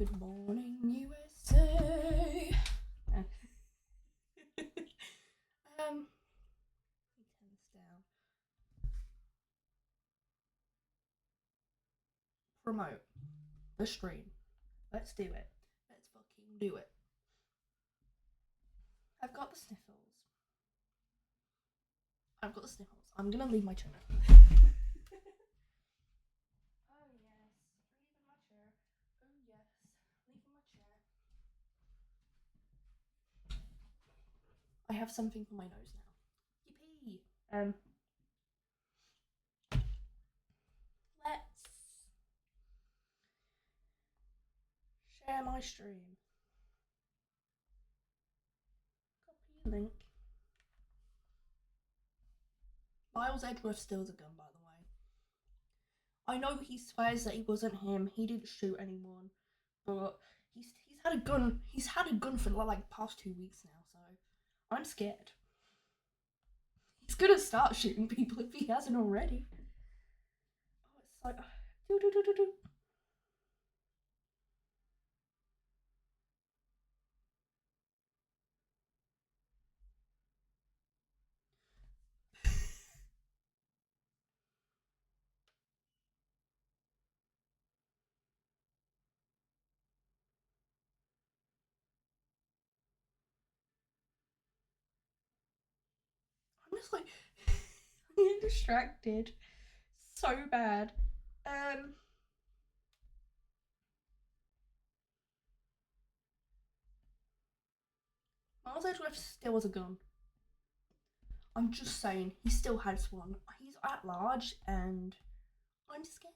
Good morning, USA. Let me turn this down. Promote the stream. Let's do it. Let's fucking do it. I've got the sniffles. I'm gonna leave my chair. Oh yes, leaving my chair. Oh yes, leaving my chair. I have something for my nose now. Yippee! Let's share my stream. Copy link. Miles Edgeworth steals a gun, by the way. I know he swears that it wasn't him. He didn't shoot anyone, but he's had a gun. He's had a gun for like past 2 weeks now, so I'm scared. He's gonna start shooting people if he hasn't already. Oh, it's like do. I'm just like I'm getting distracted so bad. Miles Edgeworth still has a gun. I'm just saying, he still has one. He's at large, and I'm scared.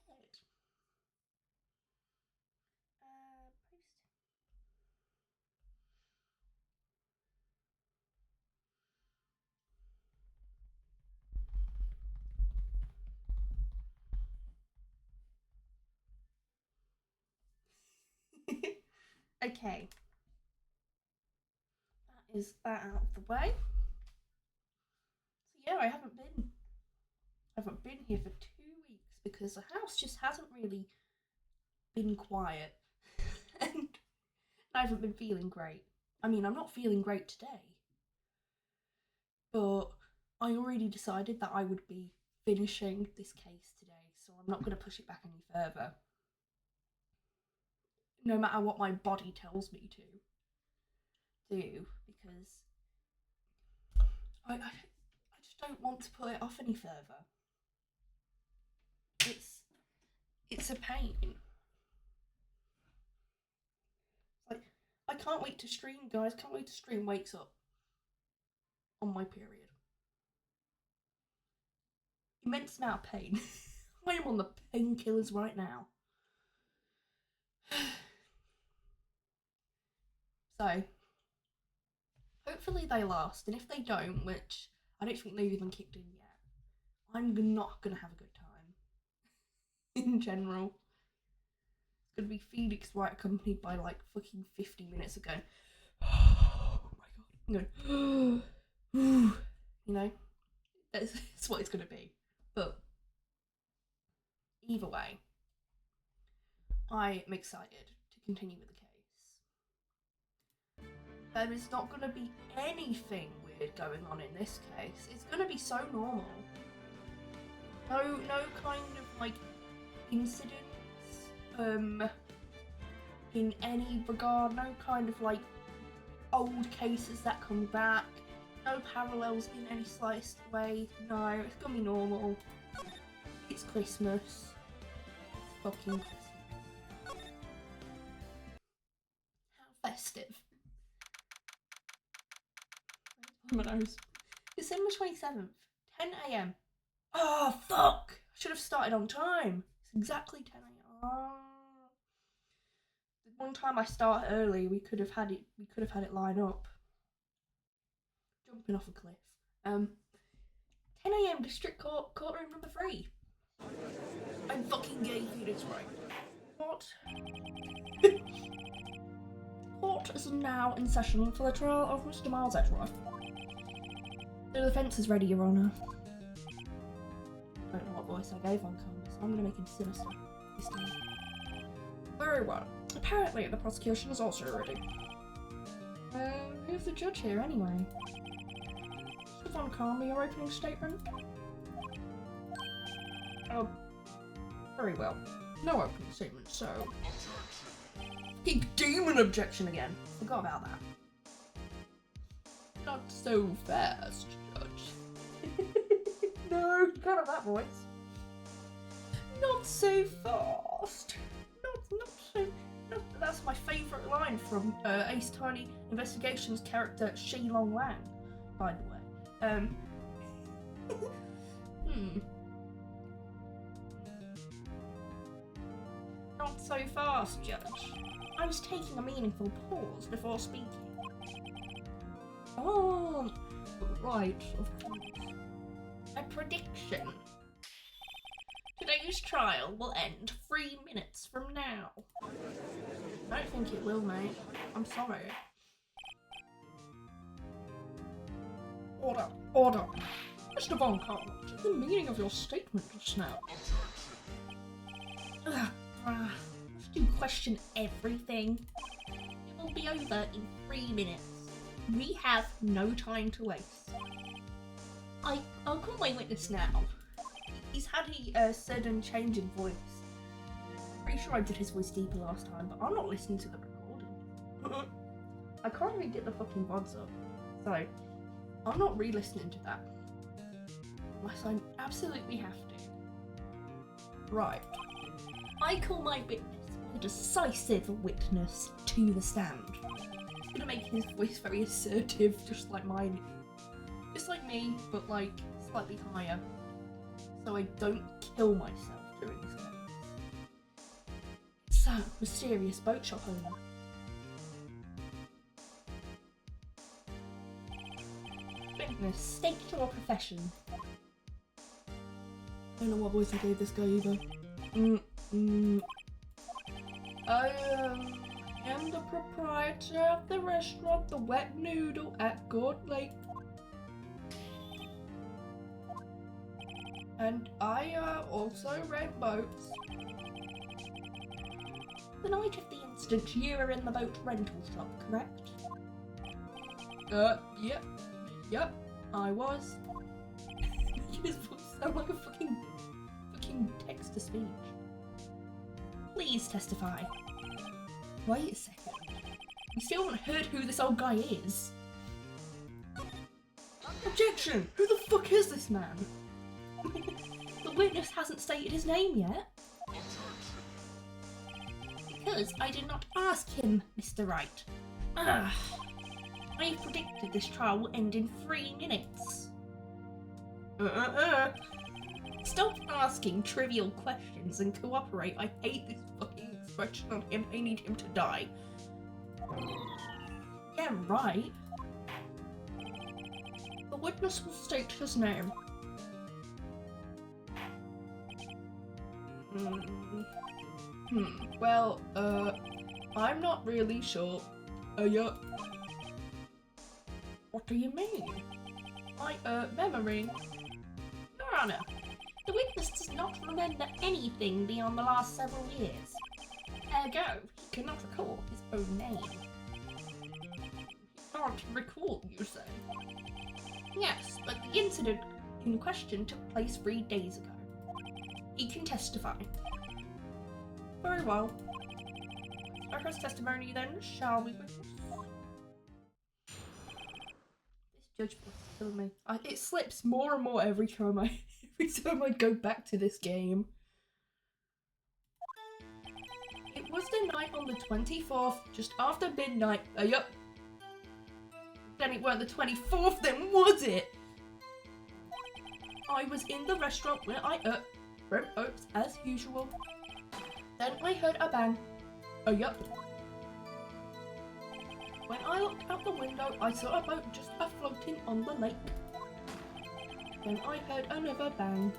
Okay. That is that out of the way. So yeah, I haven't been here for 2 weeks because the house just hasn't really been quiet. And I haven't been feeling great. I mean, I'm not feeling great today. But I already decided that I would be finishing this case today, so I'm not going to push it back any further. No matter what my body tells me to do, because I just don't want to put it off any further. It's a pain. Like, I can't wait to stream, guys. Can't wait to stream Wakes Up on my period. Immense amount of pain. I am on the painkillers right now. So, hopefully they last, and if they don't, which I don't think they've even kicked in yet, I'm not gonna have a good time. In general. It's gonna be Phoenix Wright accompanied by like fucking 50 minutes ago. Oh my god. I'm going, you know, that's what it's gonna be. But either way, I am excited to continue with the case. There is not going to be anything weird going on in this case. It's going to be so normal. No kind of like incidents in any regard. No kind of like old cases that come back. No parallels in any slightest way. No, it's going to be normal. It's Christmas. It's fucking Christmas. How festive. My nose. December 27th, 10 a.m. Oh, fuck! I should have started on time. It's exactly 10 a.m. Oh. The one time I start early, we could have had it line up. Jumping off a cliff. 10 a.m. District Courtroom number 3. I'm fucking gay, Phoenix Wright. What? Court is now in session for the trial of Mr. Miles Edgeworth. The defence is ready, Your Honour. I don't know what voice I gave on camera, so I'm going to make him sinister this time. Very well. Apparently, the prosecution is also ready. Who's the judge here anyway? Mr. Von Karma, your opening statement? Oh, very well. No opening statement, so... Big demon objection again. Forgot about that. Not so fast, Judge. No, you can't have that voice. Not so fast. Not so... That's my favourite line from Ace Attorney Investigations character Shi Long Wang, by the way. Not so fast, Judge. I was taking a meaningful pause before speaking. Oh, right, of course. A prediction. Today's trial will end 3 minutes from now. I don't think it will, mate. I'm sorry. Order, order. Mr. Von Karma, what's the meaning of your statement just now? Must you question everything? It will be over in 3 minutes. We have no time to waste. I'll call my witness now. He's had a sudden change in voice. Pretty sure I did his voice deeper last time, but I'm not listening to the recording. I can't even get the fucking VODs up, so I'm not re-listening to that. Unless I absolutely have to. Right. I call my witness, a decisive witness, to the stand. I'm gonna make his voice very assertive, just like mine. Just like me, but like slightly higher. So I don't kill myself during this game. It's that mysterious boat shop owner. Witness, state your profession. I don't know what voice I gave this guy either. I am the proprietor of the restaurant The Wet Noodle at Gourd Lake. And I also rent boats. The night of the incident, you were in the boat rental shop, correct? Yep, I was. His voice sound like a fucking text-to-speech. Please testify. Wait a second. We still haven't heard who this old guy is. Objection! Who the fuck is this man? The witness hasn't stated his name yet. Because I did not ask him, Mr. Wright. I predicted this trial will end in 3 minutes. Stop asking trivial questions and cooperate. I hate this fucking expression on him. I need him to die. Yeah, right. The witness will state his name. Well, I'm not really sure. Yeah. What do you mean? Memory. Your Honor, the witness does not remember anything beyond the last several years. Ergo, he cannot recall his own name. He can't recall, you say? Yes, but the incident in question took place 3 days ago. He can testify. Very well. Our first testimony then, shall we witness? This judge is killing me. It slips more and more every time I go back to this game. It was the night on the 24th, just after midnight. Yup. Then it weren't the 24th then, was it? I was in the restaurant when I broke oats as usual. Then I heard a bang. Yup. When I looked out the window, I saw a boat just floating on the lake. Then I heard another bang.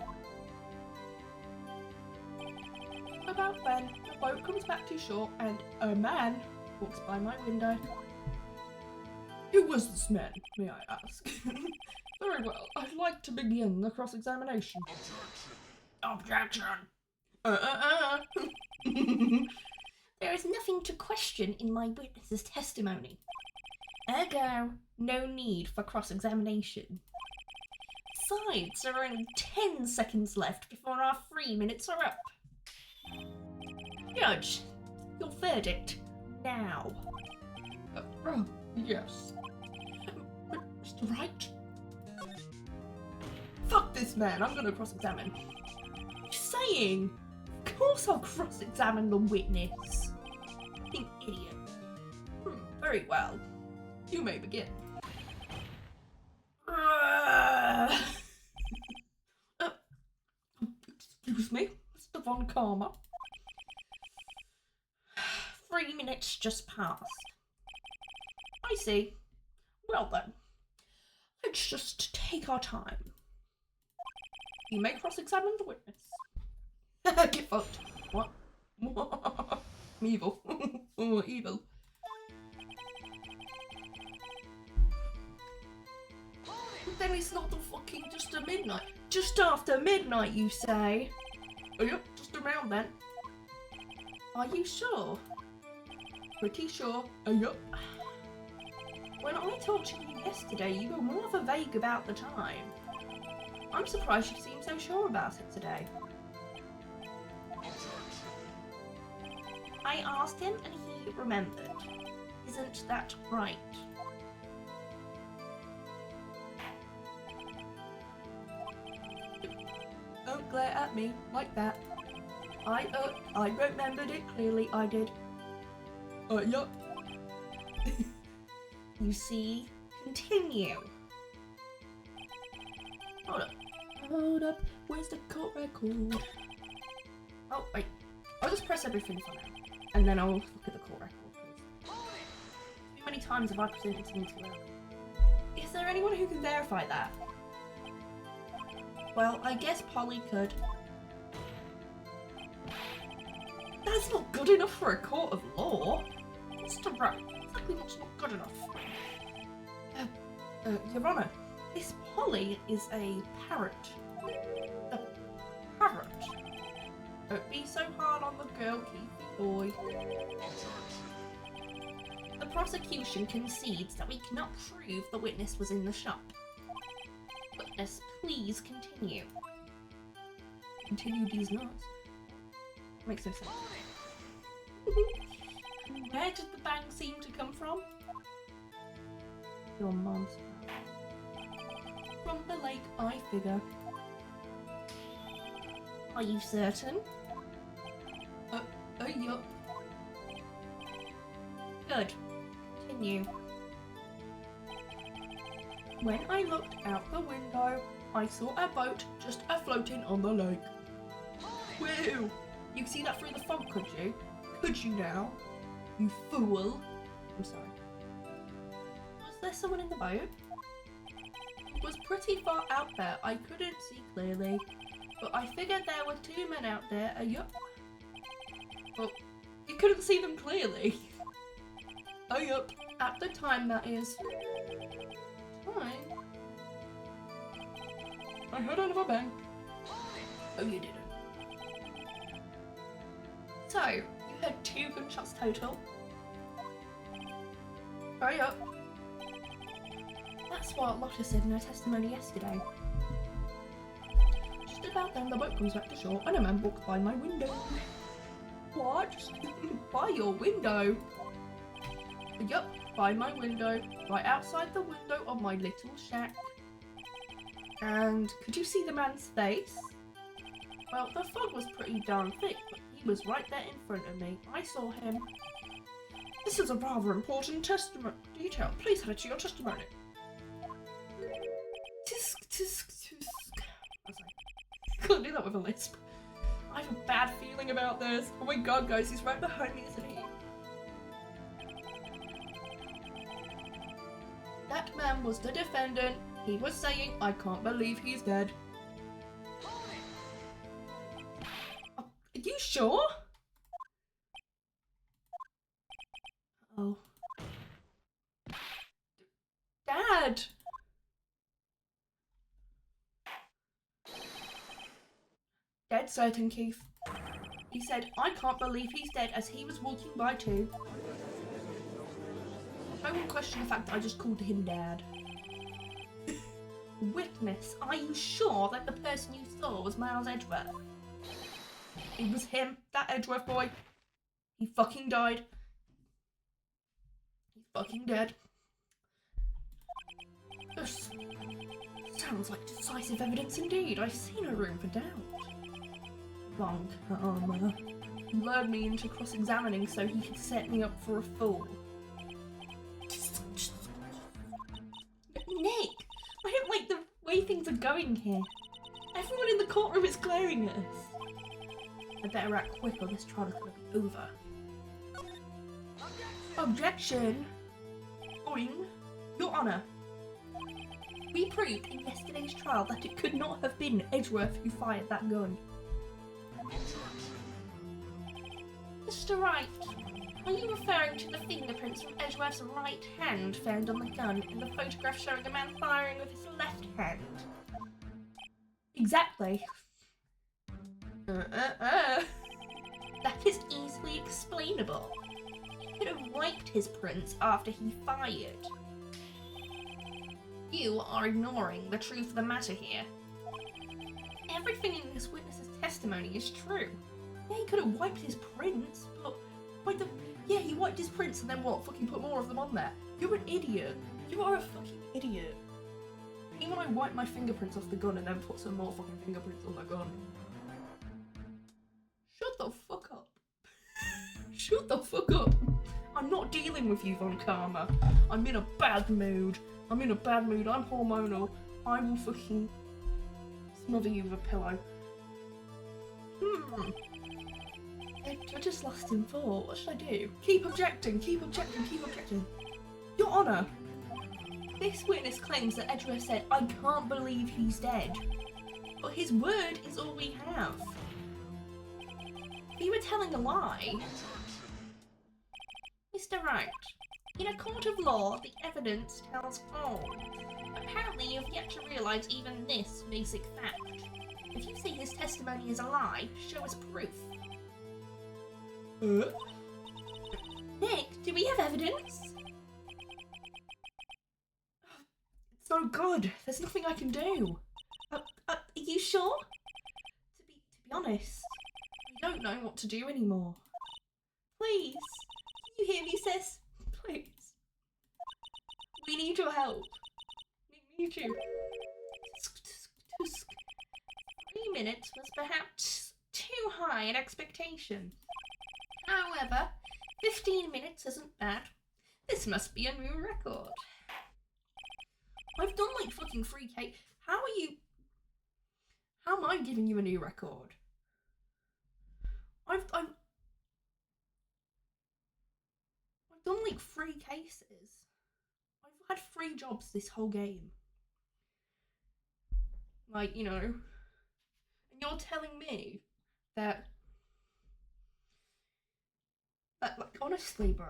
About then, the boat comes back to shore and a man walks by my window. Who was this man, may I ask? Very well, I'd like to begin the cross-examination. Objection! There is nothing to question in my witness's testimony. Ergo, no need for cross-examination. Besides, there are only 10 seconds left before our 3 minutes are up. Judge, your verdict now. Yes. Mr. Wright? Fuck this man, I'm gonna cross-examine. What are you saying? Of course I'll cross-examine the witness. You idiot. Very well. You may begin. Excuse me, Mr. Von Karma. 3 minutes just passed. I see. Well then, let's just take our time. You may cross-examine the witness. Get fucked. What? I'm evil. Oh, evil. But then it's not the fucking just a midnight. Just after midnight, you say? Oh, yep, just around then. Are you sure? Pretty sure. Oh, yep. When I talked to you yesterday, you were rather vague about the time. I'm surprised you seem so sure about it today. I asked him and he remembered. Isn't that right? Don't glare at me like that. I remembered it clearly, I did. Yup. You see? Continue. Hold up. Where's the court record? Oh, wait. I'll just press everything for now. And then I'll look at the court record, please. Too many times have I presented something too early. Is there anyone who can verify that? Well, I guess Polly could. That's not good enough for a court of law. Mr. Wright, exactly what's not good enough? Your Honour, this Polly is a parrot. A parrot? Don't be so hard on the girl, Keithy boy. The prosecution concedes that we cannot prove the witness was in the shop. Witness, please continue. Continue these notes. Makes no sense. Where did the bang seem to come from? Your mom's house. From the lake, I figure. Are you certain? Yup. Good. Continue. When I looked out the window, I saw a boat just a-floating on the lake. Woo! You could see that through the fog, could you? Could you now? You fool. I'm sorry. Was there someone in the boat? It was pretty far out there. I couldn't see clearly. But I figured there were 2 men out there. Yup. Well, you couldn't see them clearly. Yup. At the time, that is. Time? I heard another bang. Oh, you didn't. So, you heard 2 gunshots total. Hurry up. That's what Lotta said in her testimony yesterday. Just about then, the boat comes back to shore and a man walks by my window. What? By your window? Yup, by my window, right outside the window of my little shack. And could you see the man's face? Well, the fog was pretty darn thick, but he was right there in front of me. I saw him. This is a rather important detail. Please add it to your testimony. Tisk, tisk, tisk. I was like, can't do that with a lisp. I have a bad feeling about this. Oh my god, guys, he's right behind me, isn't he? That man was the defendant. He was saying, I can't believe he's dead. Are you sure? Oh. Dad! Dead certain, Keith. He said, I can't believe he's dead, as he was walking by too. No one questioned the fact that I just called him Dad. Witness, are you sure that the person you saw was Miles Edgeworth? It was him, that Edgeworth boy. He fucking died. He's fucking dead. This sounds like decisive evidence indeed. I see no room for doubt. Wrong, Karma. He lured me into cross-examining so he could set me up for a fool. Nick! I don't like the way things are going here. Everyone in the courtroom is glaring at us. I better act quick or this trial is going to be over. Objection! Boing. Your Honour. We proved in yesterday's trial that it could not have been Edgeworth who fired that gun. Mr. Wright, are you referring to the fingerprints from Edgeworth's right hand found on the gun in the photograph showing a man firing with his left hand? Exactly. That is easily explainable. He could have wiped his prints after he fired. You are ignoring the truth of the matter here. Everything in this witness's testimony is true. Yeah, he could have wiped his prints, but yeah, he wiped his prints and then what? Fucking put more of them on there. You're an idiot. You are a fucking idiot. Even I wiped my fingerprints off the gun and then put some more fucking fingerprints on the gun. Shut the fuck up. Shut the fuck up. I'm not dealing with you, Von Karma. I'm in a bad mood. I'm hormonal. I will fucking smother you with a pillow. I just lost in thought. What should I do? Keep objecting. Your Honour, this witness claims that Edgeworth said, I can't believe he's dead. But his word is all we have. You were telling a lie. Mr. Wright, in a court of law, the evidence tells all. Apparently you've yet to realise even this basic fact. If you say his testimony is a lie, show us proof. Nick, do we have evidence? It's no good. There's nothing I can do. Are you sure? To be honest, I don't know what to do anymore. Please, can you hear me, sis? Please. We need your help. We need you. 3 minutes was perhaps too high an expectation. However, 15 minutes isn't bad. This must be a new record. I've done like fucking 3K. How am I giving you a new record? I've done like 3 cases. I've had 3 jobs this whole game. Like, you know, and you're telling me that like, honestly, bro.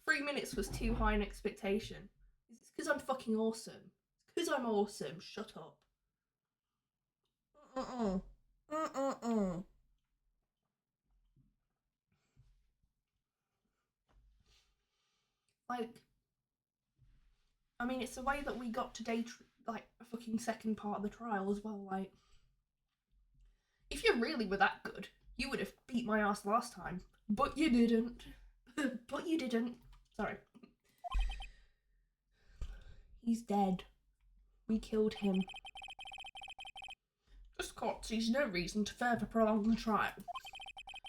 3 minutes was too high an expectation. It's because I'm fucking awesome. It's because I'm awesome. Shut up. Like, I mean, it's the way that we got today, like, a fucking second part of the trial as well. Like, if you really were that good, you would have beat my ass last time. But you didn't. But you didn't. Sorry. He's dead. We killed him. This court sees no reason to further prolong the trial.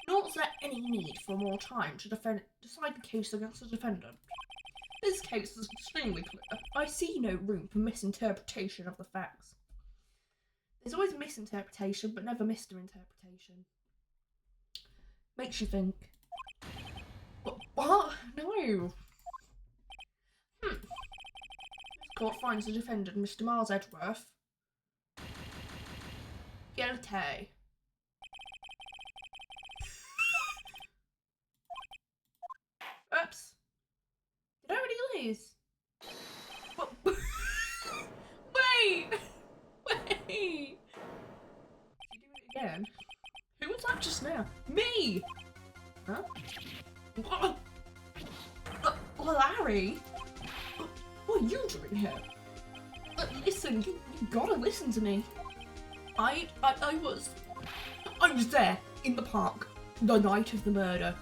Nor is there any need for more time to decide the case against the defendant. This case is extremely clear. I see no room for misinterpretation of the facts. There's always misinterpretation, but never misinterpretation. Makes you think. What? No. This court finds the defendant, Mr. Miles Edgeworth, guilty. Oops. Did I already lose? What? Wait! Wait! Did you do it Larry? What are you doing here? Listen, you gotta listen to me. I was there in the park the night of the murder.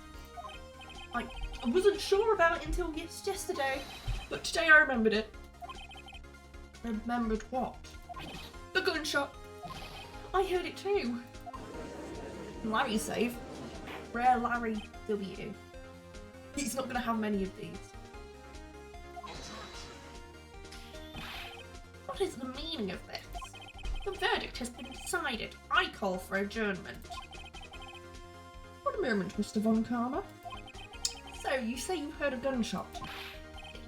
I wasn't sure about it until yesterday, but today I remembered it. Remembered what? The gunshot. I heard it too. Larry's safe. Rare Larry W. He's not gonna have many of these. What is the meaning of this? The verdict has been decided. I call for adjournment. What a moment, Mr. Von Karma. So, you say you heard a gunshot?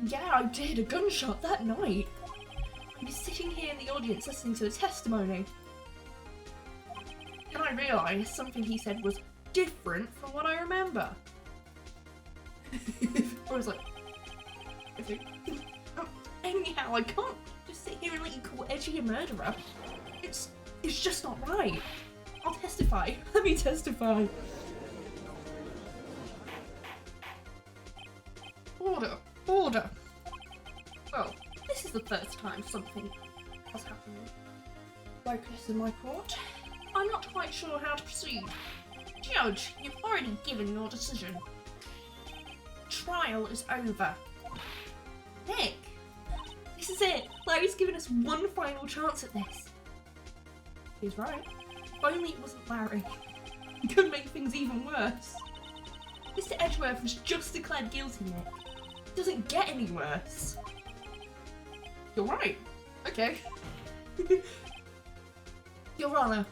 Yeah, I did, a gunshot that night. I was sitting here in the audience listening to the testimony. And I realised something he said was different from what I remember. I was like, anyhow, I can't just sit here and let you call Edgy a murderer. It's just not right. I'll testify. Let me testify. Order. Order. Well, this is the first time something has happened like this in my court. I'm not quite sure how to proceed. Judge, you've already given your decision. Trial is over. Nick, this is it. Larry's given us one final chance at this. He's right. If only it wasn't Larry. It could make things even worse. Mr. Edgeworth was just declared guilty, Nick. It doesn't get any worse. You're right. Okay. Your Honour,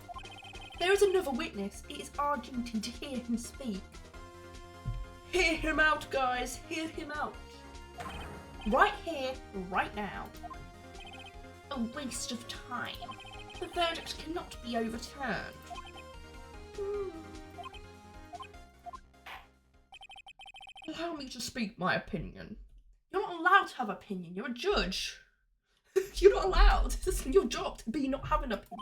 there is another witness. It is our duty to hear him speak. Hear him out, guys. Hear him out. Right here, right now. A waste of time. The verdict cannot be overturned. Allow me to speak my opinion. You're not allowed to have opinion. You're a judge. You're not allowed. This isn't your job to be not have an opinion.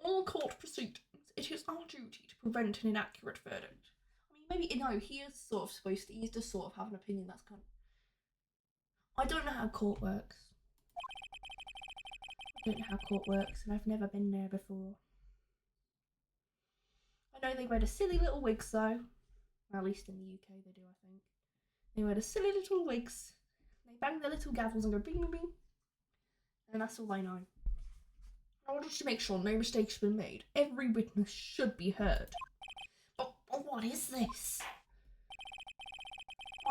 In all court proceedings, it is our duty to prevent an inaccurate verdict. I mean, maybe, no, he is sort of supposed to, he's just sort of have an opinion that's kind of... I don't know how court works. I don't know how court works, and I've never been there before. I know they wear the silly little wigs, though. Well, at least in the UK they do, I think. They wear the silly little wigs. They bang their little gavels and go bing bing bing. And that's all I know. I wanted to make sure no mistakes have been made. Every witness should be heard. But what is this?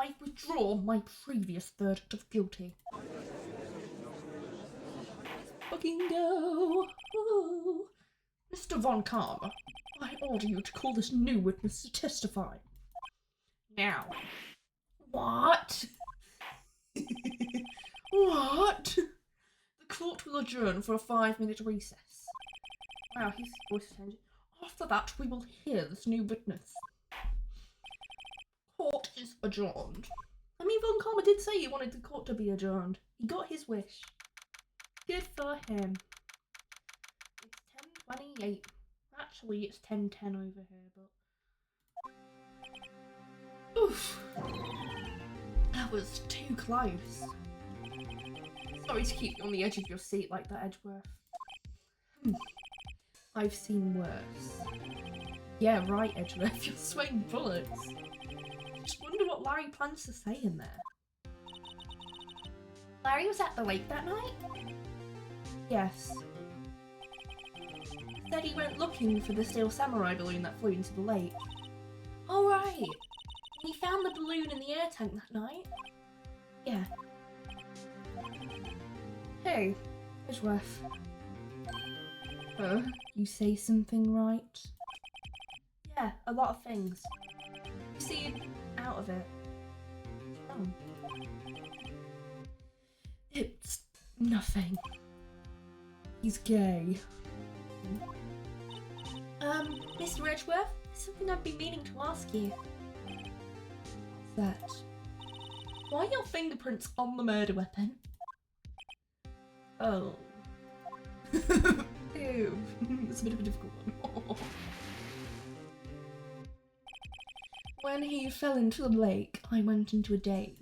I withdraw my previous verdict of guilty. Fucking go. Ooh. Mr. Von Karma, I order you to call this new witness to testify. Now. What? What? The court will adjourn for a 5-minute recess. Wow, his voice changed. After that, we will hear this new witness. Court is adjourned. I mean, Von Karma did say he wanted the court to be adjourned. He got his wish. Good for him. It's 10:28. Actually, it's 10:10 over here, but... Oof. That was too close. Sorry to keep you on the edge of your seat like that, Edgeworth. I've seen worse. Yeah, right, Edgeworth, you're sweating bullets. Just wonder what Larry plans to say in there. Larry was at the lake that night? Yes. Said he went looking for the steel samurai balloon that flew into the lake. Oh right! He found the balloon in the air tank that night? Yeah. Hey, Edgeworth. You say something right? Yeah, a lot of things. You see out of it. Oh. It's nothing. He's gay. Mr. Edgeworth, there's something I've been meaning to ask you. What's that? Why are your fingerprints on the murder weapon? Oh. Ew. It's a bit of a difficult one. When he fell into the lake, I went into a daze.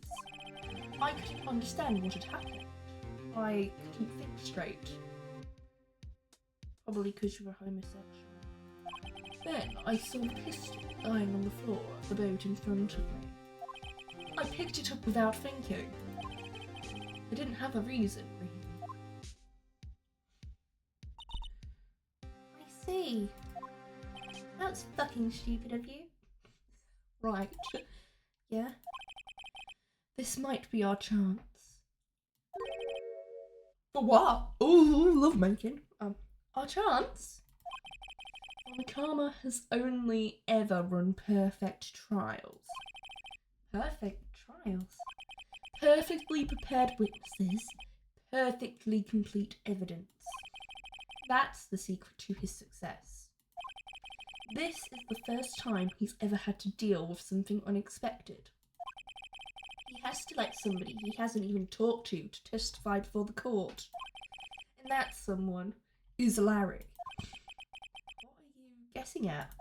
I couldn't understand what had happened. I couldn't think straight. Probably because you were homosexual. Then I saw a pistol lying on the floor of the boat in front of me. I picked it up without thinking. I didn't have a reason, really. I see. That's fucking stupid of you. Right. Yeah? This might be our chance. For what? Ooh, lovemaking. Our chance? Well, Karma has only ever run perfect trials. Perfect trials? Perfectly prepared witnesses, perfectly complete evidence. That's the secret to his success. This is the first time he's ever had to deal with something unexpected. He has to let somebody he hasn't even talked to testify before the court. And that someone is Larry. What are you guessing at?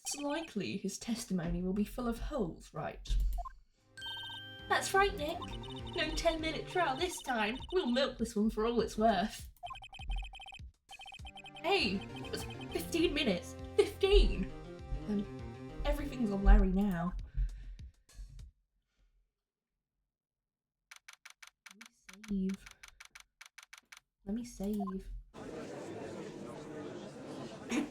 It's likely his testimony will be full of holes, right? That's right, Nick. No 10-minute trial this time. We'll milk this one for all it's worth. Hey, it was 15 minutes. 15! Everything's on Larry now. Let me save. I'm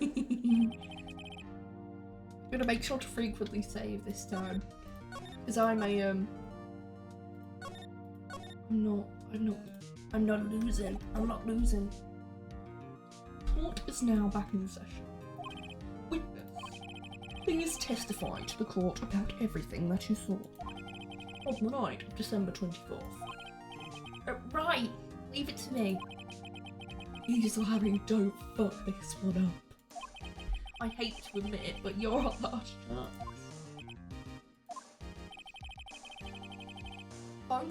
gonna make sure to frequently save this time. Because I'm not losing. Court is now back in session. Witness, please testify to the court about everything that you saw on the night of December 24th. Right, leave it to me. Please, Larry, don't fuck this one up. I hate to admit it, but you're our last chance.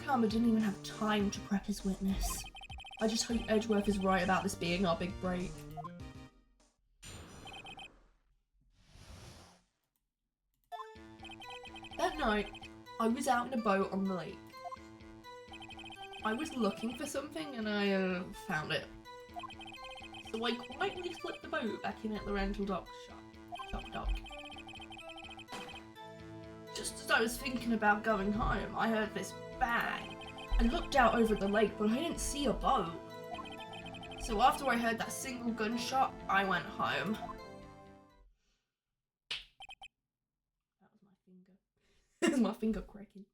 Karma didn't even have time to prep his witness. I just hope Edgeworth is right about this being our big break. That night, I was out in a boat on the lake. I was looking for something and I found it. So I quietly slipped the boat back in at the rental dock shop. Just as I was thinking about going home, I heard this bang. I looked out over the lake, but I didn't see a boat. So after I heard that single gunshot, I went home. That was my finger. That was my finger cracking.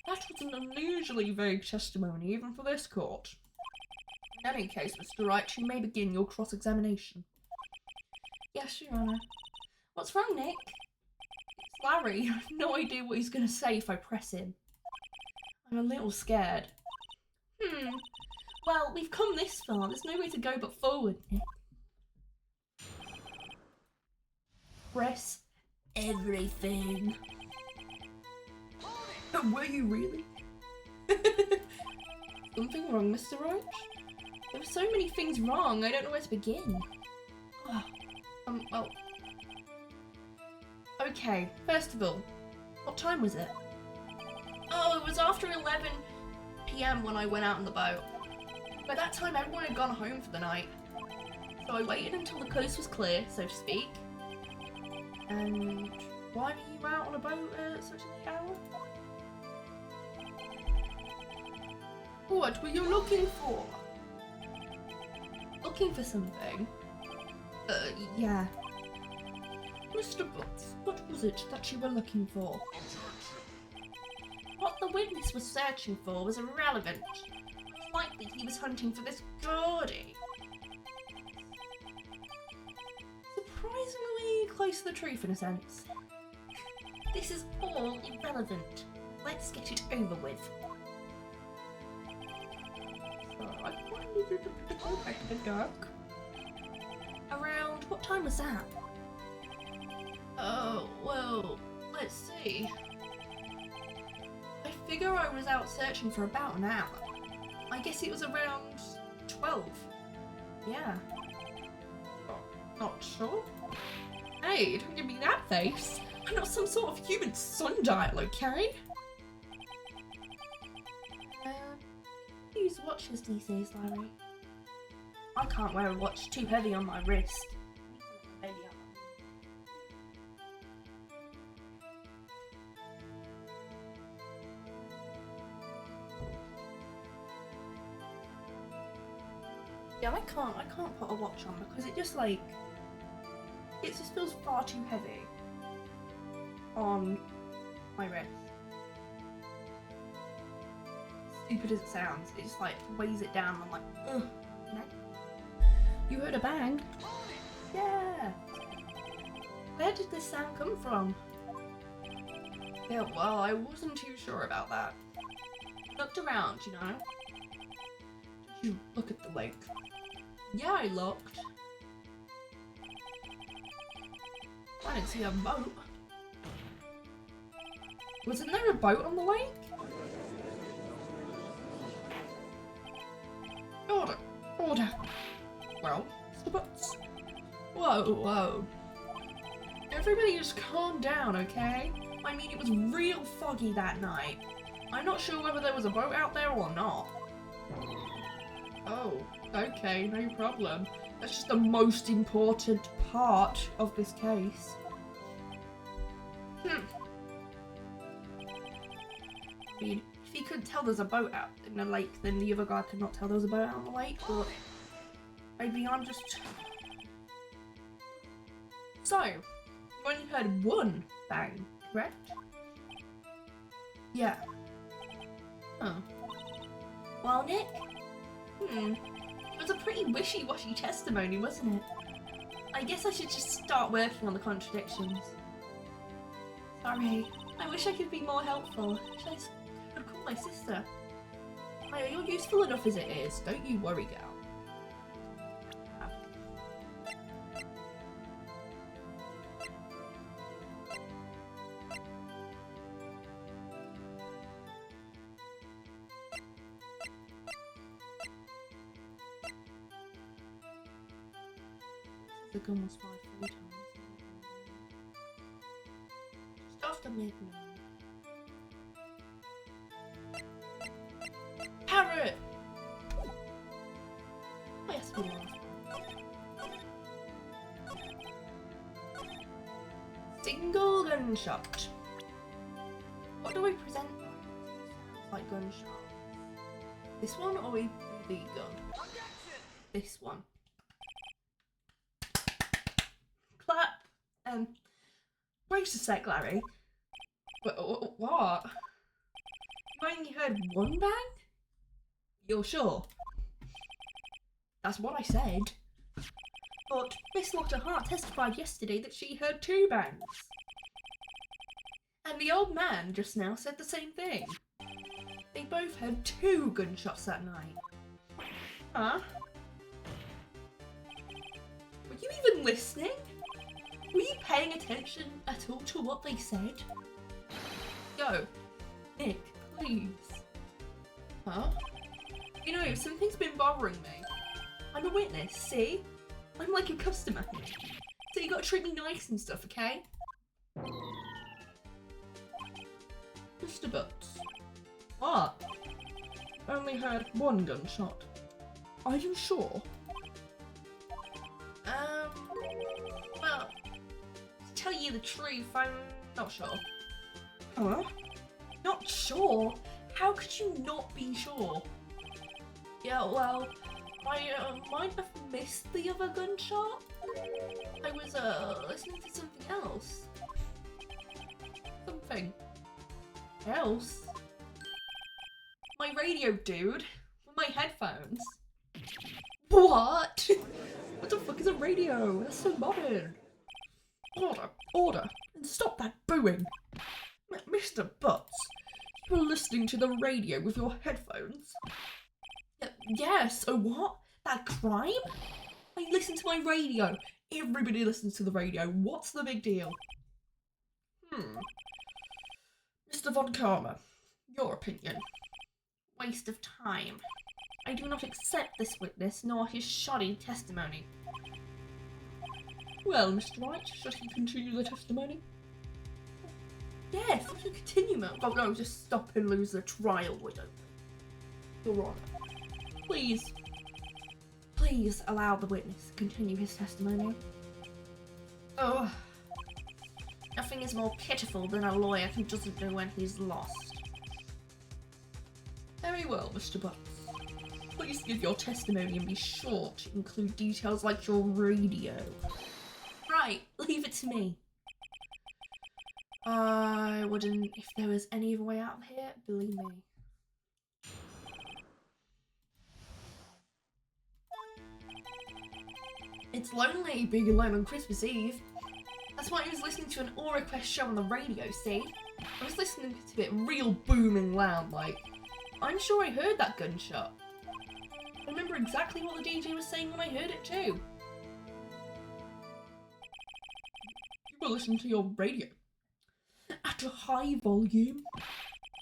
That was an unusually vague testimony, even for this court. In any case, Mr. Wright, you may begin your cross-examination. Yes, Your Honour. What's wrong, Nick? It's Larry. I have no idea what he's going to say if I press him. I'm a little scared. Well, we've come this far. There's no way to go but forward, Nick. Press everything. Were you really? Something wrong, Mr. Roach? There were so many things wrong, I don't know where to begin. Well... Okay, first of all, what time was it? Oh, it was after 11 PM when I went out on the boat. By that time, everyone had gone home for the night. So I waited until the coast was clear, so to speak. And why were you out on a boat at such a late hour? What were you looking for? Looking for something? Yeah. Mr. Books, what was it that you were looking for? What the witness was searching for was irrelevant. It's likely he was hunting for this Geordie. Surprisingly close to the truth in a sense. This is all irrelevant. Let's get it over with. I needed to go back to the dock. Around what time was that? Oh, well, let's see. I figure I was out searching for about an hour. I guess it was around 12. Yeah. Not sure? Hey, don't give me that face. I'm not some sort of human sundial, okay? Use watches these days, Larry. I can't wear a watch too heavy on my wrist. Maybe yeah, I can't put a watch on because it just like it just feels far too heavy on my wrist. Stupid as it sounds, it just like weighs it down. I'm like, ugh, you know? You heard a bang? Yeah. Where did this sound come from? Yeah, well, I wasn't too sure about that. Looked around, you know. Did you look at the lake? Yeah, I looked. I didn't see a boat. Wasn't there a boat on the lake? Order! Order! Well, Mr. Butts. Whoa, whoa. Everybody just calm down, okay? I mean, it was real foggy that night. I'm not sure whether there was a boat out there or not. Oh, okay, no problem. That's just the most important part of this case. I mean, if he couldn't tell there's a boat out in the lake, then the other guy could not tell there was a boat out on the lake, but maybe I'm just... So, you only heard one bang, correct? Yeah. Huh. Well, Nick? It was a pretty wishy-washy testimony, wasn't it? I guess I should just start working on the contradictions. Sorry, I wish I could be more helpful. Should I call my sister? Hey, you're useful enough as it is. Don't you worry, gal. The gun was fired 3 times. Just after midnight. Parrot! Oh, yes, we lost. Single gunshot. What do we present like gunshot? This one or we do the gun? This one. Clap. Wait a sec, Larry. What? You only heard one bang? You're sure? That's what I said. But Miss Lotta Hart testified yesterday that she heard 2 bangs. And the old man just now said the same thing. They both heard 2 gunshots that night. Huh? Were you even listening? Were you paying attention at all to what they said? Yo, Nick, please. Huh? You know, something's been bothering me. I'm a witness, see? I'm like a customer here. So you gotta treat me nice and stuff, okay? Mr. Butts. What? Only heard 1 gunshot. Are you sure? Well, to tell you the truth, I'm not sure. Huh? Not sure? How could you not be sure? Yeah, well, I might have missed the other gunshot. I was listening to something else. Something else? My radio, dude. With my headphones. What? What the fuck is a radio? That's so modern. Order, order, and stop that booing. Mr. Butts, you were listening to the radio with your headphones? Yes, oh what? That crime? I listen to my radio. Everybody listens to the radio. What's the big deal? Mr. Von Karma, your opinion. Waste of time. I do not accept this witness nor his shoddy testimony. Well, Mr. Wright, should he continue the testimony? Yeah, fucking continue, man. Oh no, just stop and lose the trial, widow. Your Honour. Please allow the witness to continue his testimony. Oh, nothing is more pitiful than a lawyer who doesn't know when he's lost. Very well, Mr. Butts. Please give your testimony and be sure to include details like your radio. Right, leave it to me. I wouldn't if there was any other way out of here, believe me. It's lonely being alone on Christmas Eve. That's why I was listening to an All Request show on the radio, see? I was listening to it real booming loud, like. I'm sure I heard that gunshot. I remember exactly what the DJ was saying when I heard it too. You were listening to your radio? At a high volume?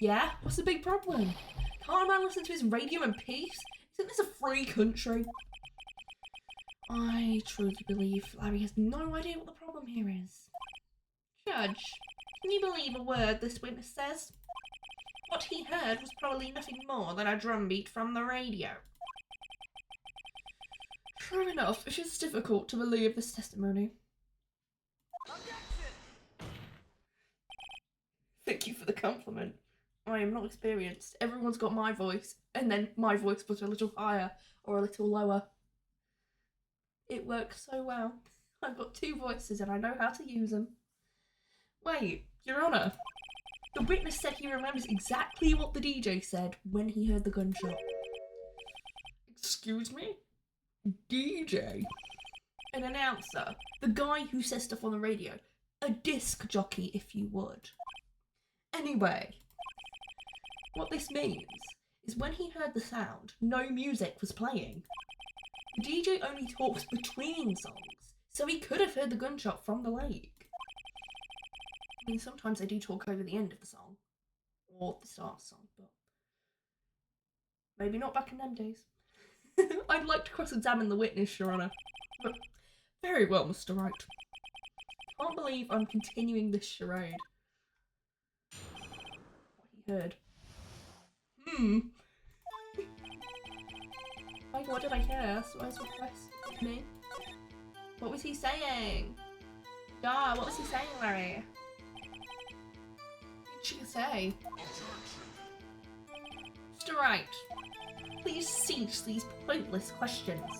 Yeah, what's the big problem? Can't a man listen to his radio in peace? Isn't this a free country? I truly believe Larry has no idea what the problem here is. Judge, can you believe a word this witness says? What he heard was probably nothing more than a drumbeat from the radio. True enough, it is difficult to believe this testimony. Thank you for the compliment. I am not experienced. Everyone's got my voice, and then my voice put a little higher or a little lower. It works so well. I've got two voices and I know how to use them. Wait, Your Honour. The witness said he remembers exactly what the DJ said when he heard the gunshot. Excuse me? DJ? An announcer. The guy who says stuff on the radio. A disc jockey, if you would. Anyway, what this means is when he heard the sound, no music was playing. The DJ only talks between songs, so he could have heard the gunshot from the lake. I mean, sometimes they do talk over the end of the song, or the start of the song, but maybe not back in them days. I'd like to cross-examine the witness, Your Honour. But very well, Mr. Wright. Can't believe I'm continuing this charade. What he heard. Like, what did I hear? So I was request me. What was he saying? Yeah, what was he saying, Larry? What did she say? Mr. Wright, please cease these pointless questions.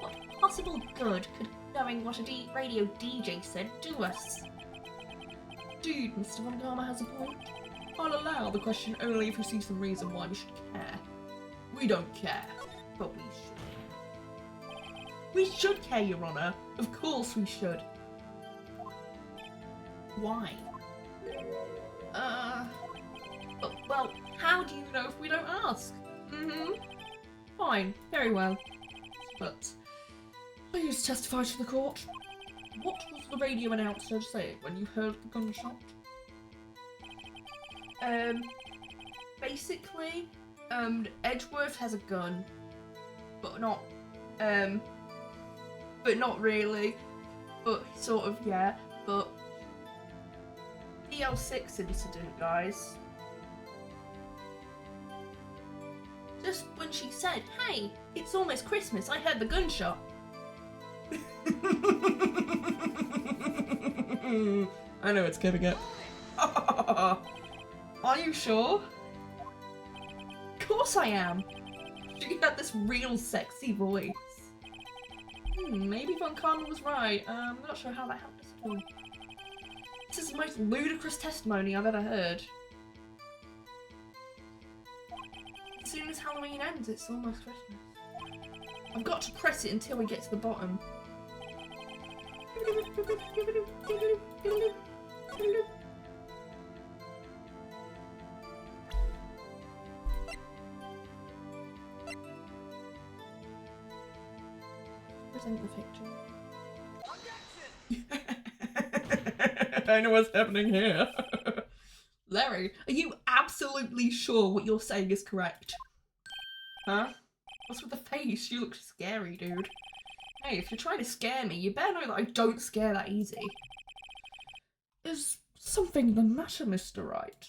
What possible good could knowing what a radio DJ said do us? Indeed, Mr. Von Karma has a point. I'll allow the question only if we see some reason why we should care. We don't care, but we should. We should care, Your Honour. Of course we should. Why? Well, how do you know if we don't ask? Fine, very well. But please testify to the court. What was the radio announcer saying when you heard the gunshot? Basically, Edgeworth has a gun, but not really, but sort of, yeah, but the L6 incident, guys. Just when she said, hey, it's almost Christmas, I heard the gunshot. I know it's giving it. Are you sure? Of course I am. She had this real sexy voice. Maybe Von Karma was right. I'm not sure how that helped us at all. This is the most ludicrous testimony I've ever heard. As soon as Halloween ends, it's almost Christmas. I've got to press it until we get to the bottom. Present the picture. I know what's happening here. Larry, are you absolutely sure what you're saying is correct? Huh? What's with the face? You look scary, dude. Hey, if you're trying to scare me, you better know that I don't scare that easy. Is something the matter, Mr. Wright?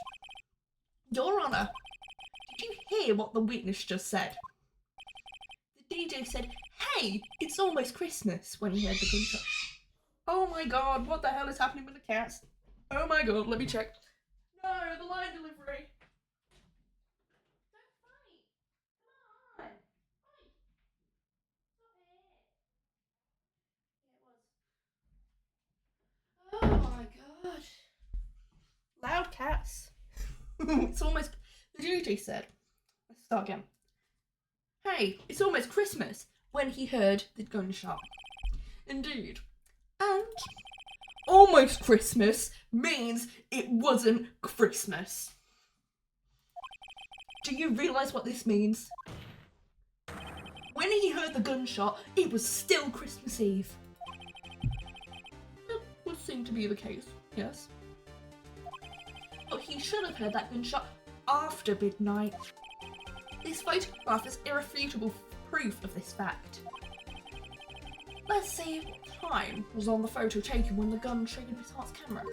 Your Honour, did you hear what the witness just said? The DJ said, "Hey, it's almost Christmas," when he heard the gunshot. Oh my god, what the hell is happening with the cats? Oh my god, let me check. No, the line delivery. Don't fight. Come on. Fight. Stop it. Yeah, it was. Oh my god. Loud cats. It's almost. The DJ said. Let's start again. Hey, it's almost Christmas when he heard the gunshot. Indeed. And almost Christmas means it wasn't Christmas. Do you realise what this means? When he heard the gunshot, it was still Christmas Eve. That would seem to be the case, yes. But he should have heard that gunshot after midnight. This photograph is irrefutable proof of this fact. Let's see what time was on the photo taken when the gun triggered Miss Hart's camera.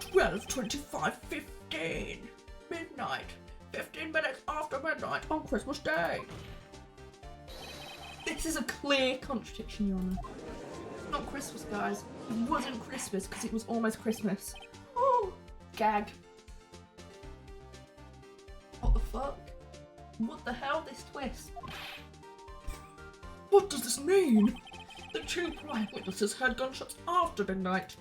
12:25:15. Midnight. 15 minutes after midnight on Christmas Day. This is a clear contradiction, Your Honour. It's not Christmas, guys. It wasn't Christmas because it was almost Christmas. Oh, gag. What the fuck? What the hell, this twist? What does this mean? The two prior witnesses heard gunshots after midnight.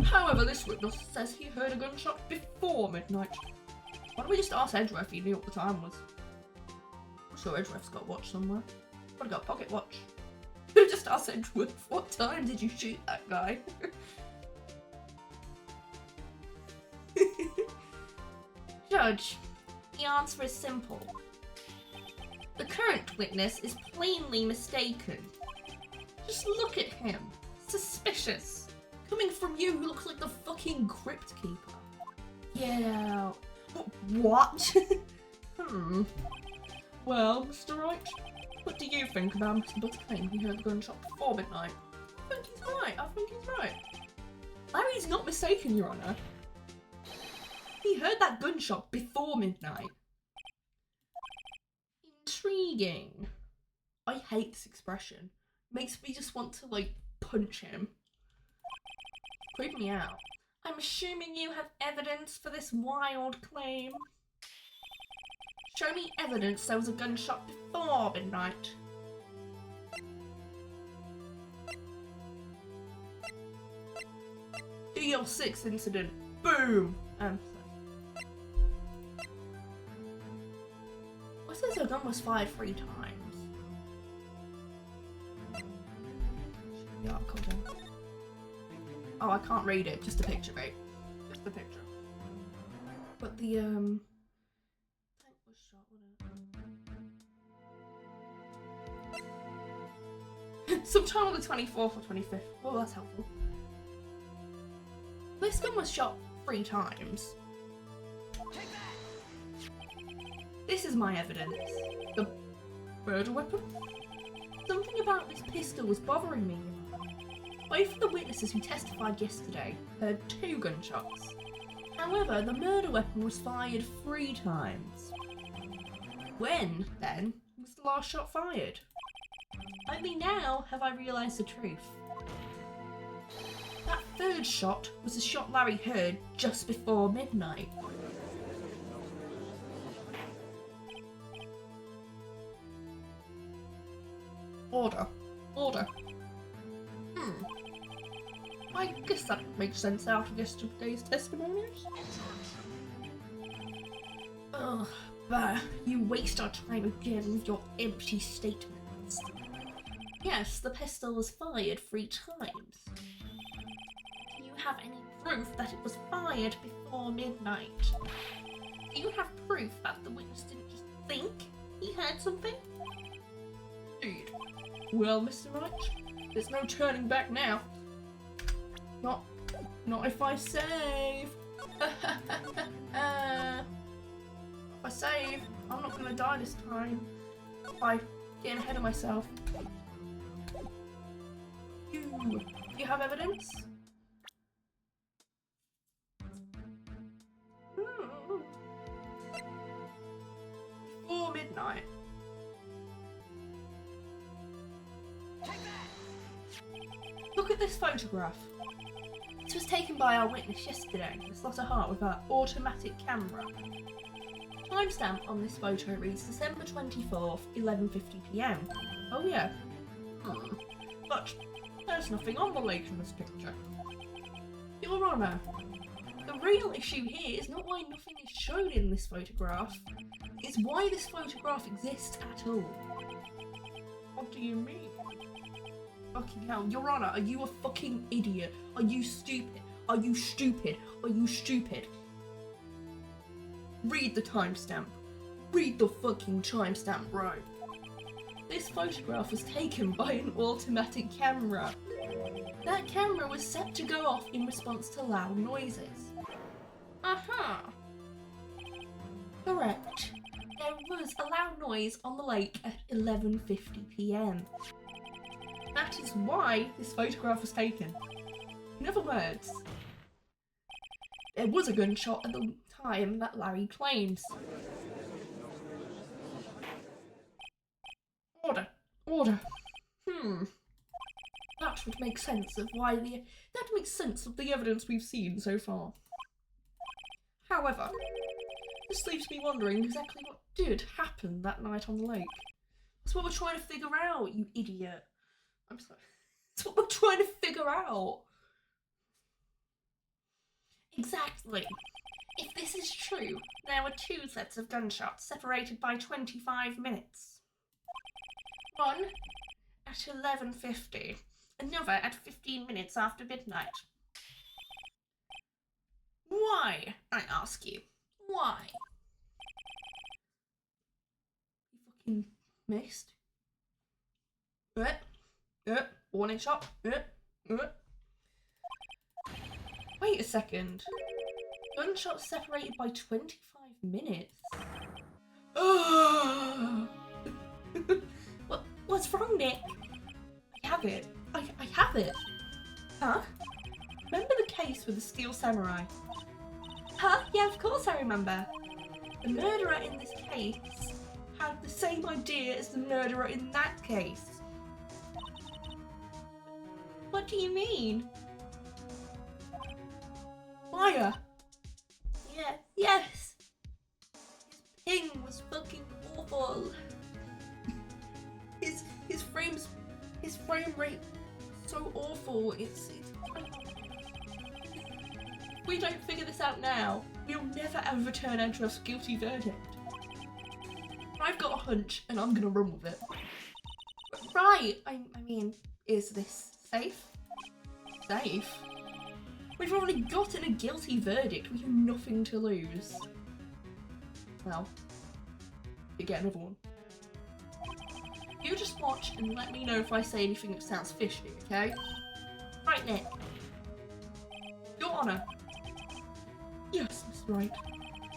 However, this witness says he heard a gunshot before midnight. Why don't we just ask Edgeworth if he knew what the time was? I'm sure Edgeworth's got a watch somewhere. Probably got a pocket watch. Just ask Edgeworth, what time did you shoot that guy? Judge, the answer is simple. The current witness is plainly mistaken. Just look at him. Suspicious. Coming from you who looks like the fucking crypt keeper. Get out. What? Well, Mr. Wright, what do you think about Mr. Butt's claim he heard the gunshot before midnight? I think he's right. Larry's not mistaken, Your Honour. He heard that gunshot before midnight. Intriguing. I hate this expression. Makes me just want to, like, punch him. Creep me out. I'm assuming you have evidence for this wild claim. Show me evidence there was a gunshot before midnight. DL6 incident. Boom. What says a gun was fired 3 times? Yeah, I'll call him. Oh, I can't read it. Just a picture, right? Just the picture. But the tank was shot, wasn't it? Sometime on the 24th or 25th. Oh, that's helpful. This gun was shot 3 times. This is my evidence. The murder weapon? Something about this pistol was bothering me. Both of the witnesses who testified yesterday heard 2 gunshots. However, the murder weapon was fired 3 times. When, then, was the last shot fired? Only now have I realised the truth. That 3rd shot was the shot Larry heard just before midnight. Order. I guess that makes sense out of yesterday's testimonies. Ugh, bah, you waste our time again with your empty statements. Yes, the pistol was fired 3 times. Do you have any proof that it was fired before midnight? Do you have proof that the witness didn't just think he heard something? Indeed. Well, Mr. Wright, there's no turning back now. Not if I save. If I save, I'm not gonna die this time. If I Getting ahead of myself. Do you have evidence? Before midnight. Look at this photograph. This was taken by our witness yesterday, the Slaughter Hart, with our automatic camera. Timestamp on this photo reads December 24th, 11:50 PM. Oh yeah. But there's nothing on the lake in this picture. Your Honour, the real issue here is not why nothing is shown in this photograph, it's why this photograph exists at all. What do you mean? Fucking hell, Your Honour, are you a fucking idiot? Are you stupid? Are you stupid? Are you stupid? Read the timestamp. Read the fucking timestamp, bro. This photograph was taken by an automatic camera. That camera was set to go off in response to loud noises. Aha! Correct. There was a loud noise on the lake at 11:50 PM. That is why this photograph was taken. In other words, there was a gunshot at the time that Larry claims. Order. Order. That would make sense of that makes sense of the evidence we've seen so far. However, this leaves me wondering exactly what did happen that night on the lake. That's what we're trying to figure out, you idiot. I'm sorry. That's what we're trying to figure out. Exactly. If this is true, there were 2 sets of gunshots separated by 25 minutes. One at 11:50, another at 15 minutes after midnight. Why, I ask you? Why? You fucking missed. Warning shot. Wait a second. Gunshots separated by 25 minutes. What's wrong, Nick? I have it. I have it. Huh? Remember the case with the Steel Samurai? Huh? Yeah, of course I remember. The murderer in this case had the same idea as the murderer in that case. What do you mean? Liar. Yeah, yes. His ping was fucking awful. His frame rate so awful. It's if we don't figure this out now, we'll never ever turn Edgeworth's guilty verdict. I've got a hunch and I'm gonna run with it. Right, I mean, is this safe? Safe? We've already gotten a guilty verdict, we have nothing to lose. Well, you get another one. You just watch and let me know if I say anything that sounds fishy, okay? Right, Nick. Your Honour. Yes, Mr. Wright.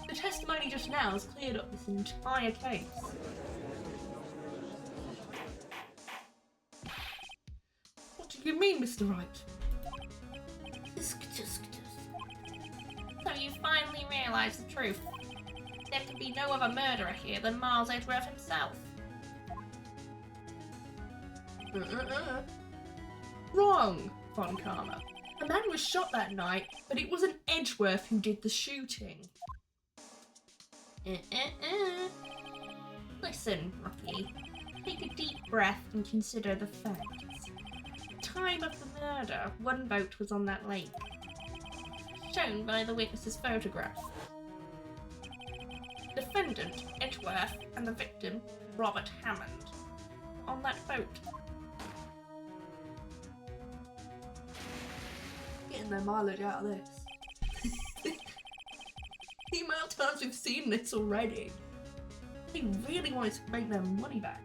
The testimony just now has cleared up this entire case. What do you mean, Mr. Wright? So you finally realised the truth. There could be no other murderer here than Miles Edgeworth himself. Wrong, Von Karma. A man was shot that night, but it wasn't Edgeworth who did the shooting. Listen, Rocky. Take a deep breath and consider the facts. Time of the murder, one boat was on that lake. Shown by the witness's photograph. Defendant, Edgeworth, and the victim, Robert Hammond, on that boat. Getting their mileage out of this. The amount of times we've seen this already. They really wanted to make their money back.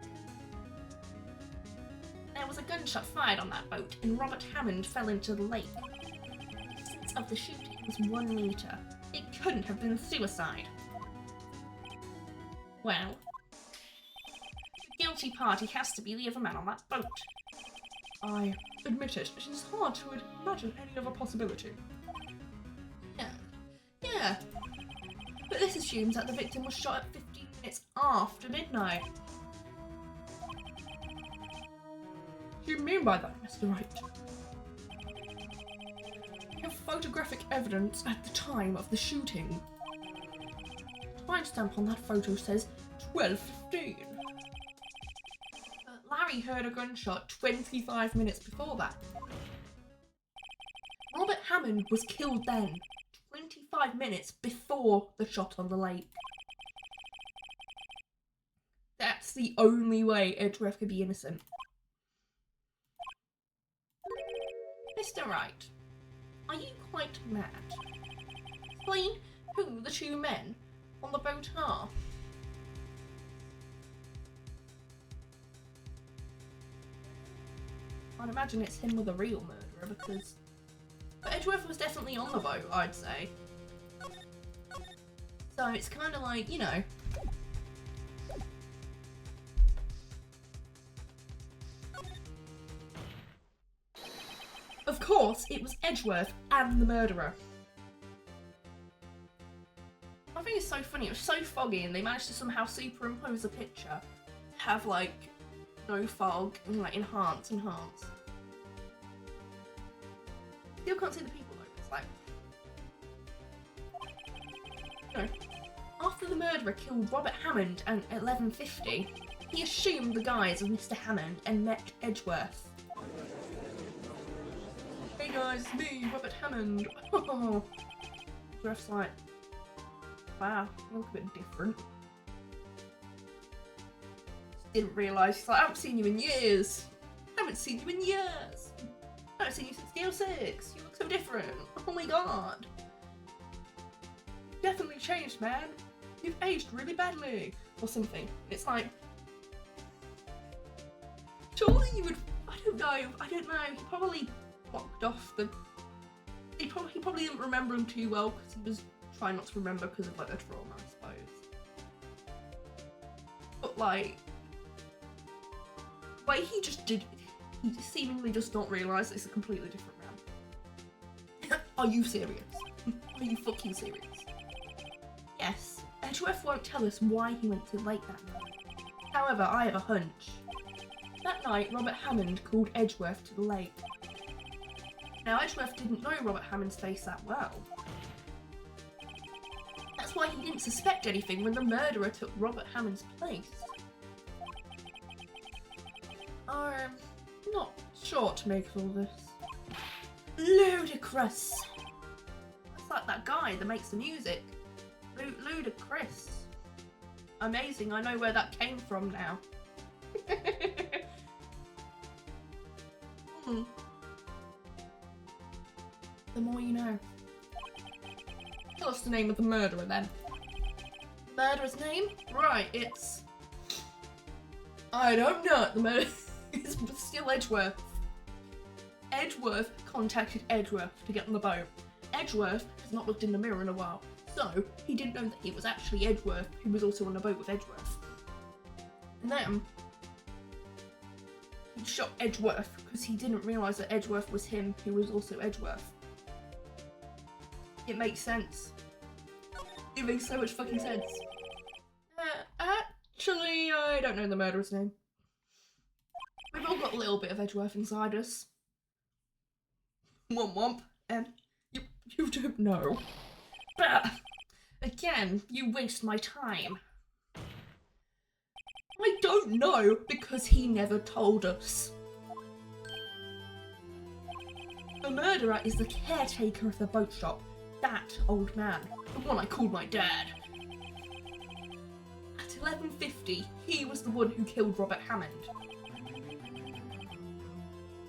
There was a gunshot fired on that boat and Robert Hammond fell into the lake. The distance of the shooting was 1 meter. It couldn't have been suicide. Well, the guilty party has to be the other man on that boat. I admit it. It is hard to imagine any other possibility. Yeah. But this assumes that the victim was shot at 15 minutes after midnight. What do you mean by that, Mr. Wright? We have photographic evidence at the time of the shooting. The timestamp on that photo says 12:15. Larry heard a gunshot 25 minutes before that. Robert Hammond was killed then, 25 minutes before the shot on the lake. That's the only way Edgeworth could be innocent. Mr. Wright, are you quite mad? Explain who the two men on the boat are. I'd imagine it's him with a real murderer because... But Edgeworth was definitely on the boat, I'd say. So it's kind of like, you know... Of course, it was Edgeworth and the murderer. I think it's so funny, it was so foggy and they managed to somehow superimpose a picture. Have like, no fog and like enhance. Still can't see the people though, it's like... No. After the murderer killed Robert Hammond at 11:50, he assumed the guise of Mr. Hammond and met Edgeworth. Hey guys, it's me, Robert Hammond. Edgeworth's like, wow, you look a bit different. Didn't realise, he's like, I haven't seen you in years. I haven't seen you in years. I haven't seen you since Gale 6. You look so different. Oh my god. You've definitely changed, man. You've aged really badly. Or something. It's like, surely you would, I don't know, he probably blocked off the, he probably didn't remember him too well because he was trying not to remember because of like the trauma, I suppose. But like, he seemingly just not realise that it's a completely different man. Are you serious? Are you fucking serious? Yes, Edgeworth won't tell us why he went to the lake that night. However, I have a hunch. That night, Robert Hammond called Edgeworth to the lake. Now, Edgeworth didn't know Robert Hammond's face that well. That's why he didn't suspect anything when the murderer took Robert Hammond's place. I'm not sure what to make of all this. Ludicrous! It's like that guy that makes the music. Ludicrous. Amazing, I know where that came from now. The more you know. Tell us the name of the murderer then. Murderer's name? Right, it's... I don't know. The murderer is still Edgeworth. Edgeworth contacted Edgeworth to get on the boat. Edgeworth has not looked in the mirror in a while, so he didn't know that it was actually Edgeworth who was also on the boat with Edgeworth. And then he shot Edgeworth because he didn't realise that Edgeworth was him who was also Edgeworth. It makes sense. It makes so much fucking sense. Actually, I don't know the murderer's name. We've all got a little bit of Edgeworth inside us. Womp womp. You don't know. But, again, you waste my time. I don't know because he never told us. The murderer is the caretaker of the boat shop. That old man. The one I called my dad. At 11:50, he was the one who killed Robert Hammond.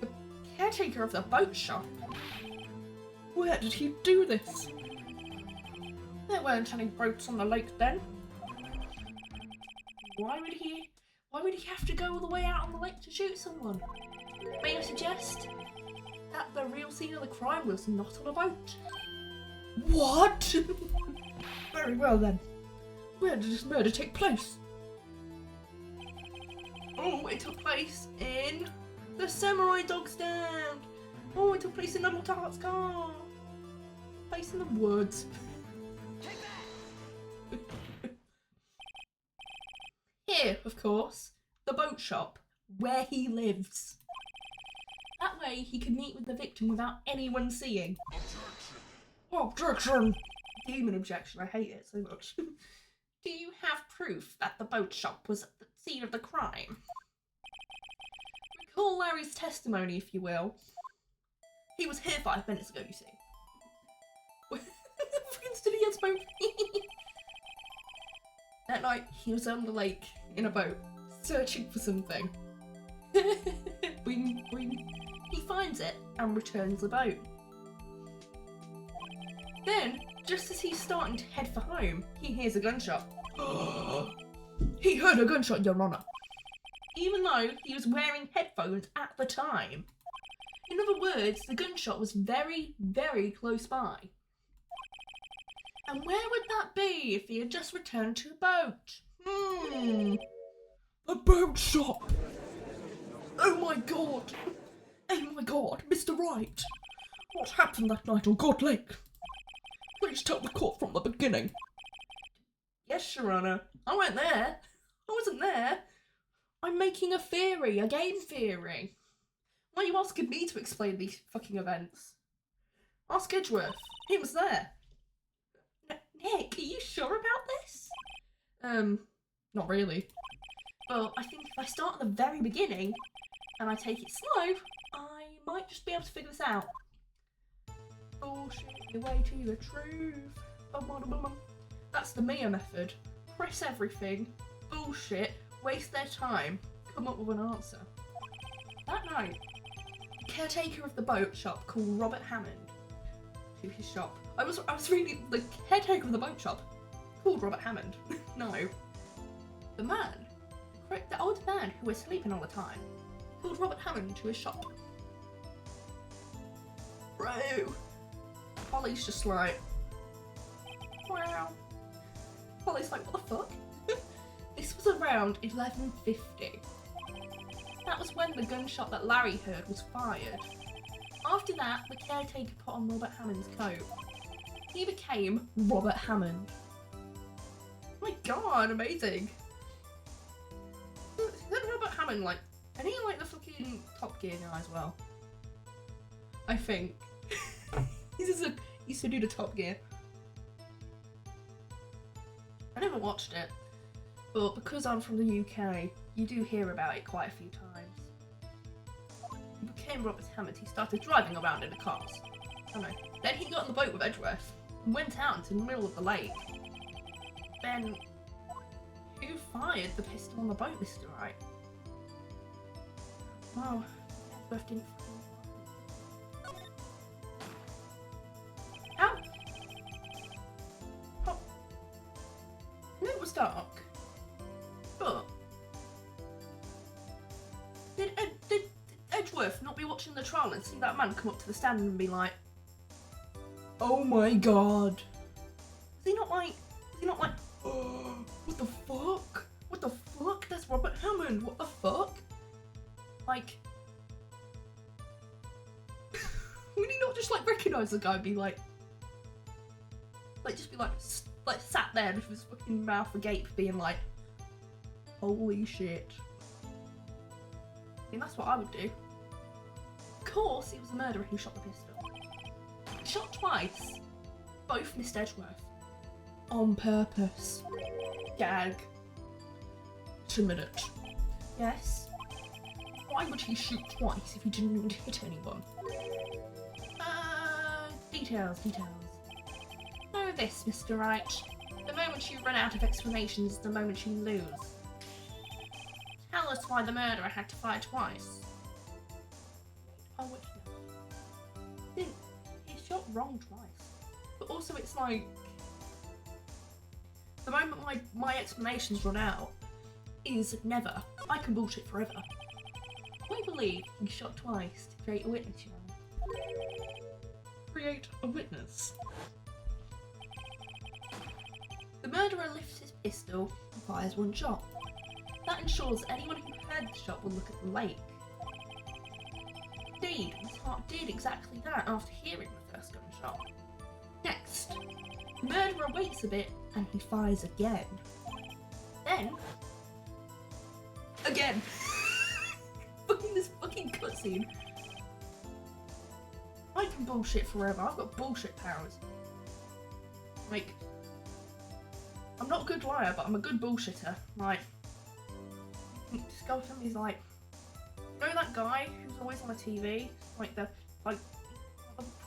The caretaker of the boat shop? Where did he do this? There weren't any boats on the lake then. Why would he have to go all the way out on the lake to shoot someone? May I suggest that the real scene of the crime was not on a boat? What? Very well then. Where did this murder take place? Oh, place in the samurai dog stand. Oh, it took place in Numble Tart's car. Place in the woods. Here, of course, the boat shop, where he lives. That way he can meet with the victim without anyone seeing. Objection! Demon objection, I hate it so much. Do you have proof that the boat shop was at the scene of the crime? Recall Larry's testimony, if you will. He was here 5 minutes ago, you see. Friends did he spoke? That night, he was on the lake in a boat, searching for something. Boing, boing. He finds it and returns the boat. Then, just as he's starting to head for home, he hears a gunshot. He heard a gunshot, Your Honour. Even though he was wearing headphones at the time. In other words, the gunshot was very, very close by. And where would that be if he had just returned to a boat? A boat shop! Oh my god! Oh my god, Mr. Wright! What happened that night on God Lake? Please tell the court from the beginning. Yes, Your Honour. I went there. I wasn't there. I'm making a theory, a game theory. Why are you asking me to explain these fucking events? Ask Edgeworth. He was there. Nick, are you sure about this? Not really. But I think if I start at the very beginning and I take it slow, I might just be able to figure this out. Bullshit your way to the truth. That's the Mia method. Press everything, bullshit, waste their time, come up with an answer. That night, the caretaker of the boat shop called Robert Hammond to his shop. I was reading the caretaker of the boat shop called Robert Hammond. No. The man, the old man who was sleeping all the time, called Robert Hammond to his shop. Bro. Polly's just like, wow. Polly's like, what the fuck? This was around 11:50. That was when the gunshot that Larry heard was fired. After that, the caretaker put on Robert Hammond's coat. He became Robert Hammond. Oh my god, amazing. Isn't Robert Hammond like, and he like the fucking Top Gear guy as well? I think. He used to do the Top Gear. I never watched it, but because I'm from the UK, you do hear about it quite a few times. He became Robert Hammond. He started driving around in the cars. I don't know. Then he got on the boat with Edgeworth and went out into the middle of the lake. Then, who fired the pistol on the boat, Mr. Wright? Well, Edgeworth didn't. How? Oh. It was dark, but did Edgeworth not be watching the trial and see that man come up to the stand and be like, "Oh my god"? Was he not like, oh, what the fuck? What the fuck? That's Robert Hammond. What the fuck? Like, would he not just like recognise the guy and be like just be like sat there with his fucking mouth agape being like, holy shit. I mean, that's what I would do. Of course, he was a murderer who shot the pistol. He shot twice. Both missed Edgeworth. On purpose. Gag. 2 minutes. Yes. Why would he shoot twice if he didn't even hit anyone? Details. Know this, Mr. Wright. The moment you run out of explanations is the moment you lose. Tell us why the murderer had to fire twice. Oh, which no. He shot wrong twice. But also it's like, the moment my explanations run out is never. I can bullshit forever. I believe he shot twice to create a witness, you know. Create a witness. The murderer lifts his pistol and fires one shot. that ensures anyone who heard the shot will look at the lake. Indeed, Miss Hart did exactly that after hearing the first gunshot. Next, the murderer waits a bit and he fires again. Then, again. This fucking cutscene. I can bullshit forever. I've got bullshit powers. Like, I'm not a good liar, but I'm a good bullshitter. Like, this guy told me, he's like, you know that guy who's always on the TV? Like the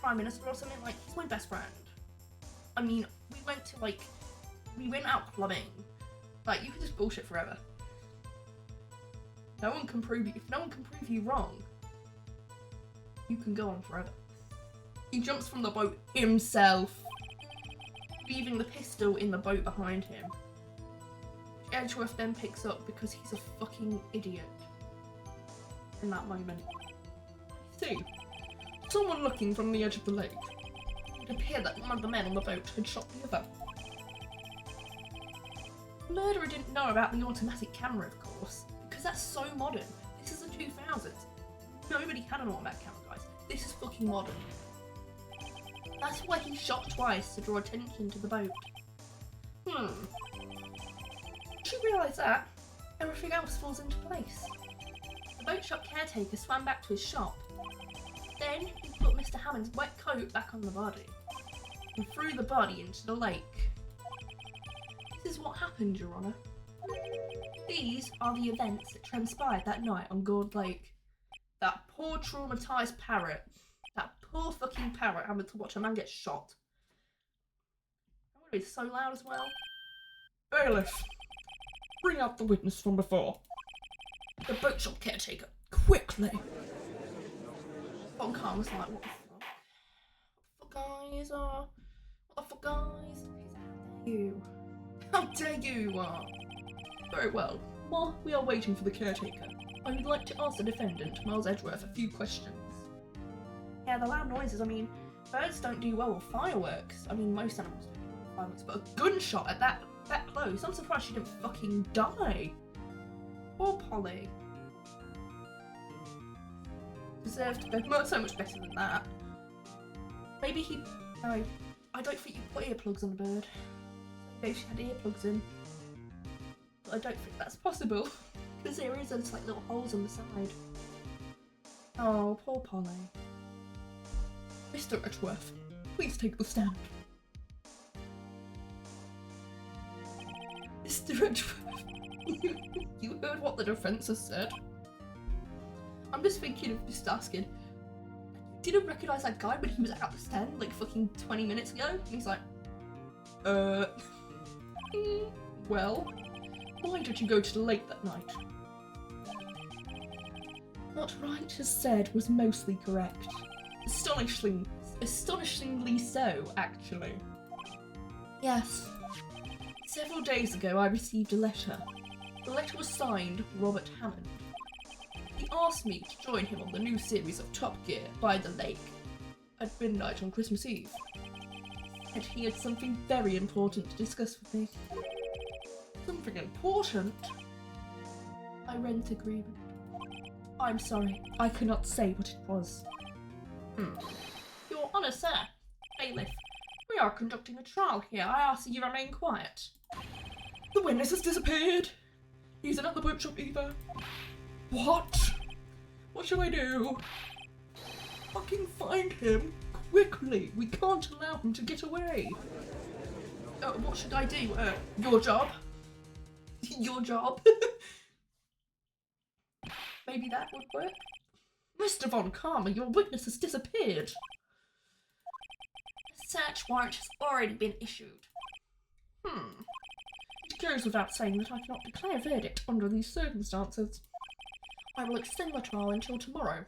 Prime Minister or something? Like, he's my best friend. I mean, we went out clubbing. Like, you can just bullshit forever. If no one can prove you wrong, you can go on forever. He jumps from the boat himself, leaving the pistol in the boat behind him. Edgeworth then picks up because he's a fucking idiot in that moment. See, someone looking from the edge of the lake. It appeared that one of the men on the boat had shot the other. The murderer didn't know about the automatic camera, of course, because that's so modern. This is the 2000s. Nobody had an automatic camera, guys. This is fucking modern. That's why he shot twice, to draw attention to the boat. Once you realise that, everything else falls into place. The boat shop caretaker swam back to his shop. Then he put Mr. Hammond's wet coat back on the body and threw the body into the lake. This is what happened, Your Honour. These are the events that transpired that night on Gourd Lake. That poor traumatised parrot. That poor fucking parrot having to watch a man get shot. That would be so loud as well. Bailiff, bring out the witness from before. The boat shop caretaker, quickly. Von Khan was like, what the fuck? What the fuck, guys? What the fuck, guys? How dare you? Very well. While we are waiting for the caretaker, I would like to ask the defendant, Miles Edgeworth, a few questions. Yeah, the loud noises, I mean, birds don't do well with fireworks. I mean, most animals don't do well with fireworks, but a gunshot at that close, I'm surprised she didn't fucking die. Poor Polly. Deserved to go so much better than that. Maybe he... No, I don't think you put earplugs on a bird. Maybe she had earplugs in. But I don't think that's possible. Because there is those like little holes on the side. Oh, poor Polly. Mr. Edgeworth, please take the stand. Mr. Edgeworth, you heard what the defence has said? I'm just thinking of just asking, didn't recognise that guy when he was at the stand like fucking 20 minutes ago? And he's like, well, why did you go to the lake that night? What Wright has said was mostly correct. Astonishingly so, actually. Yes. Several days ago I received a letter. The letter was signed Robert Hammond. He asked me to join him on the new series of Top Gear by the lake at midnight on Christmas Eve. And he had something very important to discuss with me. Something important? I rent agreement. I'm sorry, I cannot say what it was. Your Honour, sir. Bailiff, we are conducting a trial here. I ask that you remain quiet. The witness has disappeared. He's not at the bookshop either. What? What shall I do? Fucking find him quickly. We can't allow him to get away. What should I do? Your job? Your job? Maybe that would work? Mr. Von Karma, your witness has disappeared. A search warrant has already been issued. It goes without saying that I cannot declare a verdict under these circumstances. I will extend the trial until tomorrow,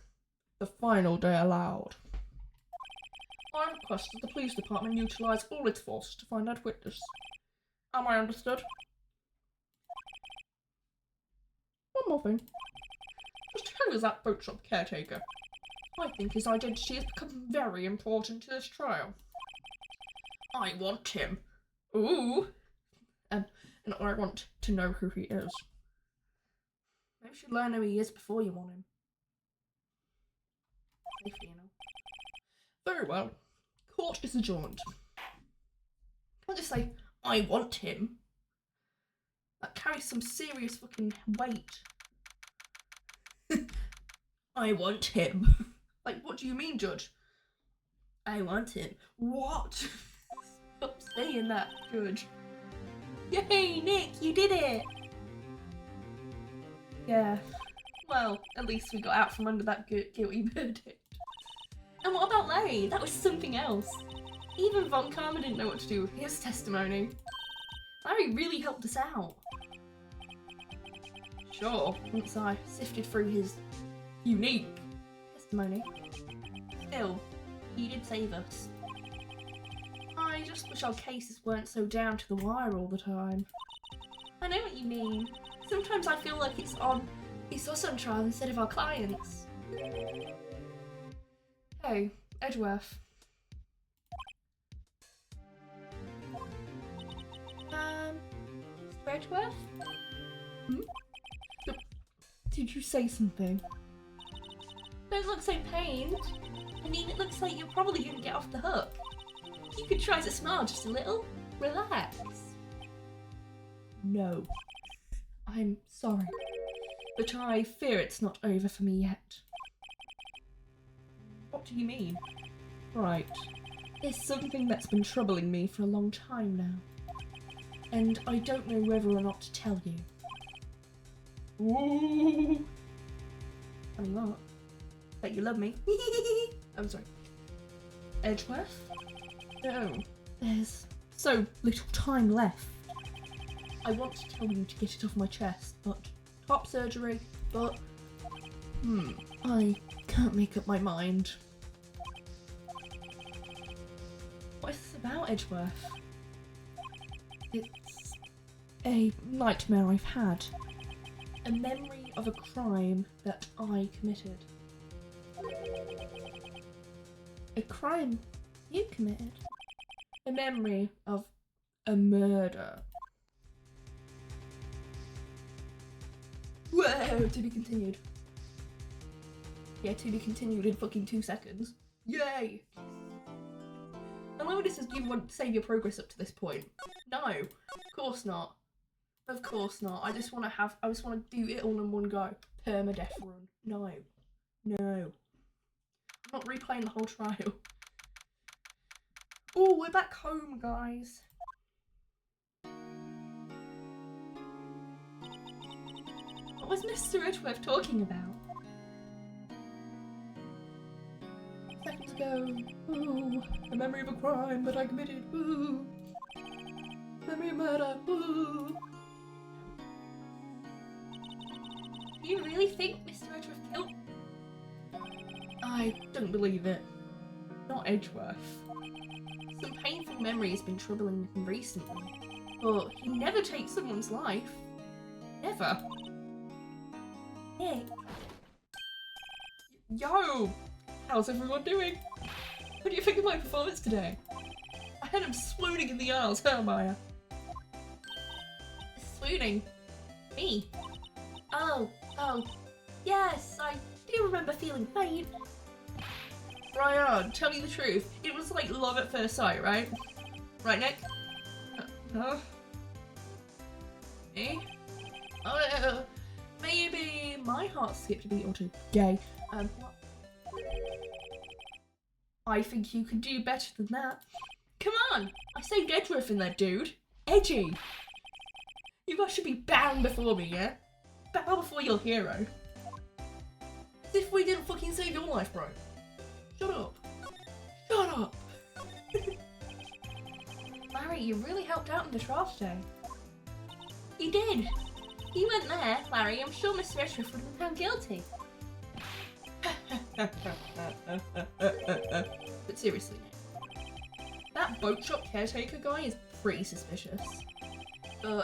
the final day allowed. I request that the police department utilise all its force to find that witness. Am I understood? One more thing. Just who is that boat shop caretaker? I think his identity has become very important to this trial. I want him. Ooh. And I want to know who he is. Maybe you should learn who he is before you want him. Safety, you know. Very well. Court is adjourned. Can't just say, I want him. That carries some serious fucking weight. I want him. Like, what do you mean, Judge? I want him. What? Stop saying that, Judge. Yay, Nick, you did it! Yeah. Well, at least we got out from under that guilty verdict. And what about Larry? That was something else. Even Von Karma didn't know what to do with his testimony. Larry really helped us out. Sure, once I sifted through his unique testimony. Still, he did save us. I just wish our cases weren't so down to the wire all the time. I know what you mean. Sometimes I feel like it's us on trial instead of our clients. Hey, Edgeworth. Mr. Edgeworth? Did you say something? Don't look so pained. I mean, it looks like you're probably gonna get off the hook. You could try to smile just a little. Relax. No. I'm sorry, but I fear it's not over for me yet. What do you mean? Right. There's something that's been troubling me for a long time now. And I don't know whether or not to tell you. Ooh. I mean what? That you love me? I'm sorry. Edgeworth? No. There's so little time left. I want to tell you to get it off my chest, but top surgery, but I can't make up my mind. What is this about, Edgeworth? It's a nightmare I've had. A memory of a crime that I committed. A crime you committed? A memory of a murder. Whoa, to be continued. Yeah, to be continued in fucking 2 seconds. Yay! I love this as you want to save your progress up to this point. No, of course not. Of course not. I just want to do it all in one go. Permadeath run. No. No. I'm not replaying the whole trial. Oh, we're back home, guys. What was Mr. Edgeworth talking about? Seconds ago. Ooh, a memory of a crime that I committed. Ooh. Memory of murder. Ooh. Do you really think Mr. Edgeworth killed? I don't believe it. Not Edgeworth. Some painful memory has been troubling him recently, but he never takes someone's life. Never. Nick. Yo! How's everyone doing? What do you think of my performance today? I had him swooning in the aisles, huh, Maya? Swooning. Me? Oh, yes, I do remember feeling faint. Brian, tell me the truth. It was like love at first sight, right? Right, Nick? Huh? Me? Oh, maybe my heart skipped a beat or two. Gay. What? I think you could do better than that. Come on! I saved Edgeworth in there, dude. Edgy! You guys should be bowing before me, yeah? Bow before your hero. As if we didn't fucking save your life, bro. Shut up. Shut up! Larry, you really helped out in the trial today. You did. You weren't there, Larry. I'm sure Mr. Edgeworth would have been found guilty. But seriously, that boat shop caretaker guy is pretty suspicious.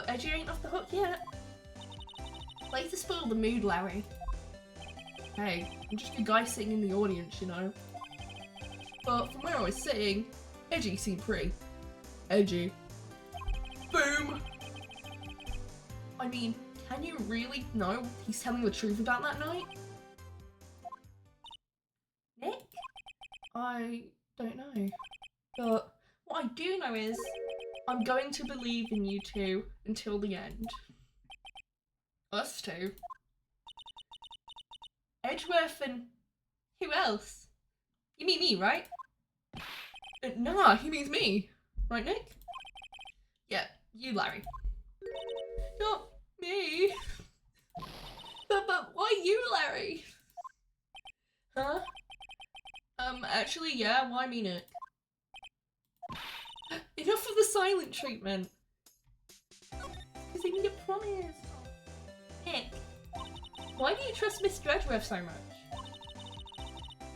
Edgy ain't off the hook yet. Way to spoil the mood, Larry. Hey, I'm just a guy sitting in the audience, you know. But from where I was sitting, Edgy seemed pretty edgy. Boom! I mean, Can you really know he's telling the truth about that night? Nick? I don't know. But what I do know is I'm going to believe in you two until the end. Us two. Edgeworth and who else? You mean me, right? Nah, he means me. Right, Nick? Yeah, you, Larry. Not me. But why you, Larry? Huh? Actually, yeah, why me, Nick? Enough of the silent treatment. Because I need a promise. Nick, why do you trust Mr. Edgeworth so much?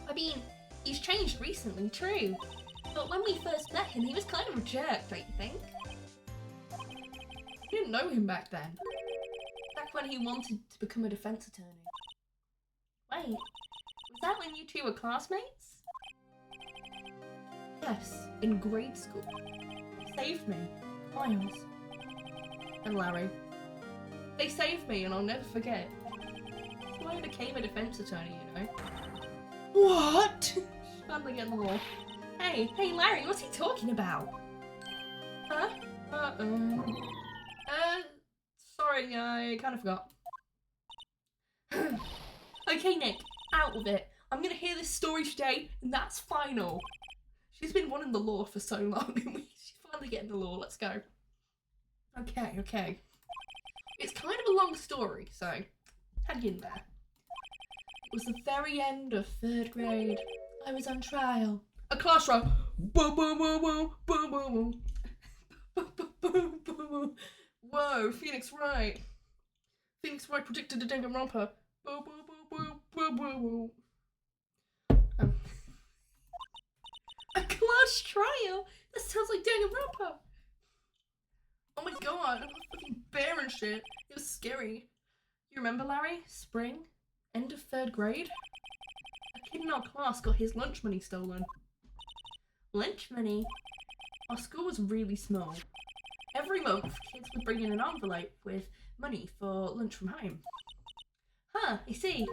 I mean, he's changed recently, true. But when we first met him, he was kind of a jerk, don't you think? You didn't know him back then. Back when he wanted to become a defense attorney. Wait, was that when you two were classmates? Yes, in grade school. They saved me. Miles. And Larry. They saved me and I'll never forget. That's why I became a defense attorney, you know. What? Finally getting the law. Hey, Larry, what's he talking about? Huh? Sorry, I kind of forgot. Okay, Nick, out with it. I'm gonna hear this story today, and that's final. She's been wanting the law for so long, and she's finally getting the law. Let's go. Okay. It's kind of a long story, so hang in there. It was the very end of 3rd grade. I was on trial. A class trial. Boom, boom, boom, boom, boom, boom, boom, boom, boom. Whoa, Phoenix Wright. Phoenix Wright predicted a Danganronpa. Boom, boom, boom, boom, boom, boom, boom. A class trial? That sounds like Danganronpa. Oh my god, I'm a fucking bear and shit. It was scary. You remember, Larry? Spring? End of 3rd grade? A kid in our class got his lunch money stolen. Lunch money? Our school was really small. Every month, kids would bring in an envelope with money for lunch from home. Huh, I see.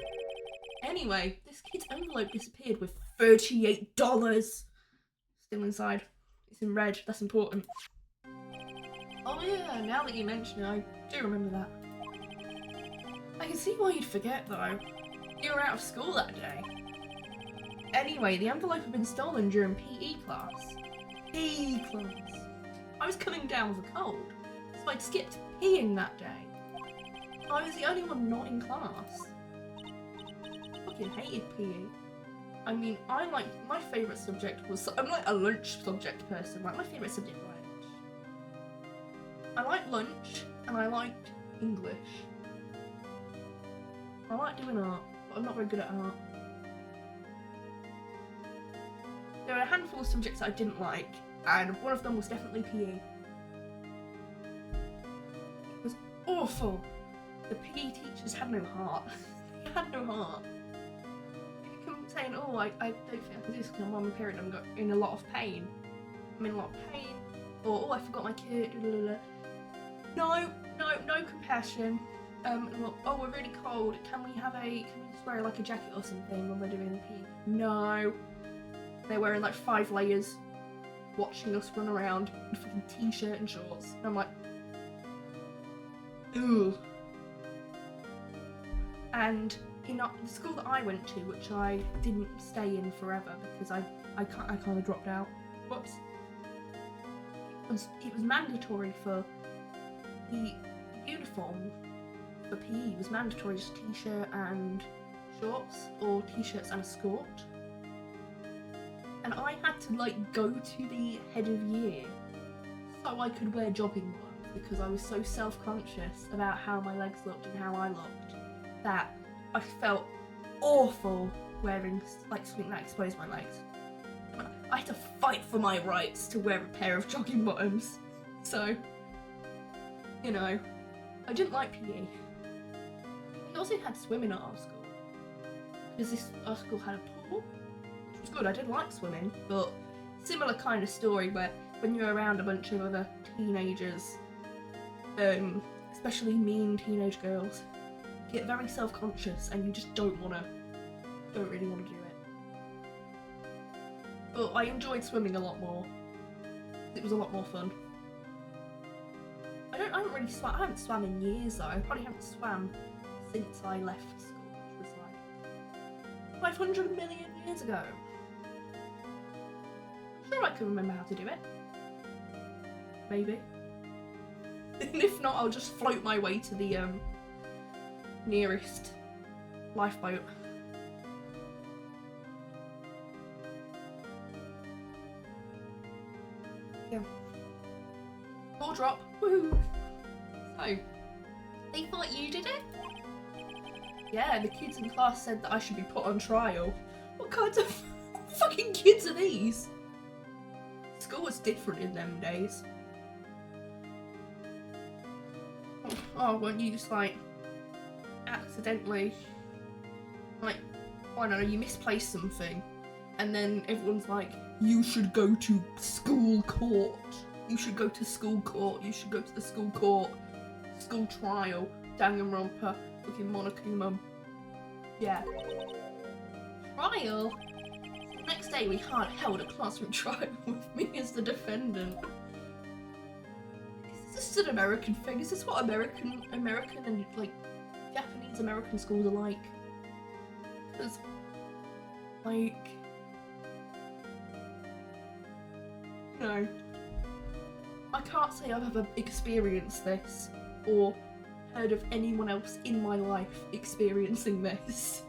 Anyway, this kid's envelope disappeared with $38 still inside. It's in red, that's important. Oh yeah, now that you mention it, I do remember that. I can see why you'd forget though. You were out of school that day. Anyway, the envelope had been stolen during PE class. PE class. I was coming down with a cold, so I'd skipped peeing that day. I was the only one not in class. I fucking hated PE. I mean, my favourite subject was, I'm like a lunch subject person, like my favourite subject was lunch. I like lunch, and I liked English. I like doing art, but I'm not very good at art. There were a handful of subjects that I didn't like, and one of them was definitely PE. It was awful. The PE teachers had no heart. They had no heart. They come saying, oh, I don't think I can do this because I'm on my period and I'm in a lot of pain. I'm in a lot of pain. Or, oh, I forgot my kid. No compassion. Oh, we're really cold. Can we just wear like a jacket or something when we're doing PE? No. They're wearing like 5 layers, watching us run around in a fucking t-shirt and shorts. And I'm like, ugh. And in the school that I went to, which I didn't stay in forever because I kind of dropped out. Whoops. It was mandatory for the uniform for PE. It was mandatory just t-shirt and shorts, or t-shirts and a skirt. And I had to like go to the head of year so I could wear jogging ones because I was so self-conscious about how my legs looked and how I looked that I felt awful wearing like something that exposed my legs. I had to fight for my rights to wear a pair of jogging bottoms. So, you know, I didn't like PE. We also had swimming at our school because our school had a pool. It was good, I did like swimming, but similar kind of story where when you're around a bunch of other teenagers, especially mean teenage girls, get very self-conscious and you just don't really want to do it. But I enjoyed swimming a lot more. It was a lot more fun. I haven't swam in years though. I probably haven't swam since I left school, which was like 500 million years ago. I'm sure I can remember how to do it. Maybe. And if not, I'll just float my way to the nearest lifeboat. Yeah. Ball drop. Woohoo! So, They thought you did it? yeah, the kids in class said that I should be put on trial. What kinds of fucking kids are these? School was different in them days. Oh, weren't you just like accidentally, like, I don't know, you misplaced something and then everyone's like, you should go to school court. You should go to school court. You should go to the school court. School trial. Danganronpa. Fucking Monokuma. Yeah. Trial? The next day we held a classroom trial with me as the defendant. Is this an American thing? Is this what American and like Japanese American schools are like? Because like, no. I can't say I've ever experienced this or heard of anyone else in my life experiencing this.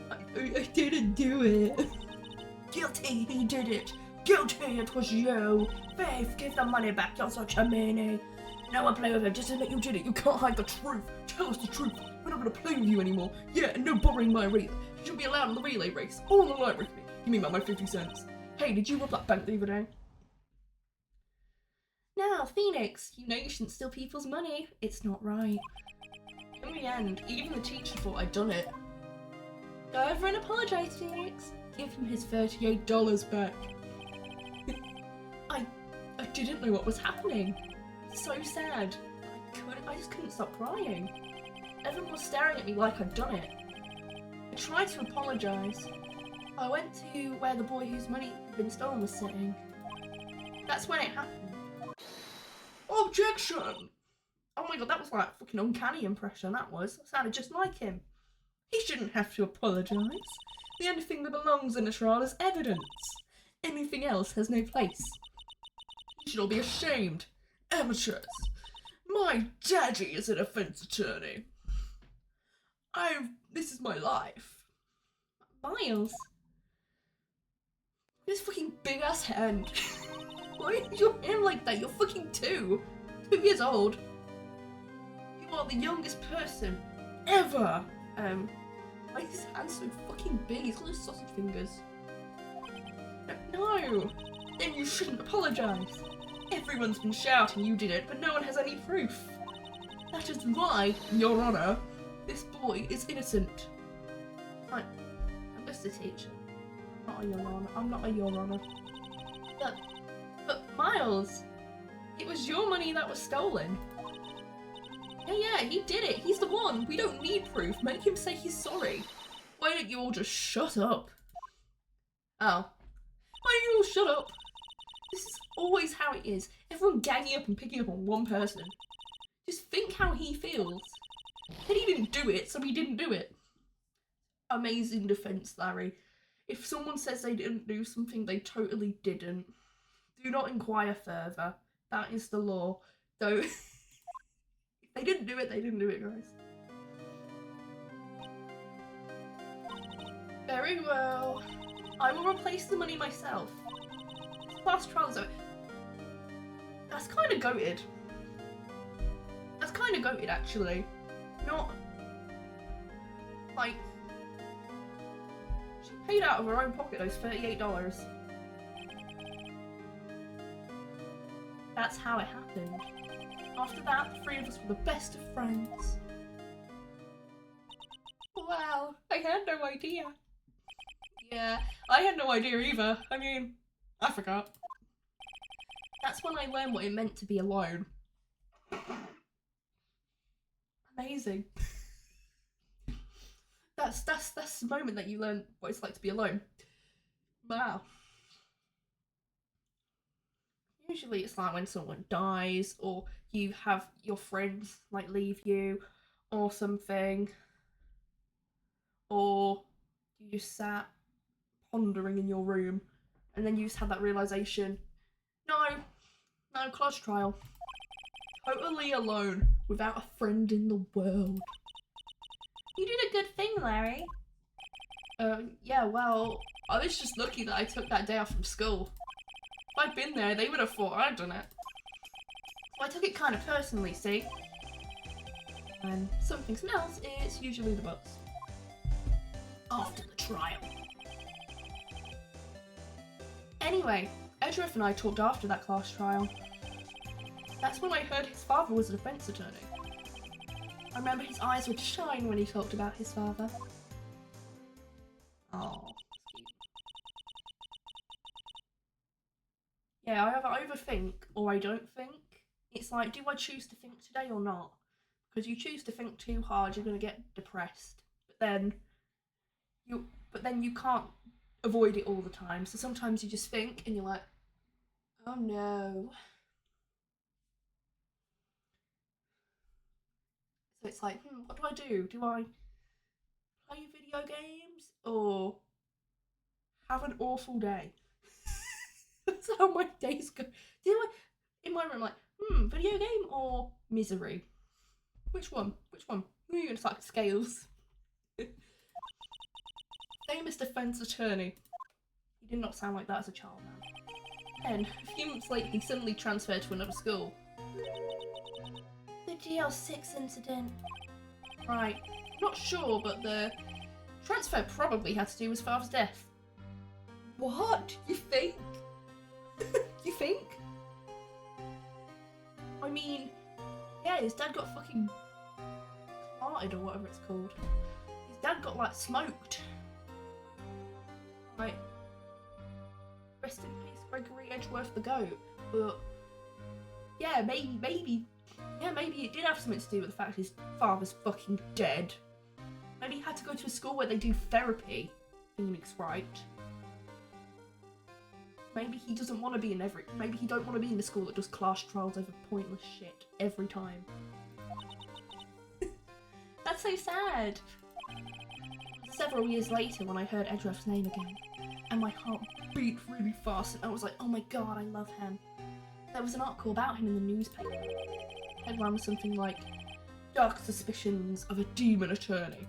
I didn't do it. Guilty, he did it. Guilty, it was you. Faith, give the money back, you're such a meanie. No one play with him, just admit you did it. You can't hide the truth. Tell us the truth. We're not gonna play with you anymore. Yeah, and no borrowing my relay. You should be allowed in the relay race. All in the library with me. Give me back my 50 cents. Hey, did you rob that bank the other day? Now, Phoenix, you know you shouldn't steal people's money. It's not right. In the end, even the teacher thought I'd done it. Go over and apologise, Phoenix. Give him his $38 back. I didn't know what was happening. So sad. I just couldn't stop crying. Everyone was staring at me like I'd done it. I tried to apologise. I went to where the boy whose money had been stolen was sitting. That's when it happened. Objection! Oh my god, that was like a fucking uncanny impression, that was. That sounded just like him. He shouldn't have to apologise. The only thing that belongs in a trial is evidence. Anything else has no place. You should all be ashamed. Amateurs. My daddy is a defence attorney. This is my life. Miles? This fucking big ass hand. Why is your hand like that? You're fucking 2 years old. You are the youngest person ever. Why is his hand so fucking big? He's got those sausage fingers. No. Then you shouldn't apologise. Everyone's been shouting you did it, but no one has any proof. That is why, Your Honour, this boy is innocent. I'm just a teacher. I'm not a Your Honour. But Miles, it was your money that was stolen. Yeah, he did it. He's the one. We don't need proof. Make him say he's sorry. Why don't you all just shut up? Oh. Why don't you all shut up? This is always how it is. Everyone ganging up and picking up on one person. Just think how he feels. And he didn't do it, so he didn't do it. Amazing defence, Larry. If someone says they didn't do something, they totally didn't. Do not inquire further. That is the law. Don't. If they didn't do it, they didn't do it, guys. Very well. I will replace the money myself. Class trials are... That's kind of goated. That's kind of goated, actually. Not... Like... She paid out of her own pocket those $38. That's how it happened. After that, the 3 of us were the best of friends. Wow, I had no idea. Yeah, I had no idea either. I mean, I forgot. That's when I learned what it meant to be alone. Amazing. That's the moment that you learn what it's like to be alone. Wow. Usually it's like when someone dies, or you have your friends like leave you or something, or you just sat pondering in your room and then you just had that realization, no class trial, totally alone without a friend in the world. You did a good thing, Larry. Yeah, well, I was just lucky that I took that day off from school. If I'd been there, they would have thought I'd done it. So I took it kind of personally, see? When something smells, it's usually the butts. After the trial. Anyway, Edgeworth and I talked after that class trial. That's when I heard his father was a defence attorney. I remember his eyes would shine when he talked about his father. Oh. Yeah, I either overthink or I don't think. It's like, do I choose to think today or not? Because you choose to think too hard, you're gonna get depressed. But then you can't avoid it all the time. So sometimes you just think and you're like, oh no. So it's like, what do I do? Do I play video games or have an awful day? That's how my days go. Do I, in my room, like, video game or misery? Which one? Which one? Who are you going to start scales? Famous defence attorney. He did not sound like that as a child, man. Then, a few months later, he suddenly transferred to another school. The GL6 incident. Right. Not sure, but the transfer probably had to do with his father's death. What? You think? You think? I mean, yeah, his dad got fucking farted or whatever it's called. His dad got, like, smoked. Like, rest in peace, Gregory Edgeworth the goat. But, yeah, maybe it did have something to do with the fact his father's fucking dead. Maybe he had to go to a school where they do therapy. Phoenix Wright. Maybe he doesn't want to be maybe he don't want to be in a school that does class trials over pointless shit every time. That's so sad. Several years later, when I heard Edgeworth's name again, and my heart beat really fast, and I was like, oh my god, I love him. There was an article about him in the newspaper. Headline was something like, dark suspicions of a demon attorney.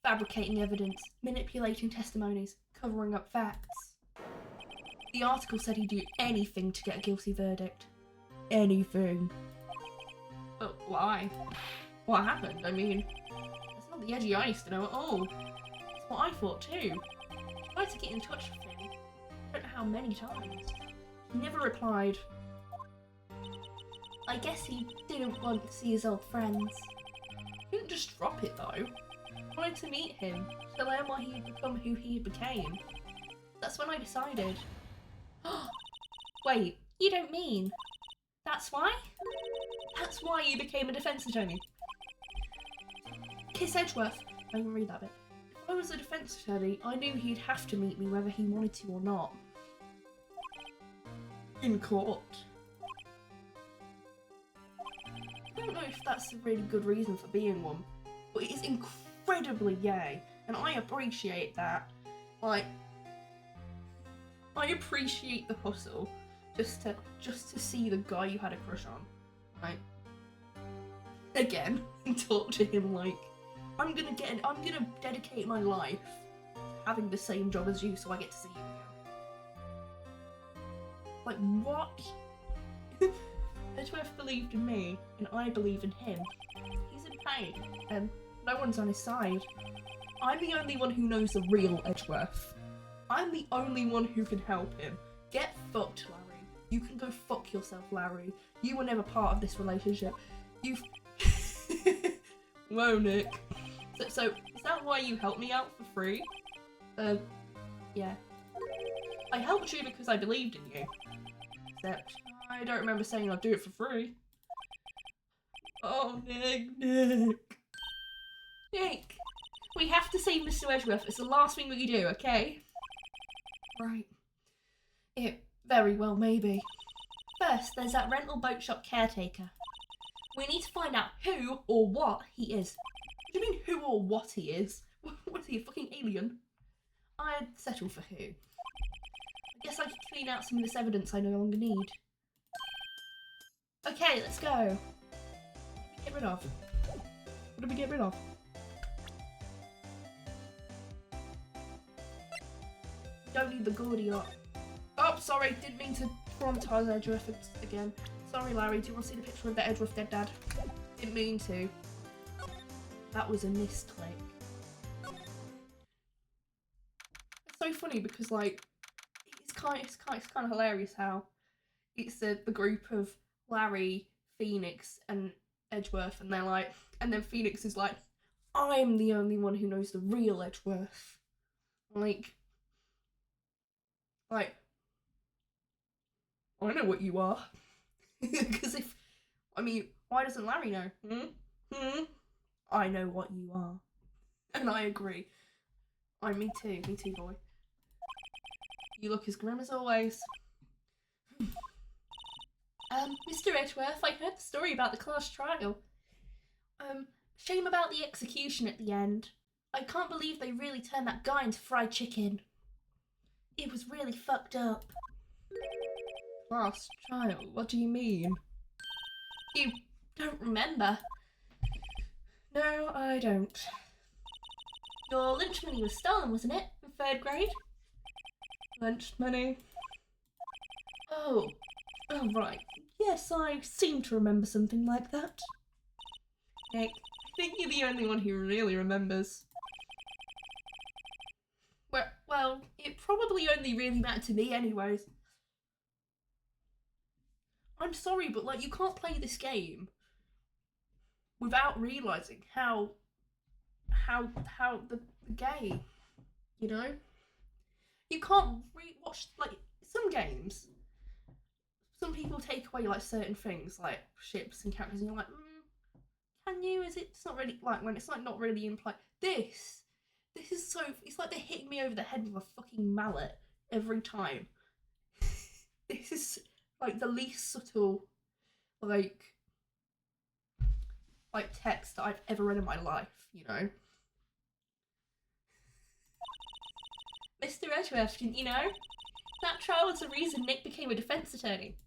Fabricating evidence, manipulating testimonies, covering up facts. The article said he'd do anything to get a guilty verdict. Anything. But why? What happened? I mean, that's not the Edgy I used to know at all. That's what I thought too. I tried to get in touch with him. I don't know how many times. He never replied. I guess he didn't want to see his old friends. He didn't just drop it though. I wanted to meet him, to learn why he had become who he became. That's when I decided. Wait, you don't mean that's why? That's why you became a defence attorney. Kiss Edgeworth. I can read that bit. If I was a defence attorney, I knew he'd have to meet me whether he wanted to or not. In court. I don't know if that's a really good reason for being one, but it is incredibly gay, and I appreciate that. Like, I appreciate the hustle just to see the guy you had a crush on, right? Again, and talk to him like, I'm gonna dedicate my life to having the same job as you so I get to see you again. Like, what? Edgeworth believed in me, and I believe in him. He's in pain, and no one's on his side. I'm the only one who knows the real Edgeworth. I'm the only one who can help him. Get fucked, Larry. You can go fuck yourself, Larry. You were never part of this relationship. You've... Whoa, Nick. So, is that why you helped me out for free? Yeah. I helped you because I believed in you. Except, I don't remember saying I'd do it for free. Oh, Nick. Nick, we have to save Mr. Edgeworth. It's the last thing we do, okay? Right. It very well may be. First, there's that rental boat shop caretaker. We need to find out who or what he is. What do you mean who or what he is? What is he, a fucking alien? I'd settle for who. I guess I could clean out some of this evidence I no longer need. Okay, let's go. Get rid of. What do we get rid of? Don't need the gaudy lot. Oh, sorry, didn't mean to traumatize Edgeworth again. Sorry, Larry, do you want to see the picture of the Edgeworth dead dad? Didn't mean to. That was a misclick. It's so funny because, like, it's kind of hilarious how it's the group of Larry, Phoenix, and Edgeworth, and they're like, and then Phoenix is like, I'm the only one who knows the real Edgeworth. Like, I know what you are. Because why doesn't Larry know? I know what you are. And I agree. Me too, boy. You look as grim as always. Mr. Edgeworth, I heard the story about the class trial. Shame about the execution at the end. I can't believe they really turned that guy into fried chicken. It was really fucked up. Class trial? What do you mean? You don't remember? No, I don't. Your lunch money was stolen, wasn't it? In 3rd grade? Lunch money? Oh, right. Yes, I seem to remember something like that. Nick, I think you're the only one who really remembers. Well, it probably only really mattered to me anyways. I'm sorry, but like, you can't play this game without realising how the gay, you know? You can't watch, like, some games, some people take away, like, certain things, like ships and characters, and you're like, can you? It's not really, like, when it's, like, not really in play. This is so, it's like they're hitting me over the head with a fucking mallet every time. This is, like, the least subtle, like text that I've ever read in my life, you know? Mr. Edgeworth, didn't you know? That trial was the reason Nick became a defence attorney.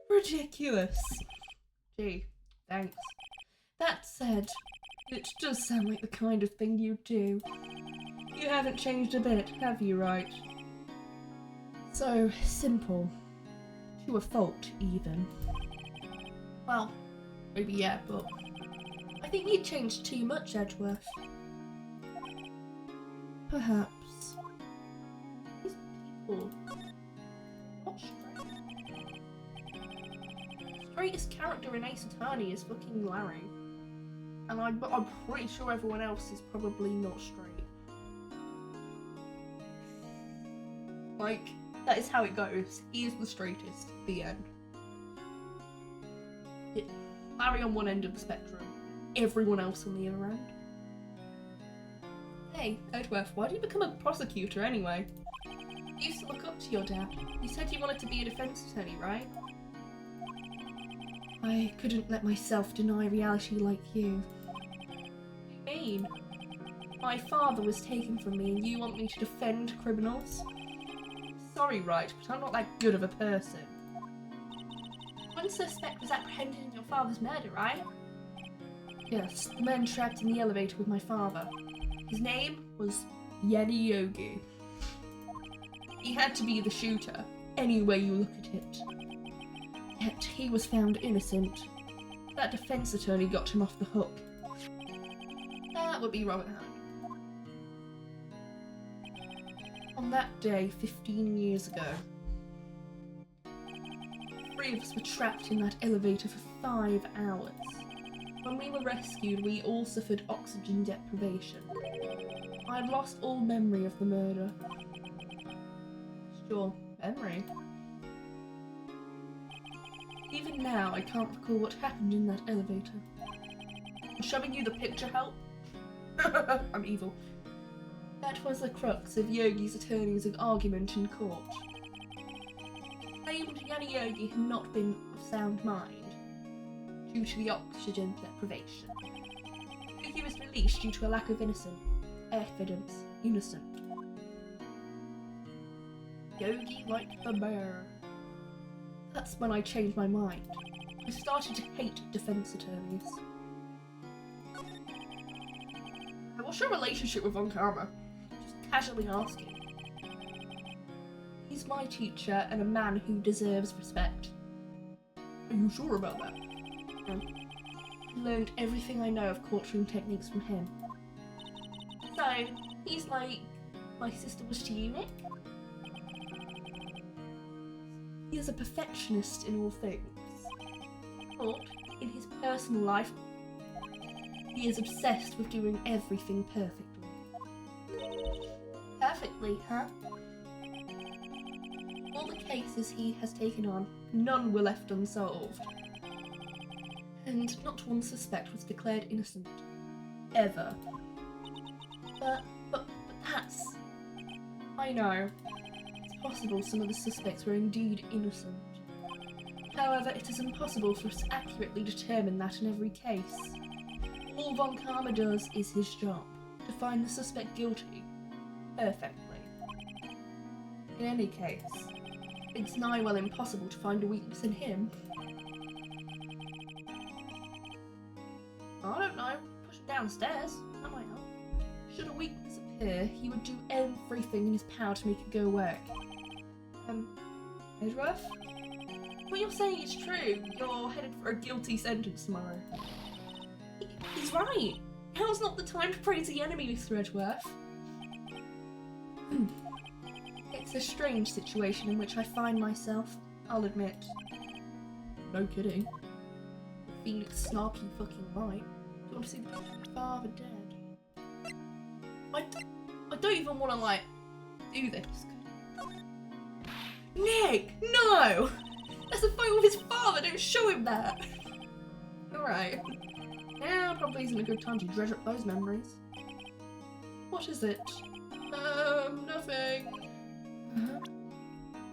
Ridiculous. Gee, thanks. That said, it does sound like the kind of thing you do. You haven't changed a bit, have you, Wright? So simple. To a fault, even. Well, maybe yeah, but I think you changed too much, Edgeworth. Perhaps. These people... not straight. Straightest character in Ace Attorney is fucking Larry. And I'm pretty sure everyone else is probably not straight. Like, that is how it goes. He is the straightest. The end. Larry on one end of the spectrum, everyone else on the other end. Hey, Edgeworth, why did you become a prosecutor anyway? You used to look up to your dad. You said you wanted to be a defence attorney, right? I couldn't let myself deny reality like you. What do you mean? My father was taken from me and you want me to defend criminals? Sorry, Wright, but I'm not that good of a person. One suspect was apprehended in your father's murder, right? Yes, the man trapped in the elevator with my father. His name was Yeti Yogi. He had to be the shooter, any way you look at it. Yet he was found innocent. That defence attorney got him off the hook. That would be Robert Howard. On that day, 15 years ago, 3 of us were trapped in that elevator for 5 hours. When we were rescued, we all suffered oxygen deprivation. I had lost all memory of the murder. Sure, memory. Even now, I can't recall what happened in that elevator. Showing you the picture help? I'm evil. That was the crux of Yogi's attorney's argument in court. He claimed Yanni Yogi had not been of sound mind due to the oxygen deprivation. He was released due to a lack of evidence. Innocent. Yogi like the bear. That's when I changed my mind. I started to hate defense attorneys. What's your relationship with Von Karma? Just casually asking. He's my teacher and a man who deserves respect. Are you sure about that? I learned everything I know of courtroom techniques from him. So, he's like my sister was to you, Nick? He is a perfectionist in all things. But in his personal life, he is obsessed with doing everything perfectly. Perfectly, huh? All the cases he has taken on, none were left unsolved. And not one suspect was declared innocent. Ever. But that's... I know. It's possible some of the suspects were indeed innocent. However, it is impossible for us to accurately determine that in every case. All Von Karma does is his job, to find the suspect guilty. Perfectly. In any case, it's nigh well impossible to find a weakness in him. I don't know, push him downstairs, that might help. Should a weakness appear, he would do everything in his power to make it go away. Edgeworth? What you're saying is true. You're headed for a guilty sentence tomorrow. He's right. Now's not the time to praise the enemy, Mr. Edgeworth. It's a strange situation in which I find myself, I'll admit. No kidding. Phoenix snarky fucking right. Do you want to see the picture of your father dead? I don't even want to, like, do this. Nick! No! That's a photo of his father! Don't show him that! Alright. Now probably isn't a good time to dredge up those memories. What is it? Nothing.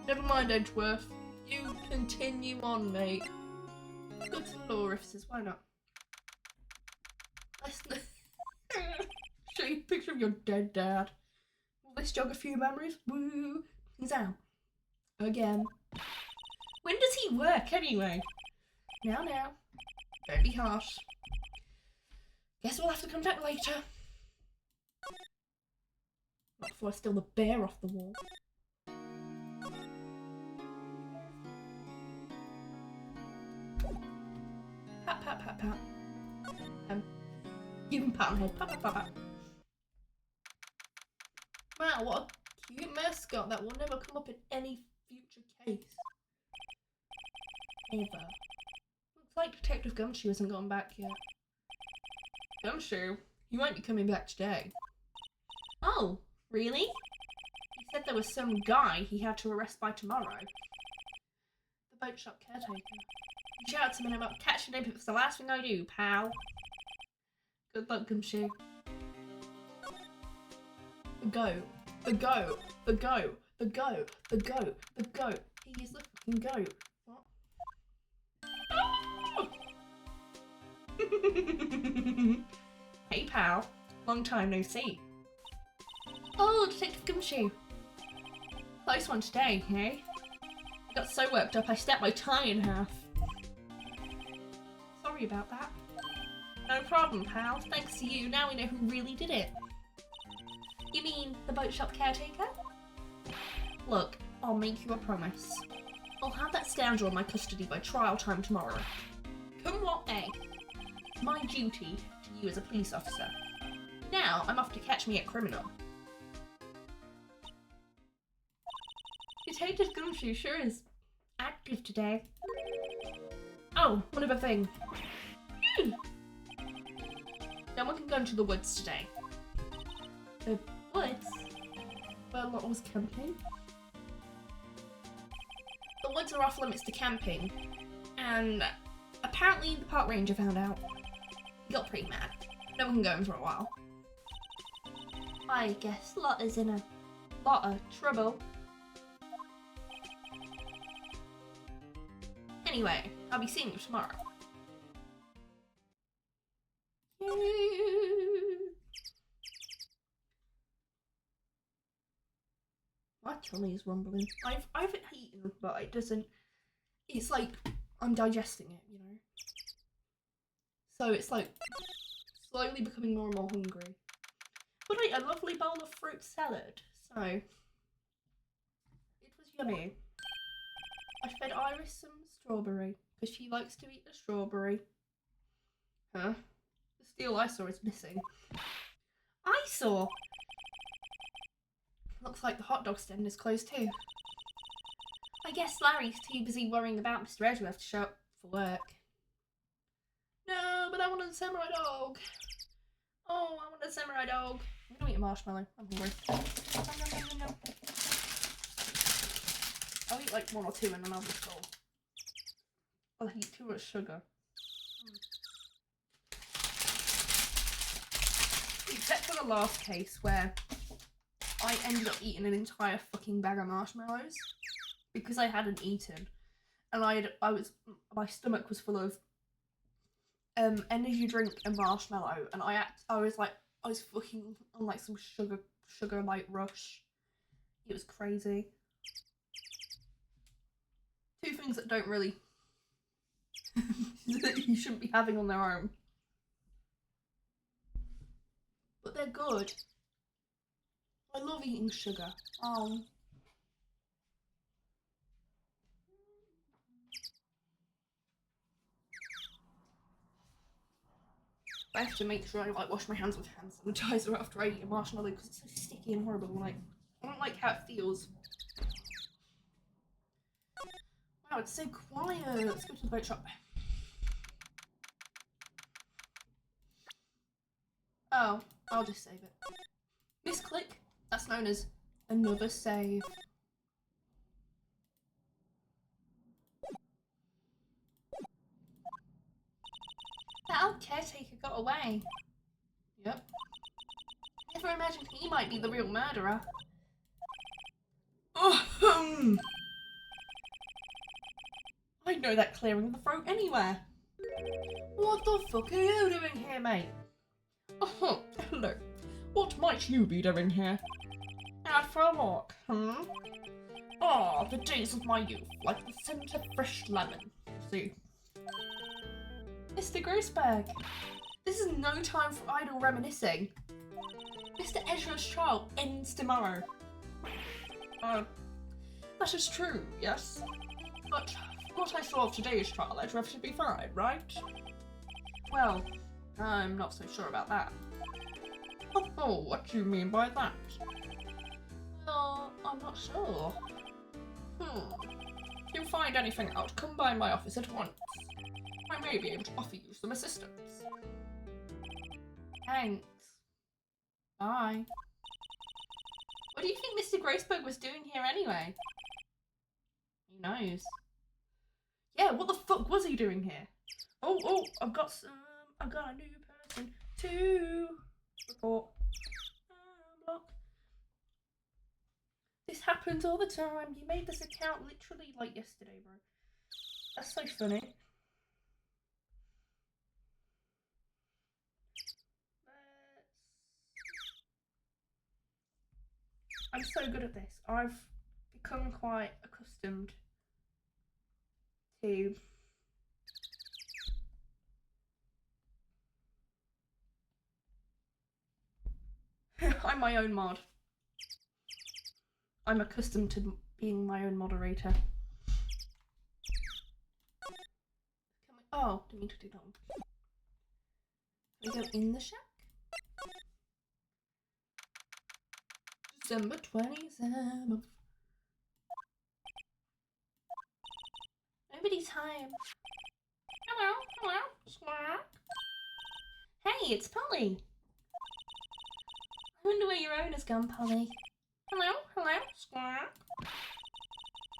Never mind, Edgeworth. You continue on, mate. Go to the law offices, why not? Show you a picture of your dead dad. Will this jog a few memories? Woo! He's out. Again. When does he work anyway? Now. Don't be harsh. Guess we'll have to come back later. Not before I steal the bear off the wall. Pat, pat, pat, pat. Give him a pat on the head. Pat, pat, pat, pat. Wow, what a cute mascot that will never come up in any future case. Ever. Looks like Detective Gumshoe hasn't gone back yet. Gumshoe? He might be coming back today. Oh, really? He said there was some guy he had to arrest by tomorrow. The boat shop caretaker. Reach out to me about catching him if it's the last thing I do, pal. Good luck, Gumshoe. The goat. The goat. The goat. The goat. The goat. The goat. He is the fucking goat. What? Hey, pal. Long time no see. Oh, Detective Gumshoe. Close one today, hey? I got so worked up I snapped my tie in half. Sorry about that. No problem, pal. Thanks to you, now we know who really did it. You mean the boat shop caretaker? Look, I'll make you a promise. I'll have that scoundrel in my custody by trial time tomorrow. Come what may. It's my duty to you as a police officer. Now I'm off to catch me a criminal. Detective Gumshoe sure is active today. Oh, one other thing. No one can go into the woods today. The woods? Where Lot was camping? The woods are off limits to camping, And apparently the park ranger found out. He got pretty mad. No one can go in for a while. I guess Lotta's in a lot of trouble. Anyway, I'll be seeing you tomorrow. My tummy is rumbling. I've eaten, but it doesn't. It's like I'm digesting it, you know. So it's like slowly becoming more and more hungry. But I ate a lovely bowl of fruit salad, so it was yummy. I fed Iris some strawberry because she likes to eat a strawberry. Huh? The steel I saw is missing. I saw. Looks like the hot dog stand is closed too. I guess Larry's too busy worrying about Mr. Edgeworth to show up for work. No, but I wanted a samurai dog. Oh, I want a samurai dog. I'm gonna eat a marshmallow. I'm hungry. No. I'll eat like 1 or 2 and then I'll be full. I'll eat too much sugar. Except for the last case where I ended up eating an entire fucking bag of marshmallows because I hadn't eaten, and my stomach was full of energy drink and marshmallow, and I was fucking on like some sugar light rush. It was crazy. 2 things that don't really that you shouldn't be having on their own, but they're good. I love eating sugar. I have to make sure I like wash my hands with hand sanitizer after I eat a marshmallow because it's so sticky and horrible. Like, I don't like how it feels. Wow, it's so quiet. Let's go to the boat shop. Oh, I'll just save it. Misclick. That's known as another save. That old caretaker got away. Yep. Never imagined he might be the real murderer. I'd know that clearing of the throat anywhere. What the fuck are you doing here, mate? Oh, hello. What might you be doing here? Out for a walk, Ah, the days of my youth, like the scent of fresh lemon. See? Mr. Grossberg, this is no time for idle reminiscing. Mr. Ezra's trial ends tomorrow. That is true, yes. But what I saw of today's trial, Ezra should be fine, right? Well, I'm not so sure about that. Oh, what do you mean by that? Well, I'm not sure. If you find anything out, come by my office at once. I may be able to offer you some assistance. Thanks. Bye. What do you think Mr. Grossberg was doing here anyway? Who knows? Yeah, what the fuck was he doing here? Oh, I've got a new person to report. Block. This happens all the time. You made this account literally like yesterday, bro. That's so funny. I'm so good at this. I've become quite accustomed to I'm my own mod. I'm accustomed to being my own moderator. Oh, didn't mean to do that one. Can we go in the shack? December 27th. Nobody's home. Hello, Squawk. Hey, it's Polly. I wonder where your owner's gone, Polly. Hello, Squawk.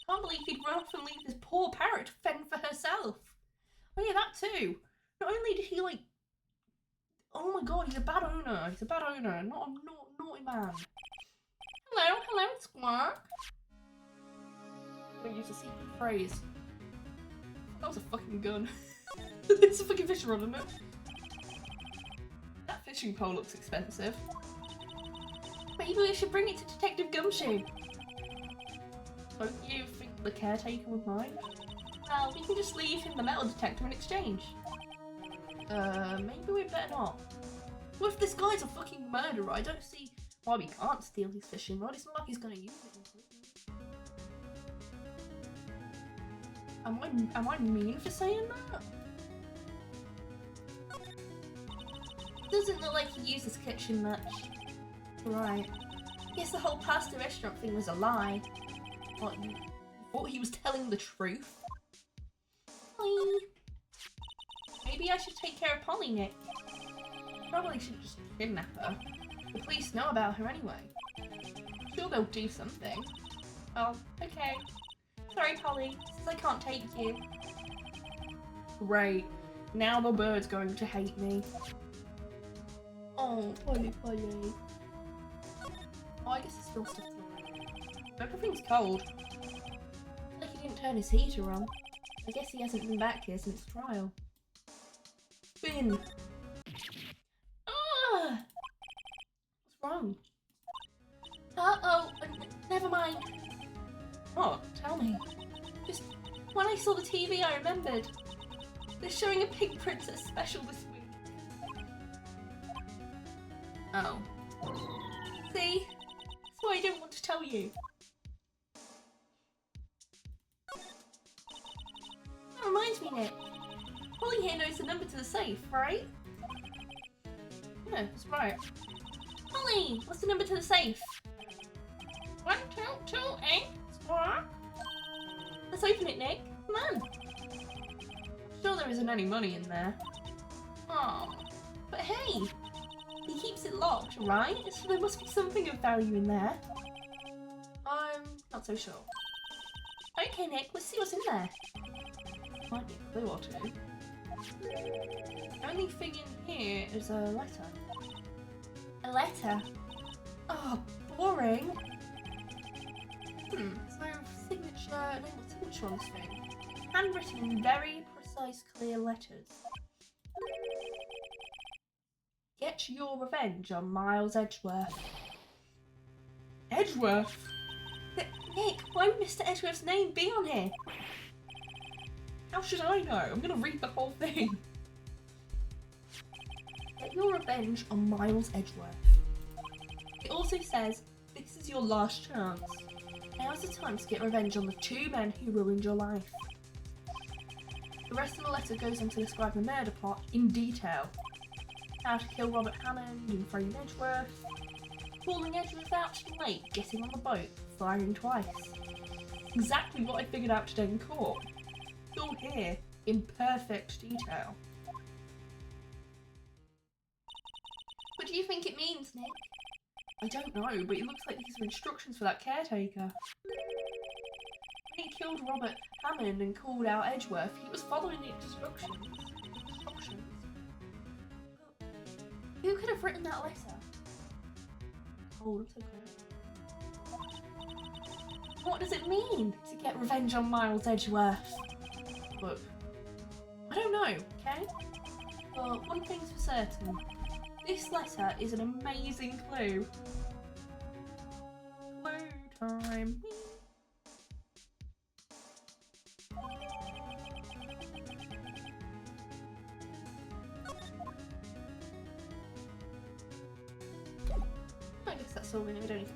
Can't believe he'd run off and leave this poor parrot to fend for herself. Oh yeah, that too. Not only did he like, oh my god, he's a bad owner. He's a bad owner, not a naughty man. Hello, Squawk. I'm gonna use a secret phrase. That was a fucking gun. It's a fucking fishing rod, isn't it? That fishing pole looks expensive. Maybe we should bring it to Detective Gumshoe. Don't you think the caretaker would mind? Well, we can just leave him the metal detector in exchange. Maybe we'd better not. What if this guy's a fucking murderer? I don't see why we can't steal his fishing rod. It's not like he's gonna use it in prison. Am I mean for saying that? Doesn't look like he uses kitchen much. Right. Guess the whole pasta restaurant thing was a lie. What, you thought he was telling the truth? Polly. Maybe I should take care of Polly, Nick. Probably shouldn't just kidnap her. The police know about her anyway. Sure, they'll do something. Oh, okay. Sorry, Polly, since I can't take you. Great. Now the bird's going to hate me. Oh, Polly. Oh, I guess it's still stuff to do. Everything's cold. Like he didn't turn his heater on. I guess he hasn't been back here since trial. Finn! Ah! What's wrong? Uh-oh, never mind. What? Tell me. Just when I saw the TV, I remembered. They're showing a Pink Princess special this week. Oh. See? That's why I didn't want to tell you. That reminds me, Nick. Polly here knows the number to the safe, right? Yeah, that's right. Polly, what's the number to the safe? 1228. Squawk. Let's open it, Nick. Come on. I'm sure there isn't any money in there. Oh, but hey, he keeps it locked, right? So there must be something of value in there. I'm not so sure. Okay, Nick, let's see what's in there. Might be a clue or two. Only thing in here is a letter. A letter? Oh, boring. So signature, no, what signature on this thing? Handwritten in very precise, clear letters. Get your revenge on Miles Edgeworth. Edgeworth? Nick, why would Mr. Edgeworth's name be on here? How should I know? I'm gonna read the whole thing. Get your revenge on Miles Edgeworth. It also says, this is your last chance. Now's the time to get revenge on the two men who ruined your life. The rest of the letter goes on to describe the murder plot in detail. How to kill Robert Hammond and Freddie Edgeworth. Calling Edgeworth out too late, getting on the boat, firing twice. Exactly what I figured out today in court. It's all here, in perfect detail. What do you think it means, Nick? I don't know, but it looks like these are instructions for that caretaker. When he killed Robert Hammond and called out Edgeworth, he was following the instructions. Who could have written that letter? Oh, I'm so cold. What does it mean to get revenge on Miles Edgeworth? Look, I don't know, okay? But one thing's for certain. This letter is an amazing clue. Clue time. I guess that's all we know. We don't need to.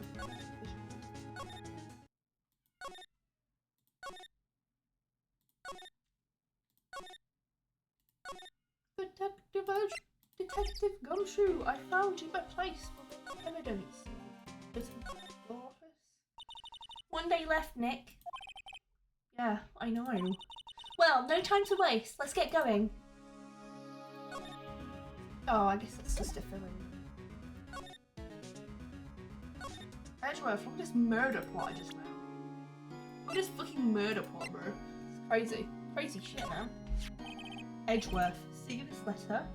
Detective Gumshoe, I found you a place for the evidence. Your office? One day left, Nick. Yeah, I know. Well, no time to waste. Let's get going. Oh, I guess that's just a fill-in. Edgeworth, look at this murder plot I just found. Look at this fucking murder plot, bro. It's crazy. Crazy shit, man. Edgeworth, see this letter?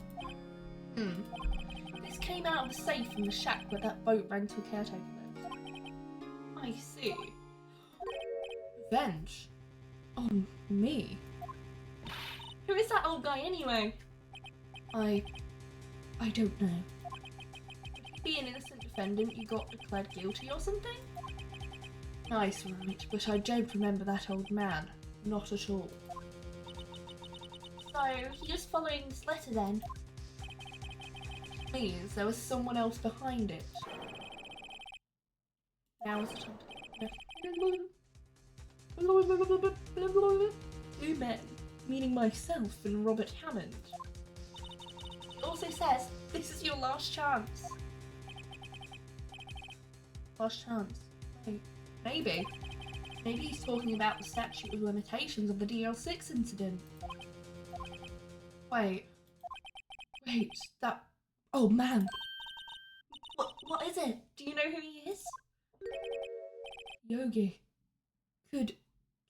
This came out of the safe in the shack where that boat rental caretaker lives. I see. Revenge? On me? Who is that old guy anyway? I don't know. Would he be an innocent defendant you got declared guilty or something? Nice, Wright, but I don't remember that old man. Not at all. So, he was following this letter then? Means there was someone else behind it. Now is the time to... Two men, meaning myself and Robert Hammond. It also says, this is your last chance. Last chance. Maybe. Maybe he's talking about the statute of limitations of the DL6 incident. Wait, that... Oh man! What is it? Do you know who he is? Yogi. Could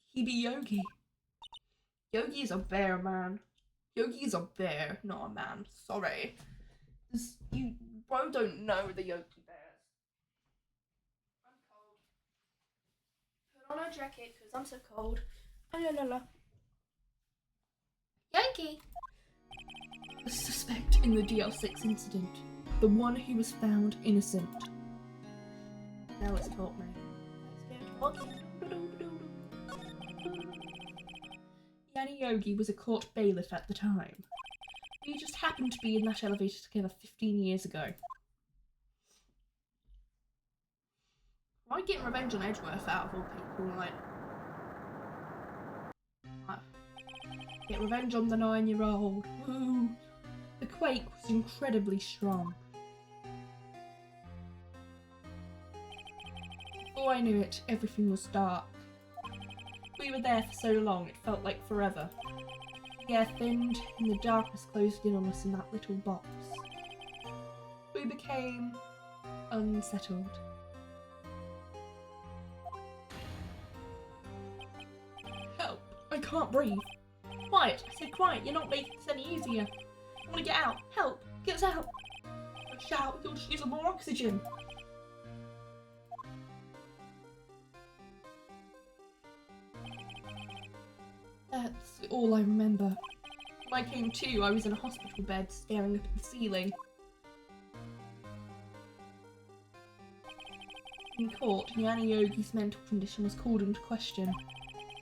he be Yogi? Yogi is a bear, man. Yogi is a bear, not a man. Sorry. You bro don't know the Yogi bears. I'm cold. Put on a jacket, because I'm so cold. Oh, la la la. Yankee! The suspect in the DL6 incident. The one who was found innocent. Now let's talk, mate. Let's go Yanni Yogi was a court bailiff at the time. We just happened to be in that elevator together 15 years ago. Why get revenge on Edgeworth out of all people, like... Get revenge on the 9-year-old. Woo! The quake was incredibly strong. Before I knew it, everything was dark. We were there for so long, it felt like forever. The air thinned, and the darkness closed in on us in that little box. We became unsettled. Help! I can't breathe. Quiet! I said quiet, you're not making this any easier. I want to get out. Help! Get us out! Don't shout, you'll just use more oxygen. That's all I remember. When I came to, I was in a hospital bed, staring up at the ceiling. In court, Yanni Yogi's mental condition was called into question.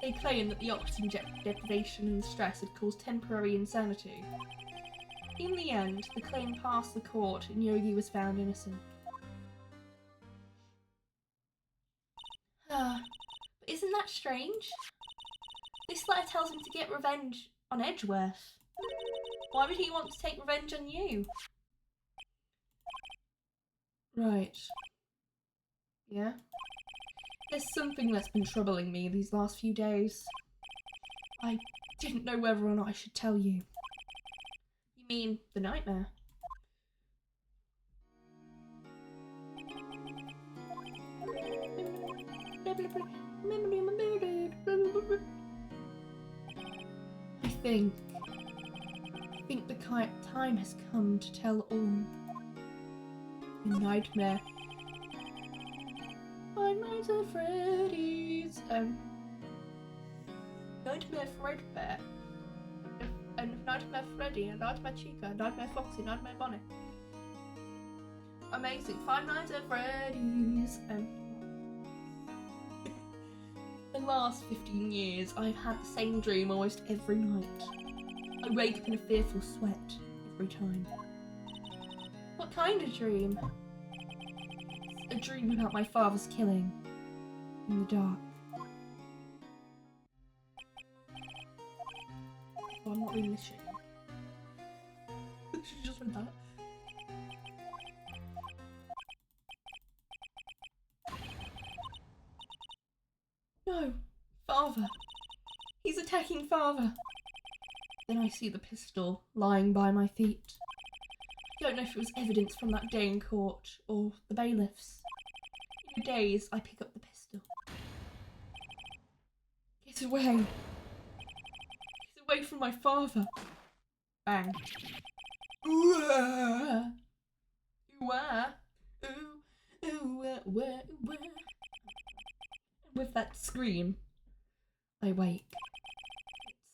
They claimed that the oxygen deprivation and stress had caused temporary insanity. In the end, the claim passed the court and Yogi was found innocent. But isn't that strange? This letter tells him to get revenge on Edgeworth. Why would he want to take revenge on you? Right. Yeah? There's something that's been troubling me these last few days. I didn't know whether or not I should tell you. You mean The nightmare. I think the time has come to tell all. The nightmare. Five Nights at Freddy's. Nightmare Fredbear. And Nightmare Freddy, and Nightmare Chica, and Nightmare Foxy, Nightmare Bonnie. Amazing. Five Nights at Freddy's. The last 15 years, I've had the same dream almost every night. I wake up in a fearful sweat every time. what kind of dream? A dream about my father's killing in the dark. Oh, I'm not reading this shit. I should just read that. No! Father! He's attacking Father! Then I see the pistol lying by my feet. I don't know if it was evidence from that day in court or the bailiffs. In a daze, I pick up the pistol. Get away! Get away from my father! Bang. Ooh, ooh, ooh. With that scream, I wake.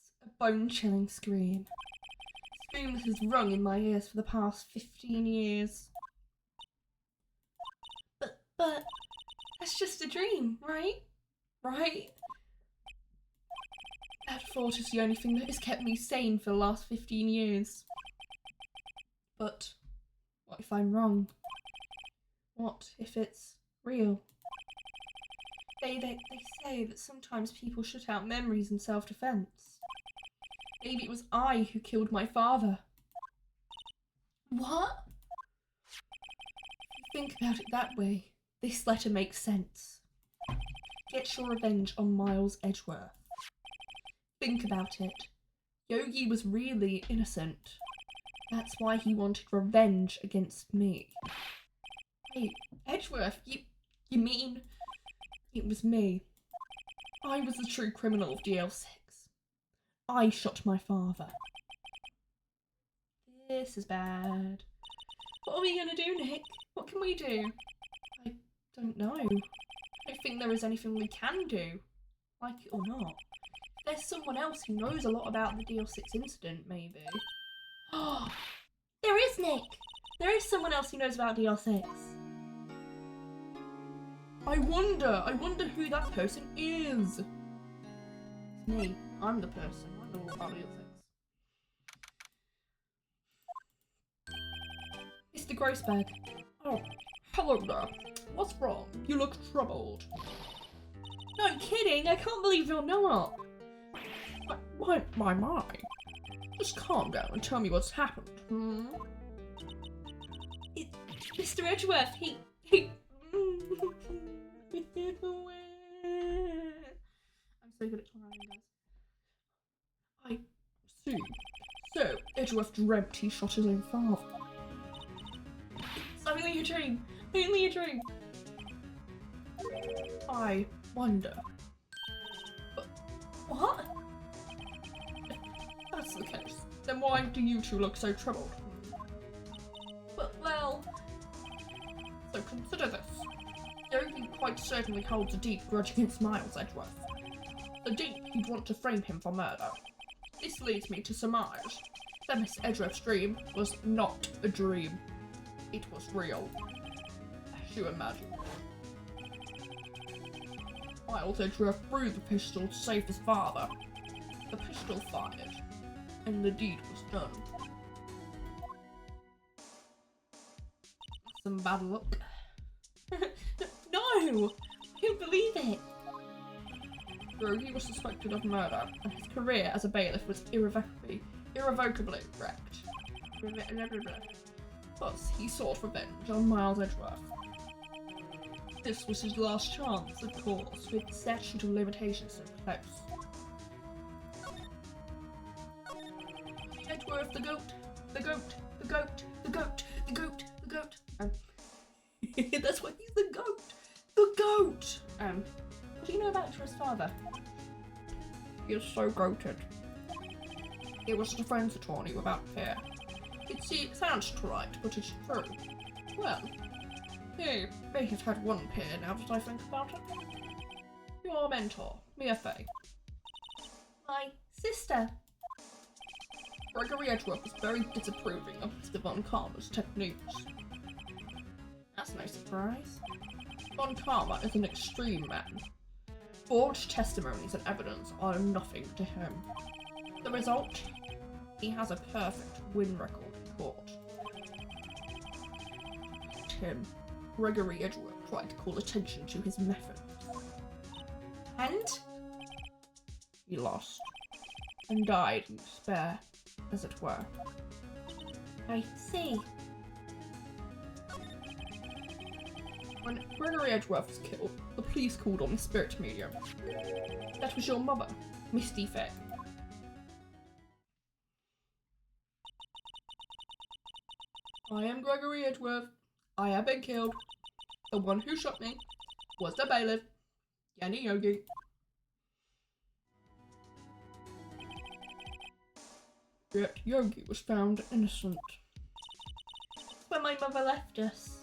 It's a bone-chilling scream. A scream that has rung in my ears for the past 15 years. But, that's just a dream, right? Right? That thought is the only thing that has kept me sane for the last 15 years. But what if I'm wrong? What if it's real? They say that sometimes people shut out memories in self-defense. Maybe it was I who killed my father. What? If you think about it that way, this letter makes sense. Get your revenge on Miles Edgeworth. Think about it. Yogi was really innocent. That's why he wanted revenge against me. Wait, Edgeworth, you mean it was me? I was the true criminal of DL6. I shot my father. This is bad. What are we gonna do, Nick? What can we do? I don't know. I don't think there is anything we can do. Like it or not. There's someone else who knows a lot about the DL6 incident, maybe. Oh, there is, Nick! There is someone else who knows about DL6. I wonder who that person is. It's me. I'm the person. I know all about DL6. Mr. Grossberg. Oh, hello there. What's wrong? You look troubled. No kidding, I can't believe you're not. My. Just calm down and tell me what's happened, hmm? Mr. Edgeworth, he... I'm so good at trying, guys. I see. So, Edgeworth dreamt he shot his own father. It's only a dream. Only a dream. I wonder. But what? If that's the case, then why do you two look so troubled? But well, so consider this. Yogi quite certainly holds a deep grudge against Miles Edgeworth. So deep he'd want to frame him for murder. This leads me to surmise that Miss Edgeworth's dream was not a dream. It was real, as you imagine. Miles Edgeworth threw the pistol to save his father. The pistol fired, and the deed was done. Some bad luck. No! I can't believe it! Yogi was suspected of murder, and his career as a bailiff was irrevocably wrecked. Thus, he sought revenge on Miles Edgeworth. This was his last chance, of course, with the statute of limitations so close. Edgeworth, the goat, the goat, the goat, the goat, the goat, the goat. That's why he's the goat! The goat! What do you know about Edgeworth's father? He is so goated. He was a defense attorney without fear. It sounds trite, but it's true. Well, he may have had one peer now that I think about it. Your mentor, Mia Fey. My sister. Gregory Edgeworth was very disapproving of Mr. Von Karma's techniques. That's no surprise. Von Karma is an extreme man. Forged testimonies and evidence are nothing to him. The result? He has a perfect win record in court. Tim, Gregory Edgeworth tried to call attention to his methods. And? He lost. And died in despair, as it were. I see. When Gregory Edgeworth was killed, the police called on the spirit medium. That was your mother, Misty Fey. I am Gregory Edgeworth. I have been killed. The one who shot me was the bailiff, Yanni Yogi. Yet Yogi was found innocent. When my mother left us,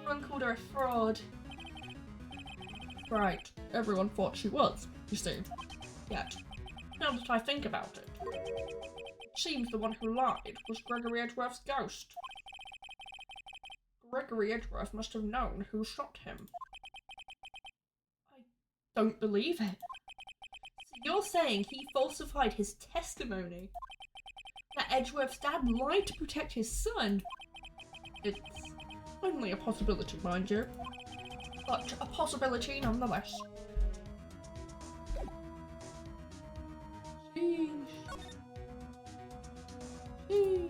everyone called her a fraud. Right, everyone thought she was, you see. Yet, now that I think about it, it seems the one who lied was Gregory Edgeworth's ghost. Gregory Edgeworth must have known who shot him. I don't believe it. So you're saying he falsified his testimony? That Edgeworth's dad lied to protect his son? It's only a possibility, mind you. But a possibility nonetheless. Sheesh. Sheesh.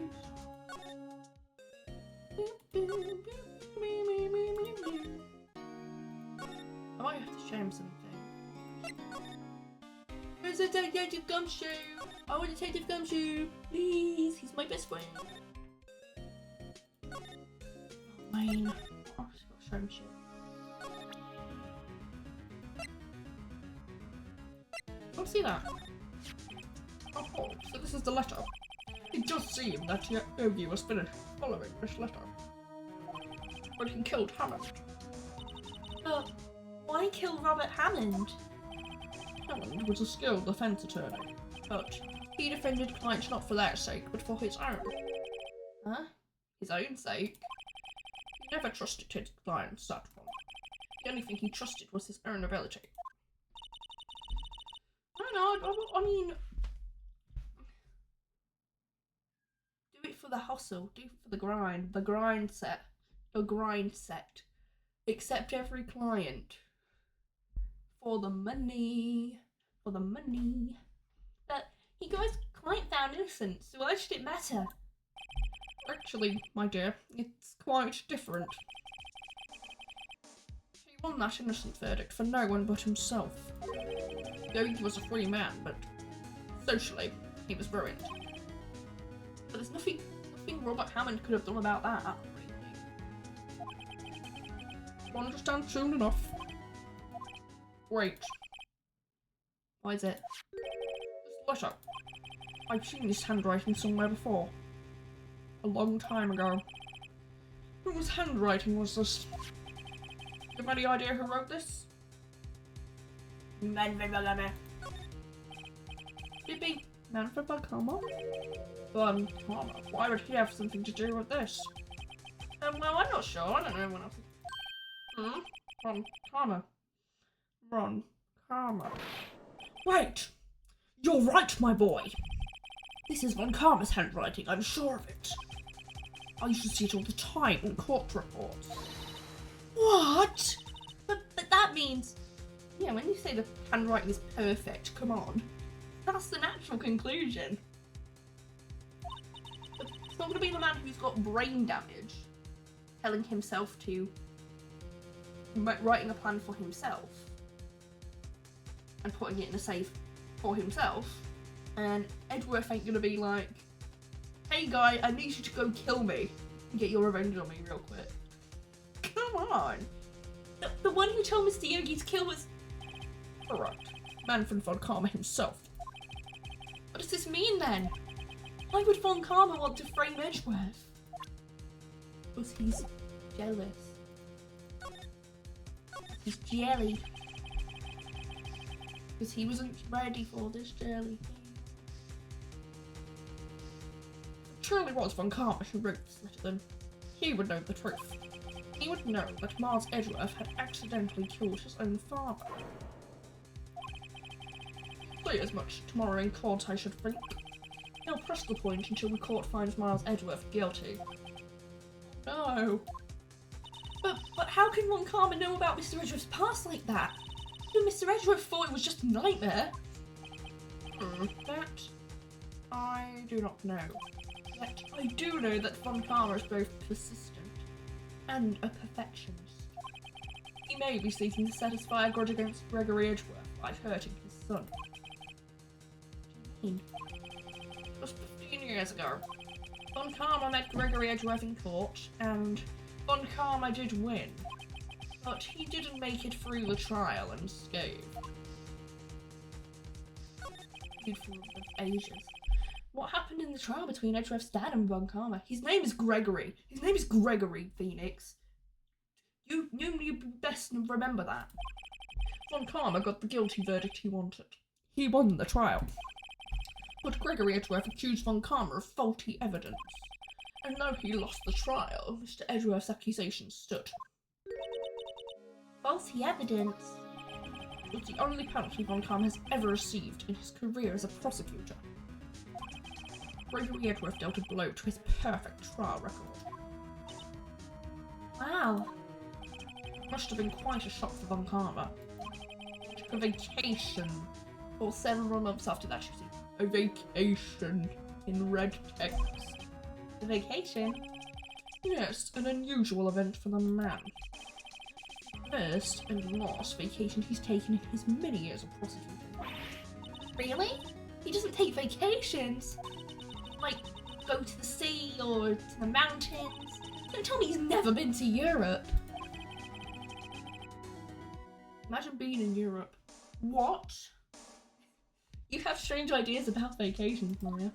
I might have to show him something. Where's the Detective Gumshoe? I want Detective Gumshoe. Please, he's my best friend. Wayne. Oh, I've just got to show him shit. Oh, see that? Oh, so this is the letter. It does seem that Yogi was finished following this letter. But he killed Hammond. But why kill Robert Hammond? Hammond was a skilled defense attorney, but he defended clients not for their sake, but for his own. Huh? His own sake? He never trusted his clients, that one. The only thing he trusted was his own ability. I mean, do it for the hustle, do it for the grind set. Accept every client. For the money. But he got his client found innocent, so why should it matter? Actually, my dear, it's quite different. He won that innocent verdict for no one but himself. Yogi was a free man, but socially, he was ruined. But there's nothing Robert Hammond could have done about that. You'll understand soon enough. Wait. Why is it? This letter. I've seen this handwriting somewhere before. A long time ago. Whose handwriting was this? You have any idea who wrote this? Could it be Manfred Buncombe? Buncombe. Why would he have something to do with this? well, I'm not sure. I don't know what else. Ron Karma. Wait! You're right, my boy! This is Von Karma's handwriting, I'm sure of it. I used to see it all the time in court reports. What? But that means... Yeah, when you say the handwriting is perfect, come on. That's the natural conclusion. It's not going to be the man who's got brain damage telling himself to... writing a plan for himself and putting it in a safe for himself, and Edgeworth ain't gonna be like, hey guy, I need you to go kill me and get your revenge on me real quick. Come on! The one who told Mr. Yogi to kill was... Alright, Manfred Von Karma himself. What does this mean then? Why would Von Karma want to frame Edgeworth? Because he's jealous. He's jelly. Because he wasn't ready for this jelly thing. Surely it was Von Karma who wrote this letter then. He would know the truth. He would know that Miles Edgeworth had accidentally killed his own father. Say as much tomorrow in court, I should think. He'll press the point until the court finds Miles Edgeworth guilty. No. But how can Von Karma know about Mr. Edgeworth's past like that? Even Mr. Edgeworth thought it was just a nightmare. That I do not know. Yet I do know that Von Karma is both persistent and a perfectionist. He may be seeking to satisfy a grudge against Gregory Edgeworth by hurting his son. What do you mean? Just 15 years ago, Von Karma met Gregory Edgeworth in court, and Von Karma did win. But he didn't make it through the trial and escaped. Beautiful of ages. What happened in the trial between Edgeworth's dad and Von Karma? His name is Gregory. His name is Gregory, Phoenix. You best remember that. Von Karma got the guilty verdict he wanted. He won the trial. But Gregory Edgeworth accused Von Karma of faulty evidence. And though he lost the trial, Mr. Edgeworth's accusations stood. Faulty evidence? It was the only penalty Von Karma has ever received in his career as a prosecutor. Gregory Edgeworth dealt a blow to his perfect trial record. Wow. Must have been quite a shock for Von Karma. He took a vacation for several months after that, you see. A vacation in red text. A vacation? Yes, an unusual event for the man. First and last vacation he's taken in his many years of prosecuting. Really? He doesn't take vacations? Like, go to the sea or to the mountains? Don't tell me he's never been to Europe. Imagine being in Europe. What? You have strange ideas about vacations, Maria.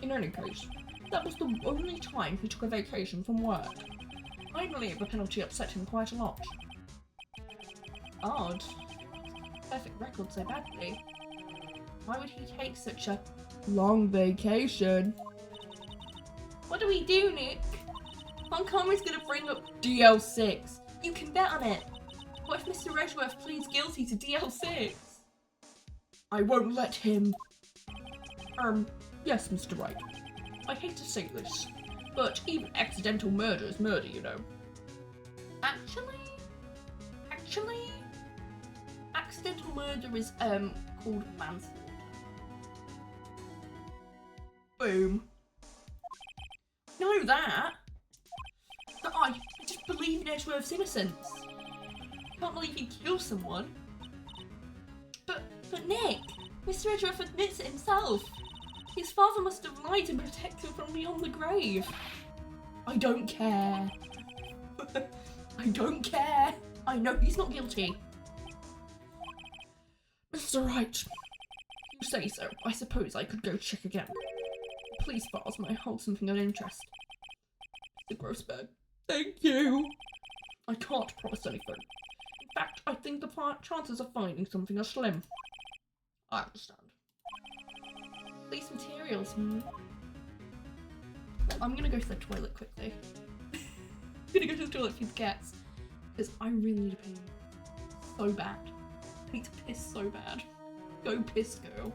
In any case, that was the only time he took a vacation from work. I believe the penalty upset him quite a lot. Odd. Perfect record so badly. Why would he take such a long vacation? What do we do, Nick? Von Karma's gonna bring up DL6. You can bet on it. What if Mr. Edgeworth pleads guilty to DL6? I won't let him. Yes, Mr. Wright. I hate to say this, but even accidental murder is murder, you know. Actually, accidental murder is called manslaughter. Boom. Know that. But I just believe in Edgeworth's innocence. Can't believe he'd kill someone. But Nick, Mr. Edgeworth admits it himself. His father must have lied to protect him from beyond the grave. I don't care. I don't care. I know he's not guilty. Mr. Wright, you say so. I suppose I could go check again. Police files might hold something of interest. Mr. Grossberg, thank you. I can't promise anything. In fact, I think the chances of finding something are slim. I understand. Police materials, I'm gonna go to the toilet quickly. I'm gonna go to the toilet for the cats. Because I really need a pee. So bad. I need to piss so bad. Go piss, girl.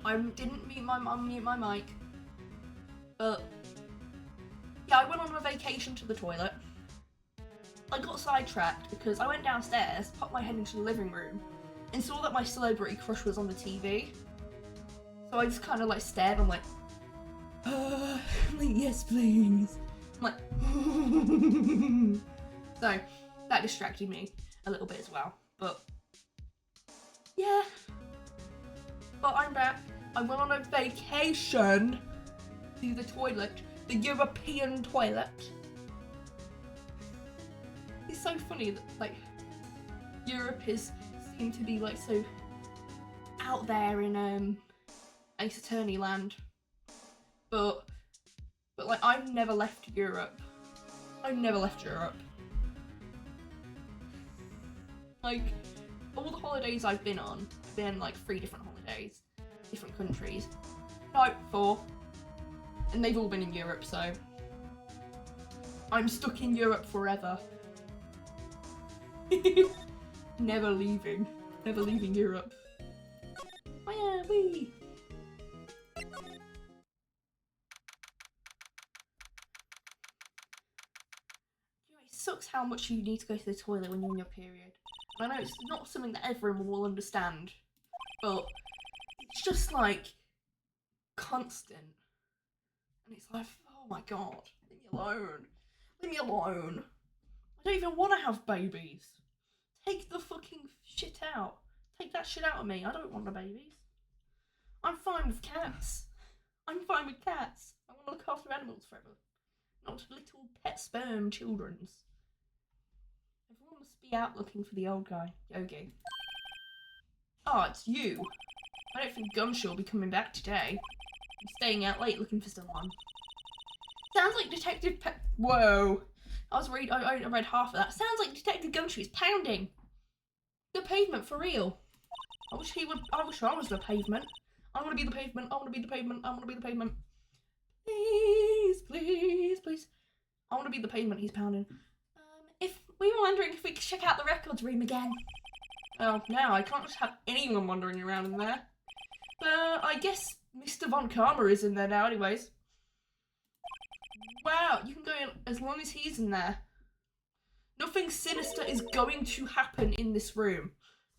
I didn't mute my mic. But yeah, I went on a vacation to the toilet. I got sidetracked because I went downstairs, popped my head into the living room, and saw that my celebrity crush was on the TV. So I just kind of like stared. I'm like, yes, please. I'm like, so that distracted me a little bit as well. But yeah, but I'm back. I went on a vacation to the toilet, the European toilet. It's so funny that like Europe seem to be like so out there in Ace Attorney land, but like I've never left Europe. I've never left Europe. Like all the holidays I've been on, have been like 3 different holidays, different countries. No, 4, and they've all been in Europe. So I'm stuck in Europe forever. Never leaving Europe. Oh yeah, wee. It sucks how much you need to go to the toilet when you're in your period. I know it's not something that everyone will understand, but it's just like constant. And it's like, oh my god, leave me alone. Leave me alone. I don't even want to have babies. Take the fucking shit out. Take that shit out of me. I don't want the babies. I'm fine with cats. I'm fine with cats. I want to look after animals forever. Not little pet sperm children's. Everyone must be out looking for the old guy, Yogi. Oh, it's you. I don't think Gumshoe will be coming back today. I'm staying out late looking for someone. Sounds like Detective Whoa. I read half of that. Sounds like Detective Gumshoe is pounding the pavement for real. I wish I was the pavement. I want to be the pavement. I want to be the pavement. I want to be the pavement. Please, please, please. I want to be the pavement he's pounding. If we were wondering if we could check out the records room again. Oh, now I can't just have anyone wandering around in there. But I guess Mr. Von Karma is in there now anyways. Wow, you can go in as long as he's in there. Nothing sinister is going to happen in this room.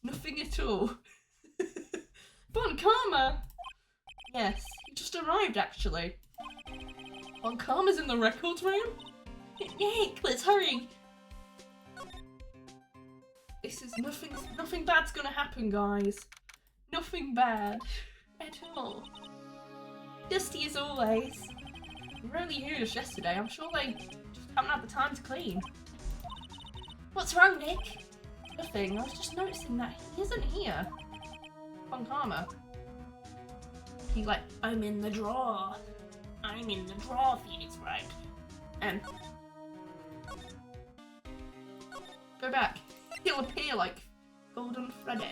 Nothing at all. Von Karma! Yes, he just arrived actually. Von Karma's in the records room? Nick, let's hurry! This is nothing bad's gonna happen, guys. Nothing bad at all. Dusty as always. We were only here just yesterday. I'm sure they just haven't had the time to clean. What's wrong, Nick? Nothing. I was just noticing that he isn't here. Von Karma. He's like, I'm in the drawer. I'm in the drawer, Phoenix Wright. Go back. He'll appear like Golden Freddy.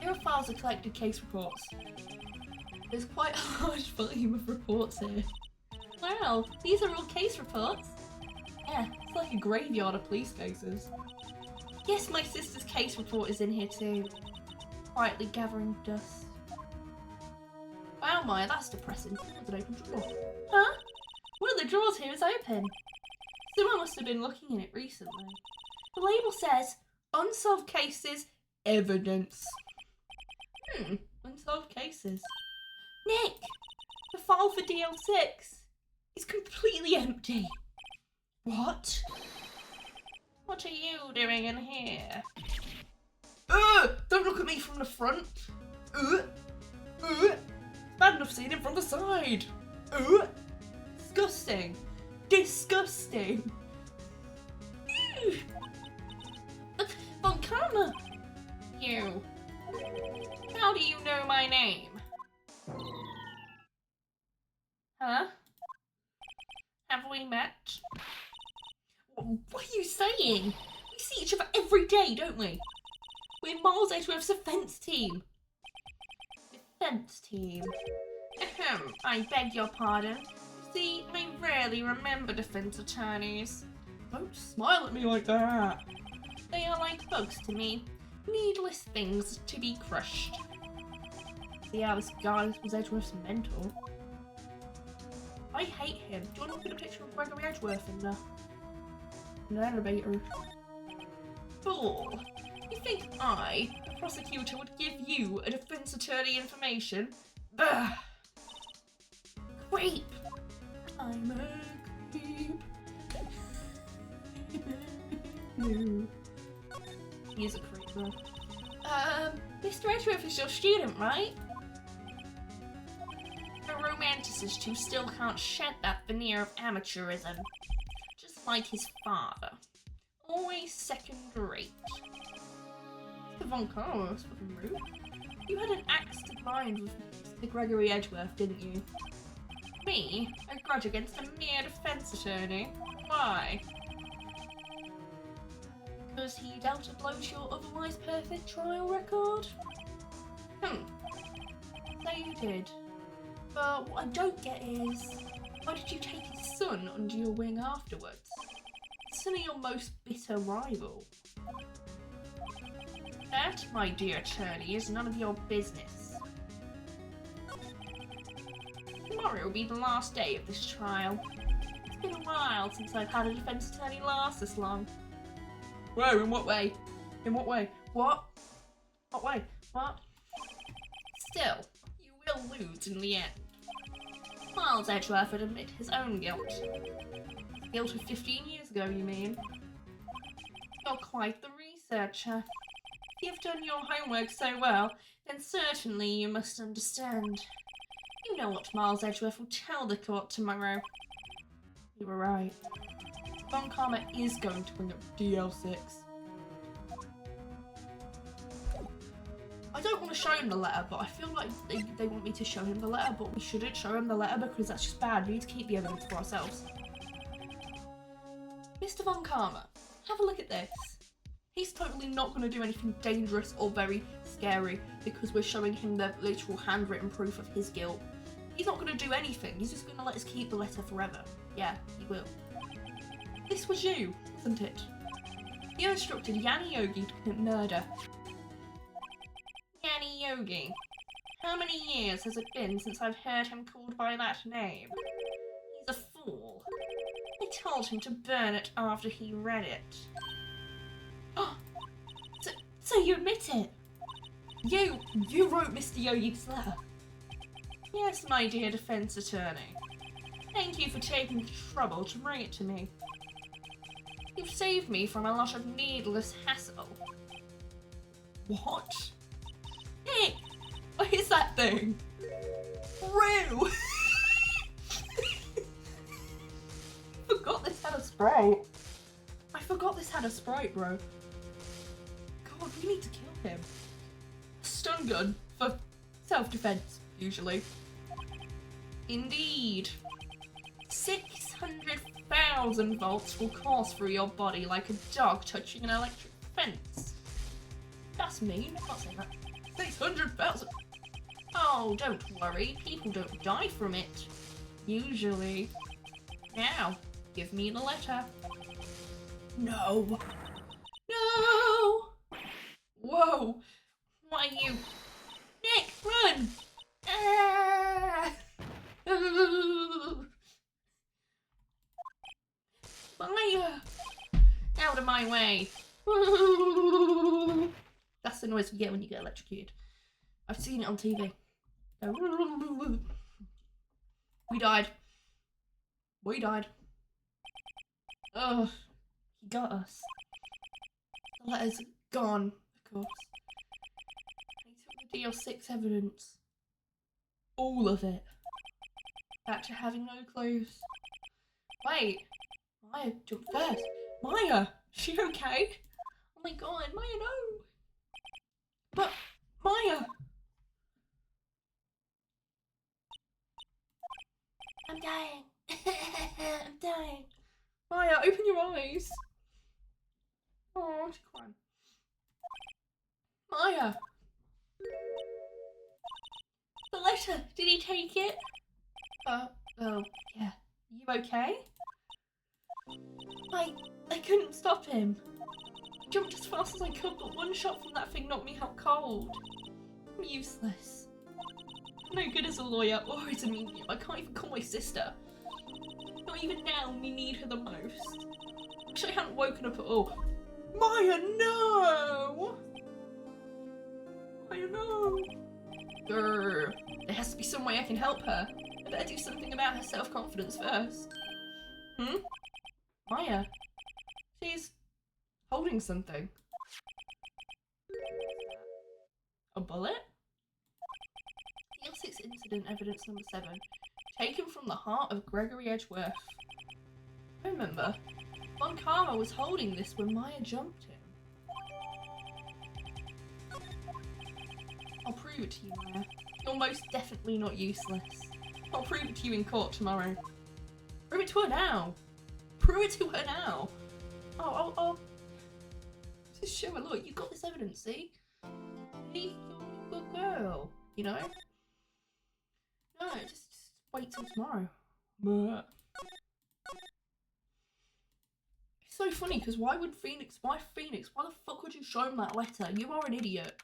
Here are files of collected case reports. There's quite a large volume of reports here. Wow, these are all case reports? Yeah, it's like a graveyard of police cases. Yes, my sister's case report is in here too. Quietly gathering dust. Wow, Maya, that's depressing. There's an open drawer. Huh? One of the drawers here is open. Someone must have been looking in it recently. The label says, unsolved cases, evidence. Unsolved cases. Nick! The file for DL6 is completely empty. What? What are you doing in here? Don't look at me from the front. Bad enough seeing it from the side. Disgusting. Disgusting. Von Karma. You. How do you know my name? Huh? Have we met? What are you saying? We see each other every day, don't we? We're miles out of defense team. Defense team. Ahem, I beg your pardon. See, I rarely remember defense attorneys. Don't smile at me like that. They are like bugs to me. Needless things to be crushed. See how this guy was Edgeworth's mentor. I hate him. Do you want to look at a picture of Gregory Edgeworth in the elevator? Fool! You think I, a prosecutor, would give you, a defense attorney, information? Ugh! Creep! I'm a creep. He's a creep, though. Mr. Edgeworth is your student, right? A romanticist who still can't shed that veneer of amateurism. Just like his father. Always second rate. Mr. Von Karma was fucking rude. You had an axe to grind with Mr. Gregory Edgeworth, didn't you? Me? A grudge against a mere defense attorney? Why? Because he dealt a blow to your otherwise perfect trial record? So you did. But what I don't get is, why did you take his son under your wing afterwards? Son of your most bitter rival. That, my dear attorney, is none of your business. Tomorrow will be the last day of this trial. It's been a while since I've had a defense attorney last this long. Whoa, in what way? In what way? What? What way? What? Still, you will lose in the end. Miles Edgeworth would admit his own guilt. Guilt of 15 years ago, you mean? You're quite the researcher. If you've done your homework so well, then certainly you must understand. You know what Miles Edgeworth will tell the court tomorrow. You were right. Von Karma is going to bring up DL6. I don't want to show him the letter, but I feel like they want me to show him the letter, but we shouldn't show him the letter because that's just bad. We need to keep the evidence for ourselves. Mr. Von Karma, have a look at this. He's totally not going to do anything dangerous or very scary because we're showing him the literal handwritten proof of his guilt. He's not going to do anything. He's just going to let us keep the letter forever. Yeah, he will. This was you, wasn't it? You instructed Yanni Yogi to commit murder. Yanni Yogi. How many years has it been since I've heard him called by that name? He's a fool. I told him to burn it after he read it. Oh, so you admit it? You wrote Mr. Yogi's letter? Yes, my dear defense attorney. Thank you for taking the trouble to bring it to me. You've saved me from a lot of needless hassle. What? Hey, what is that thing? Rue! Forgot this had a sprite. I forgot this had a sprite, bro. God, we need to kill him. Stun gun for self-defense, usually. Indeed. 600,000 volts will course through your body like a dog touching an electric fence. That's mean. I'm not saying that. 600,000. Oh, don't worry. People don't die from it. Usually. Now, give me the letter. No. No! Whoa! Why you... Nick, run! Ah! Fire! Out of my way! That's the noise you get when you get electrocuted. I've seen it on TV. We died. We died. Ugh. He got us. The letter's gone, of course. He took the DL6 evidence. All of it. Back to having no clues. Wait. Maya jumped first. Maya! She okay? Oh my god, Maya, no! But, Maya! I'm dying. I'm dying. Maya, open your eyes. Oh, she's crying. Maya! The letter! Did he take it? Oh, yeah. You okay? I couldn't stop him. I jumped as fast as I could, but one shot from that thing knocked me out cold. I'm useless. No good as a lawyer or as a medium. I can't even call my sister. Not even now, we need her the most. Wish I hadn't woken up at all. Maya, no! Maya, no! Grr. There has to be some way I can help her. I better do something about her self-confidence first. Maya. She's holding something. A bullet? L6 incident evidence number 7. Taken from the heart of Gregory Edgeworth. I remember. Von Karma was holding this when Maya jumped him. I'll prove it to you, Maya. You're most definitely not useless. I'll prove it to you in court tomorrow. Prove it to her now. Prove it to her now. Oh. Just show her, look, you got this evidence, see? You're a good girl, you know? No, just wait till tomorrow. But it's so funny because why Phoenix, why the fuck would you show him that letter? You are an idiot.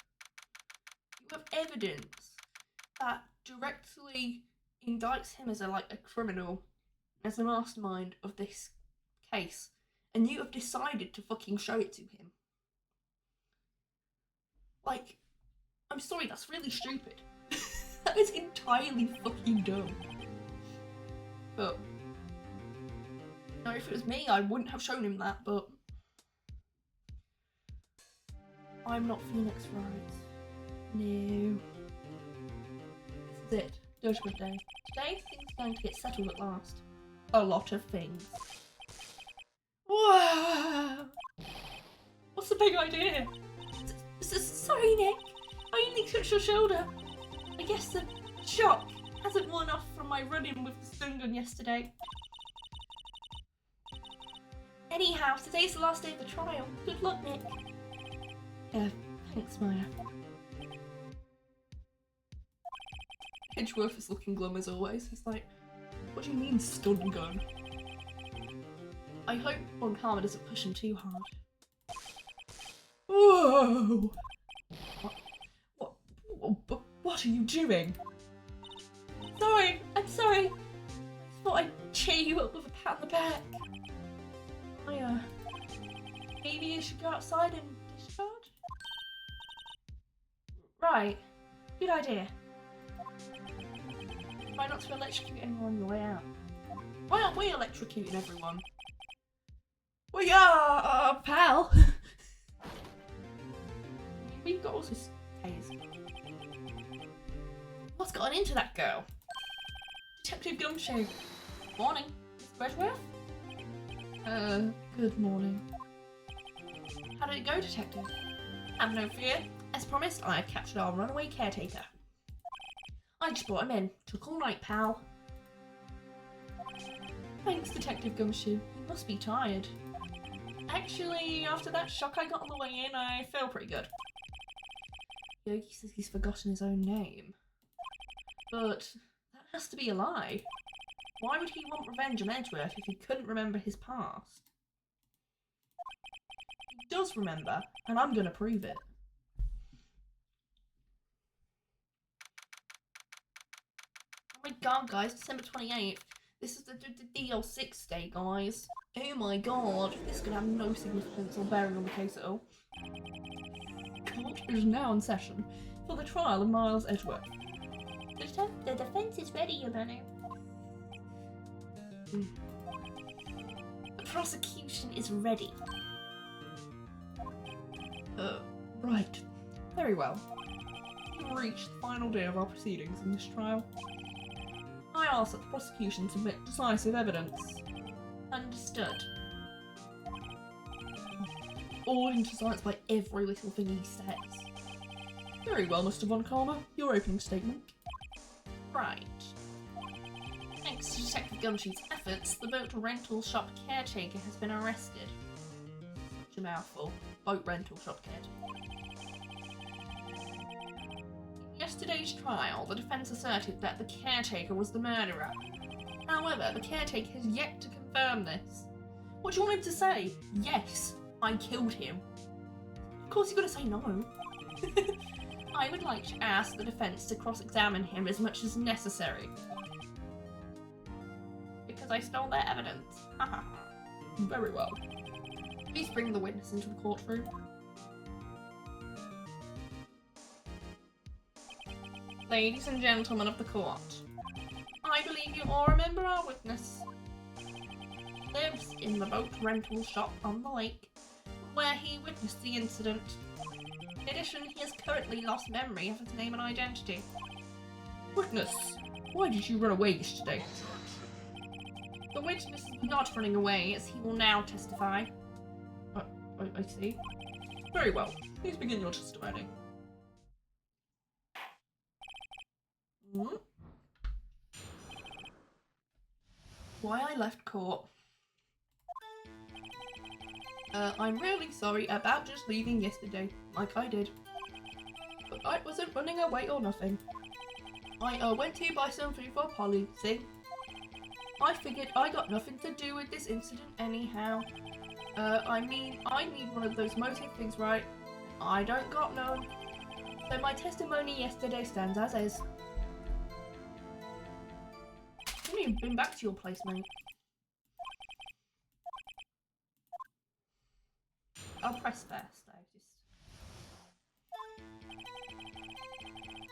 You have evidence that directly indicts him as a criminal, as the mastermind of this case, and you have decided to fucking show it to him. Like, I'm sorry, that's really stupid. That is entirely fucking dumb. But no, if it was me, I wouldn't have shown him that, but I'm not Phoenix Wright. No. This is it. Judgment Day. Today, things are going to get settled at last. A lot of things. Wow! What's the big idea? Sorry, Nick. I only touched your shoulder. I guess the shock hasn't worn off from my run-in with the stun gun yesterday. Anyhow, today's the last day of the trial. Good luck, Nick. Yeah, thanks, Maya. Edgeworth is looking glum as always. He's like, what do you mean stun gun? I hope Von Karma doesn't push him too hard. Whoa! What are you doing? Sorry, I'm sorry. I thought I'd cheer you up with a pat on the back. Maybe you should go outside and discharge? Right, good idea. Try not to electrocute anyone on your way out. Why aren't we electrocuting everyone? We are, pal! We've got all this haze. What's gotten into that girl? Detective Gumshoe. Morning, Mr. Edgeworth? Good morning. How did it go, Detective? Have no fear. As promised, I have captured our runaway caretaker. I just brought him in. Took all night, pal. Thanks, Detective Gumshoe. You must be tired. Actually, after that shock I got on the way in, I feel pretty good. Yogi says he's forgotten his own name. But that has to be a lie. Why would he want revenge on Edgeworth if he couldn't remember his past? He does remember, and I'm gonna prove it. Oh my god, guys, December 28th. This is the DL6 day, guys. Oh my god, this could have no significance or bearing on the case at all. Court is now in session for the trial of Miles Edgeworth. The defense is ready, Your Honor. The prosecution is ready. Right. Very well. We've reached the final day of our proceedings in this trial. I ask that the prosecution submit decisive evidence. Understood. All into science by every little thing he says. Very well, Mr. Von Karma. Your opening statement. Right. Thanks to Detective Gumshoe's efforts, the boat rental shop caretaker has been arrested. Such a mouthful. Boat rental shop caretaker. In yesterday's trial, the defence asserted that the caretaker was the murderer. However, the caretaker has yet to confirm this. What do you want him to say? Yes, I killed him. Of course you're gonna say no. I would like to ask the defense to cross-examine him as much as necessary. Because I stole their evidence. Very well. Please bring the witness into the courtroom. Ladies and gentlemen of the court, I believe you all remember our witness. He lives in the boat rental shop on the lake, where he witnessed the incident. In addition, he has currently lost memory of his name and identity. Witness, why did you run away yesterday? The witness is not running away, as he will now testify. I see. Very well. Please begin your testimony. Why I left court? I'm really sorry about just leaving yesterday, like I did. But I wasn't running away or nothing. I went to buy some food for Polly, see? I figured I got nothing to do with this incident anyhow. I mean, I need one of those motive things, right? I don't got none. So my testimony yesterday stands as is. I haven't even been back to your place, mate. I'll press first, though.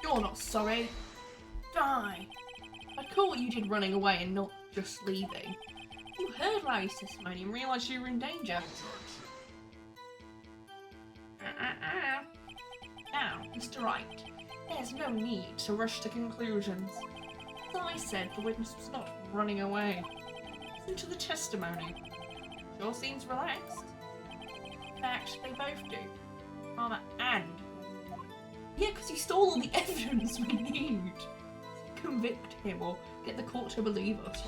You're not sorry. Die. I'd call what you did running away and not just leaving. You heard Larry's testimony and realised you were in danger. Now, Mr. Wright, there's no need to rush to conclusions. As I said, the witness was not running away. Listen to the testimony. Sure seems relaxed. In fact, they both do. Mama and... Yeah, because he stole all the evidence we need to convict him or get the court to believe us.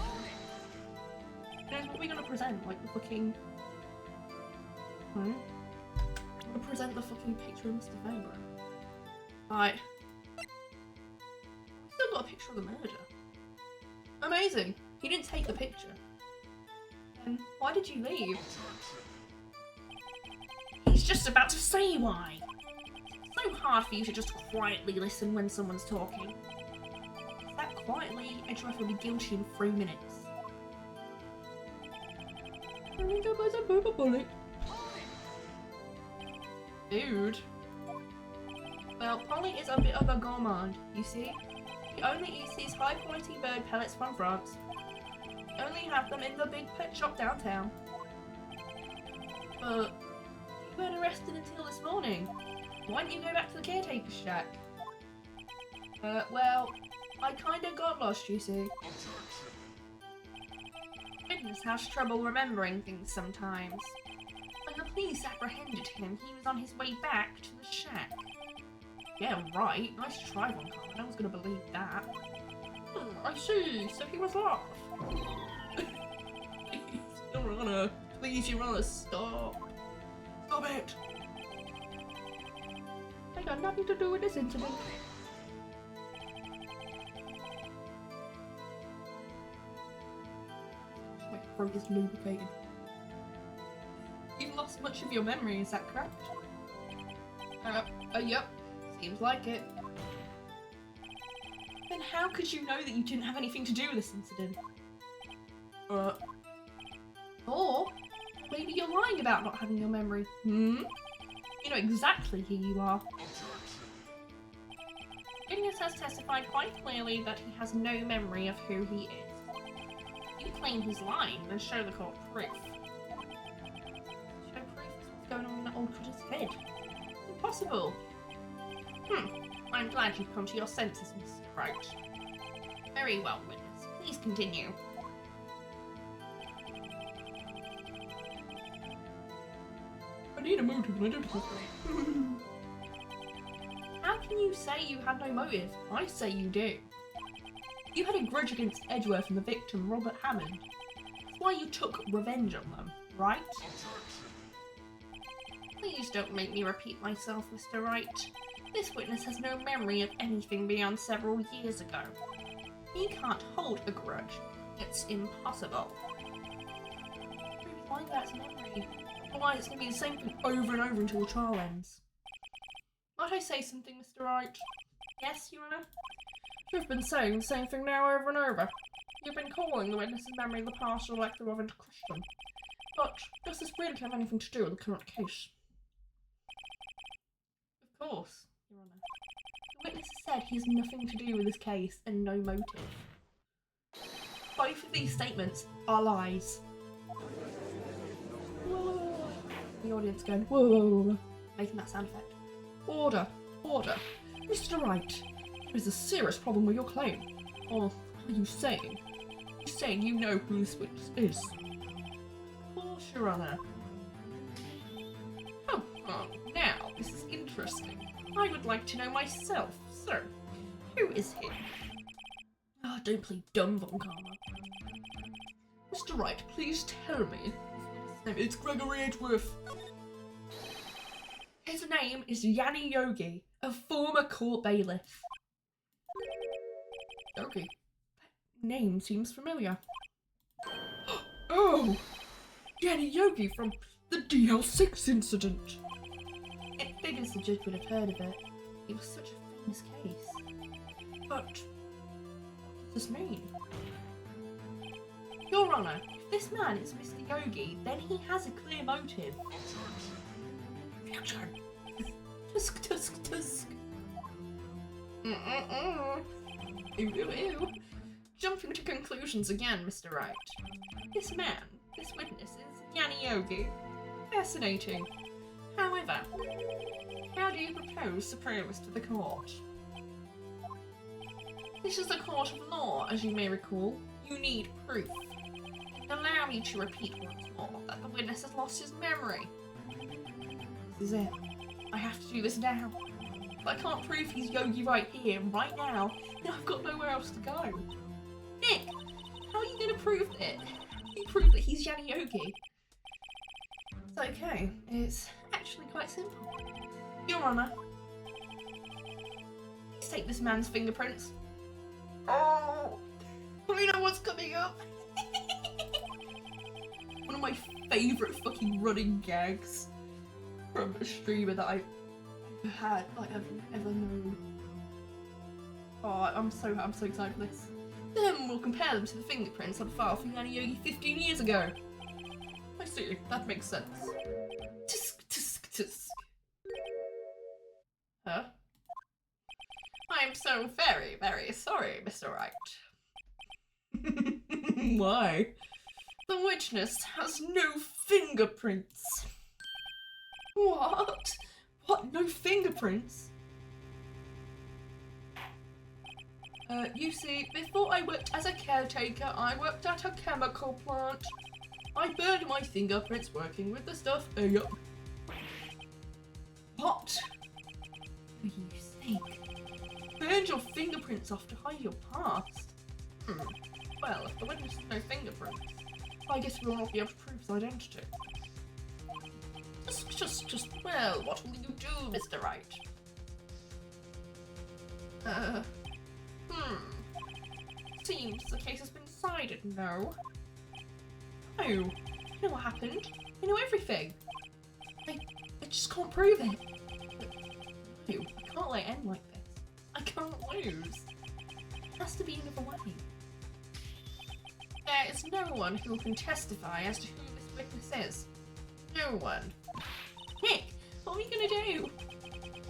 Guys, what are we going to present? Like the fucking... We're going to present the fucking picture of Mr. Faber. Right. We still got a picture of the murder. Amazing. He didn't take the picture. Then why did you leave? He's just about to say why. It's so hard for you to just quietly listen when someone's talking. That quietly, Edgeworth will be guilty in 3 minutes. Dude. Well, Polly is a bit of a gourmand, you see. He only eats these high-quality bird pellets from France. We only have them in the big pet shop downtown. But you weren't arrested until this morning. Why didn't you go back to the caretaker's shack? Well, I kinda got lost, you see. Witness has trouble remembering things sometimes. When the police apprehended him, he was on his way back to the shack. Yeah, right. Nice try, one car. No one's gonna believe that. I see. So he was lost. Please, Your Honor. Please, Your Honor, stop. Stop it. I got nothing to do with this incident. My throat is lubricated. You've lost much of your memory, is that correct? Yep. Seems like it. Then how could you know that you didn't have anything to do with this incident? Or maybe you're lying about not having your memory. You know exactly who you are. Witness has testified quite clearly that he has no memory of who he is. You claim he's lying, then show the court proof. Show proof is what's going on in that old critter's head. It's impossible. I'm glad you've come to your senses, Mr. Wright. Very well, witness. Please continue. I need a motive and I don't have one. How can you say you had no motive? I say you do. You had a grudge against Edgeworth and the victim, Robert Hammond. That's why you took revenge on them, right? Please don't make me repeat myself, Mr. Wright. This witness has no memory of anything beyond several years ago. He can't hold a grudge. It's impossible. Find that memory. Otherwise it's going to be the same thing over and over until the trial ends. Might I say something, Mr. Wright? Yes, Your Honour? You've been saying the same thing now over and over. You've been calling the witness's memory the partial like the Reverend Christian. But does this really have anything to do with the current case? Of course, Your Honour. The witness has said he has nothing to do with this case and no motive. Both of these statements are lies. Whoa. The audience going, whoa, Making that sound effect. order, order. Mr. Wright, there is a serious problem with your claim. Or are you saying? You're saying you know who this witness is? Of course, Your Honour. Oh, now this is interesting. I would like to know myself. So, who is he? Oh, don't play dumb, Von Karma. Mr. Wright, please tell me. His name is Gregory Edgeworth. His name is Yanni Yogi, a former court bailiff. Yogi. Name seems familiar. Oh! Yanni Yogi from the DL6 incident. It figures the judge would have heard of it. It was such a famous case. But what does this mean? Your Honour, if this man is Mr. Yogi, then he has a clear motive. Objection. Tusk, tusk, tusk. Ew, ew, ew. Jumping to conclusions again, Mr. Wright. This man, this witness, is Yanni Yogi. Fascinating. However, how do you propose to prove this to the court? This is a court of law, as you may recall. You need proof. Allow me to repeat once more that the witness has lost his memory. This is it. I have to do this now. If I can't prove he's Yogi right here, right now, then I've got nowhere else to go. Nick, how are you going to prove it? How do you prove that he's Yanni Yogi? It's okay. It's actually quite simple. Your Honour, please take this man's fingerprints. Oh, I know what's coming up. One of my favourite fucking running gags from a streamer that I've Had like ever known. Oh, I'm so excited for this. Then we'll compare them to the fingerprints on file for Yanni Yogi 15 years ago. I see, that makes sense. Tisk, tisk, tisk. Huh? I am so very, very sorry, Mr. Wright. Why? The witness has no fingerprints. What? What? No fingerprints? You see, before I worked as a caretaker, I worked at a chemical plant. I burned my fingerprints working with the stuff. Yup. What? What do you think? Burned your fingerprints off to hide your past? Well, if the witness has no fingerprints, I guess we will not be able to prove his identity. Well, what will you do, Mr. Wright? Seems the case has been decided, no? No. You know what happened? I know everything. I just can't prove it. No, I can't let it end like this. I can't lose. There has to be another way. There is no one who can testify as to who this witness is. No one. Nick, what are we gonna do?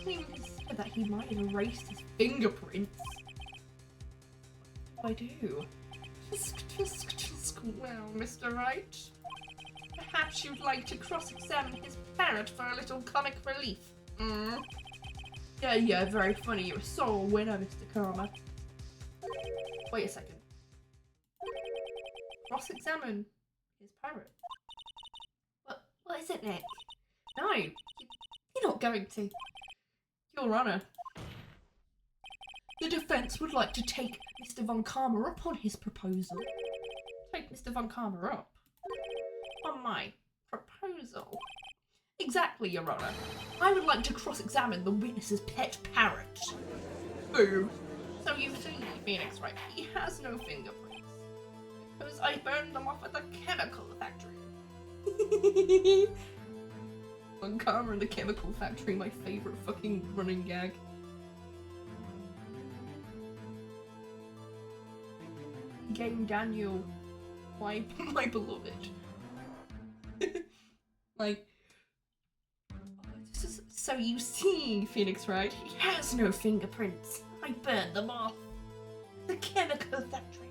I mean, we consider that he might have erased his fingerprints. What do I do? Well, Mr. Wright, perhaps you'd like to cross-examine his parrot for a little comic relief. Yeah, very funny. You're a sole winner, Mr. Karma. Wait a second. Cross-examine his parrot. What is it, Nick? No, you're not going to. Your Honour, the defence would like to take Mr. Von Karma up on his proposal. Take Mr. Von Karma up? On my proposal? Exactly, Your Honour. I would like to cross-examine the witness's pet parrot. Boom. So you see, Phoenix, right? He has no fingerprints. Because I burned them off at the chemical factory. Von Karma and the Chemical Factory, my favourite fucking running gag. Game Daniel, my beloved. Like, so you see, Phoenix Wright, he has no fingerprints. I burned them off. The Chemical Factory.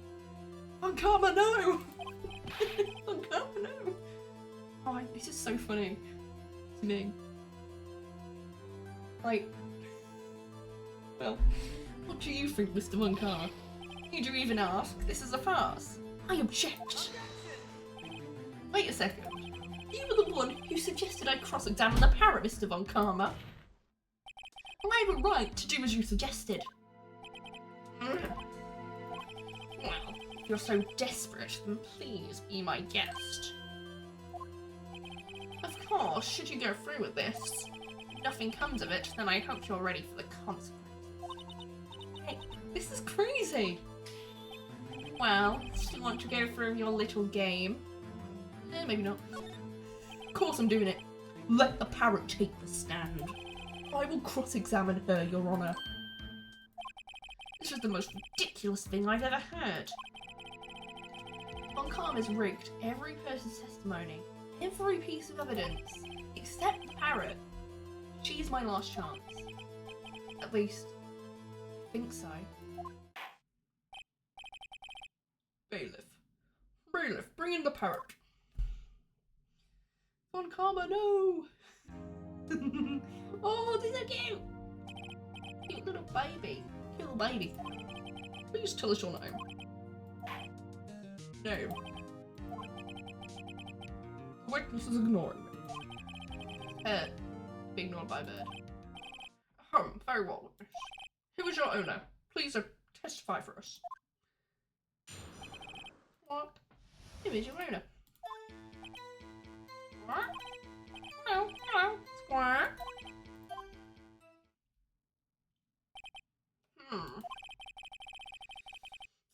Von Karma, no! Von Karma, no! Oh, this is so funny to me. Like, well, what do you think, Mr. Von Karma? Need you even ask? This is a farce. I object. Wait a second. You were the one who suggested I cross-examine the parrot, Mr. Von Karma. I have a right to do as you suggested. Well, if you're so desperate, then please be my guest. Of course, should you go through with this, if nothing comes of it, then I hope you're ready for the consequences. Hey, this is crazy! Well, do you want to go through your little game? Maybe not. Of course I'm doing it. Let the parrot take the stand. I will cross-examine her, Your Honour. This is the most ridiculous thing I've ever heard. Von Karma has rigged every person's testimony, every piece of evidence, except the parrot. She's my last chance. At least, I think so. Bailiff. Bailiff, bring in the parrot. Von Karma, no! Oh, this is so cute! Cute little baby. Cute little baby. Please tell us your name. Name. The witness is ignoring me. Be ignored by bird. Very well, witness. Who is your owner? Please testify for us. What? Who is your owner? What? Hello, hello, Squire.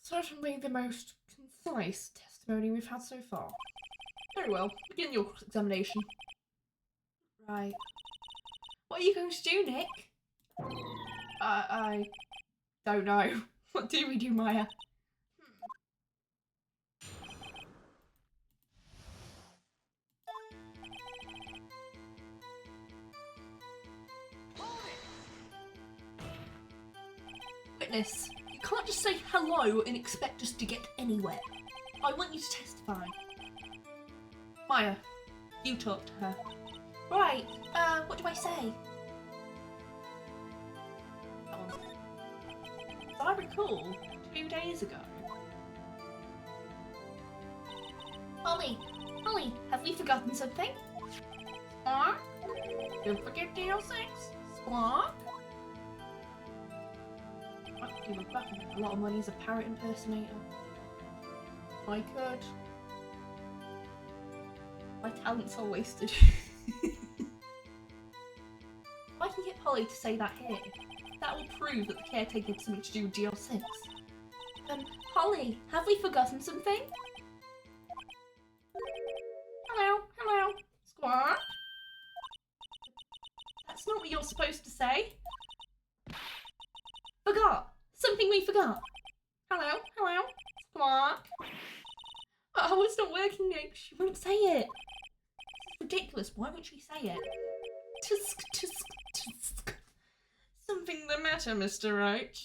Certainly the most concise testimony we've had so far. Very well, begin your examination. Right. What are you going to do, Nick? I don't know. What do we do, Maya? Witness, you can't just say hello and expect us to get anywhere. I want you to testify. Maya, you talk to her. Right, what do I say? As I recall, 2 days ago. Holly, have we forgotten something? Squawk? Don't forget DL6. Squawk? I could do with backing a lot of money as a parrot impersonator. I could. My talent's all wasted. I can get Polly to say that here. That will prove that the caretaker had something to do with DL6. Holly, have we forgotten something? Hello, Squawk? That's not what you're supposed to say. Forgot! Something we forgot! Hello, Squawk? Oh, it's not working, Nick. She won't say it. It's ridiculous. Why won't she say it? Tisk, tisk, tisk. Something the matter, Mr. Wright?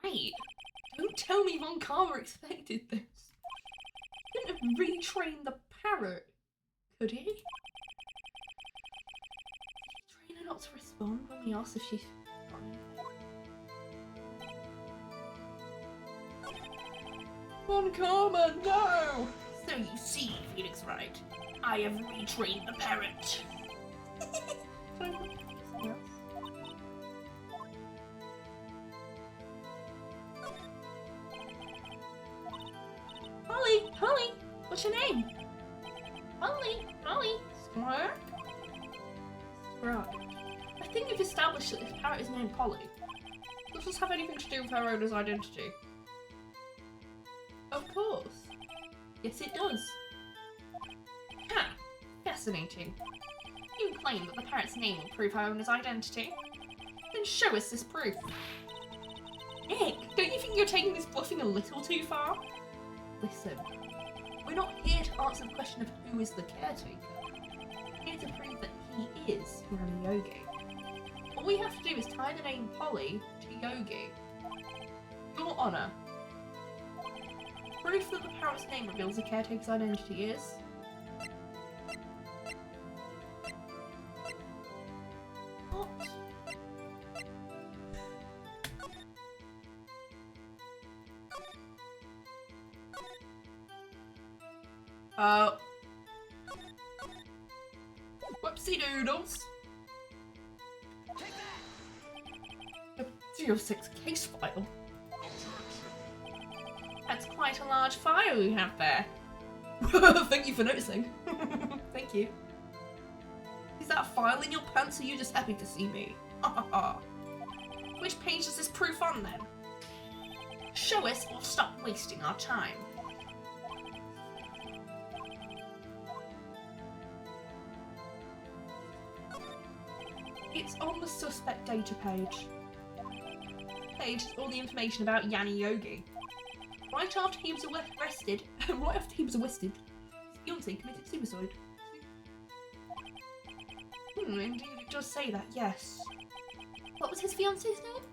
Wait. Don't tell me Von Karma expected this. He couldn't have retrained the parrot, could he? Did he train her not to respond when we asked if she's fine? Von Karma, no! So you see, Phoenix Wright, I have retrained the parrot. Can I put something else? Holly, what's your name? Holly, Squirk? Right. I think we've established that this parrot is named Polly. Does this have anything to do with her owner's identity? Of course. Yes, it does. Ha! fascinating. You claim that the parrot's name will prove our owner's identity. Then show us this proof. Nick, don't you think you're taking this bluffing a little too far? Listen, we're not here to answer the question of who is the caretaker. We're here to prove that he is Granny Yogi. All we have to do is tie the name Polly to Yogi. Your Honour, proof that the parrot's name reveals the caretaker's identity is... What? Whoopsie doodles. A 06 case file. That's quite a large file you have there. Thank you for noticing. Thank you. Is that a file in your pants, or are you just happy to see me? Which page is this proof on then? Show us or stop wasting our time. It's on the suspect data page. Page is all the information about Yanni Yogi. Right after he was arrested, his fiancée committed suicide. Indeed, it does say that, yes. What was his fiance's name?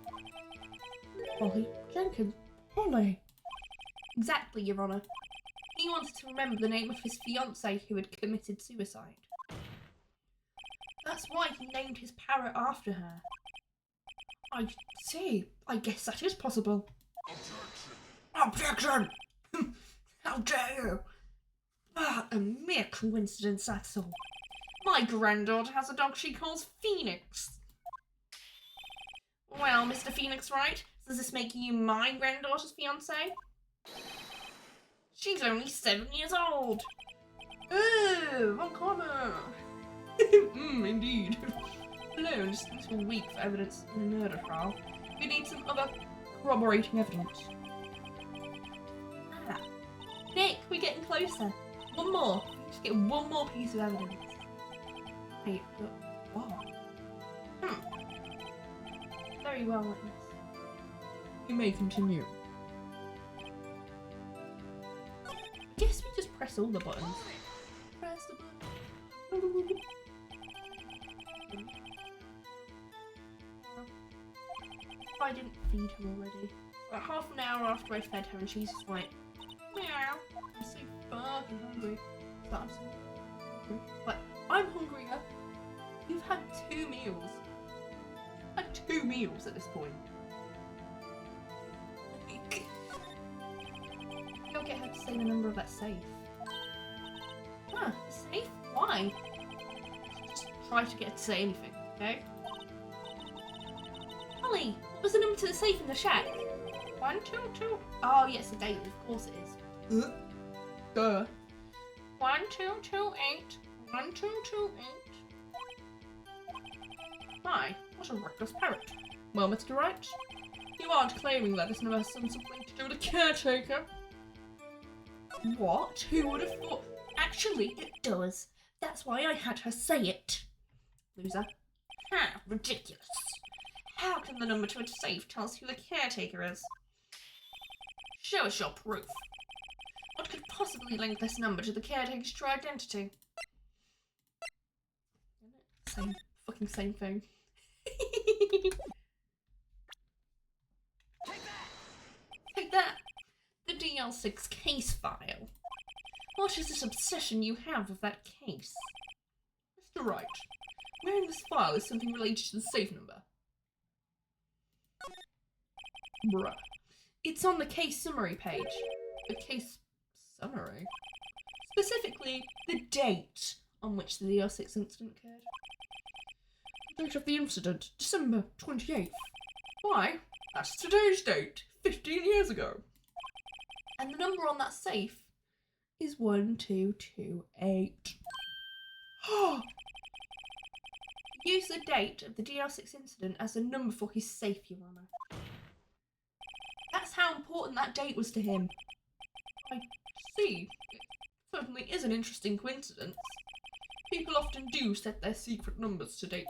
Polly Jenkins. Polly. Exactly, Your Honour. He wanted to remember the name of his fiancée who had committed suicide. That's why he named his parrot after her. I see. I guess that is possible. Objection! How dare you! Ah, a mere coincidence, that's all. My granddaughter has a dog she calls Phoenix. Well, Mr. Phoenix Wright, does this make you my granddaughter's fiancé? She's only 7 years old. Oh, uncommon. Indeed. Alone, just a little weak for evidence in a murder trial. We need some other corroborating evidence. Ah. Nick, we're getting closer. One more. Just get one more piece of evidence. Wait, but what? Very well, witness. You may continue. I guess we just press all the buttons. Press the button. If I didn't feed her already. About half an hour after I fed her and she's just like, meow. I'm so fucking hungry. But I'm so hungry. Like, I'm hungrier. You've had 2 meals. I've had 2 meals at this point. I'll get her to say the number of that safe. Huh, safe? Why? Just try to get her to say anything, okay? Polly, what was the number to the safe in the shack? 122. Oh yes, the daily, of course it is. Duh. 1228 1228. My, what a reckless parrot. Well, Mr. Wright, you aren't claiming that this number has something to do with the caretaker? What? Who would have thought? Actually, it does. That's why I had her say it. Loser. Ha, ridiculous. How can the number to a safe tell us who the caretaker is? Show us your proof. What could possibly link this number to the caretaker's true identity? Same thing. Take that! The DL6 case file. What is this obsession you have with that case? Mr. Wright, where in this file is something related to the safe number? Bruh. It's on the case summary page. The case summary? Specifically, the date on which the DL6 incident occurred. The date of the incident, December 28th. Why? That's today's date, 15 years ago. And the number on that safe is 1228. Use the date of the DL6 incident as the number for his safe, Your Honour. That's how important that date was to him. I see. It certainly is an interesting coincidence. People often do set their secret numbers to date.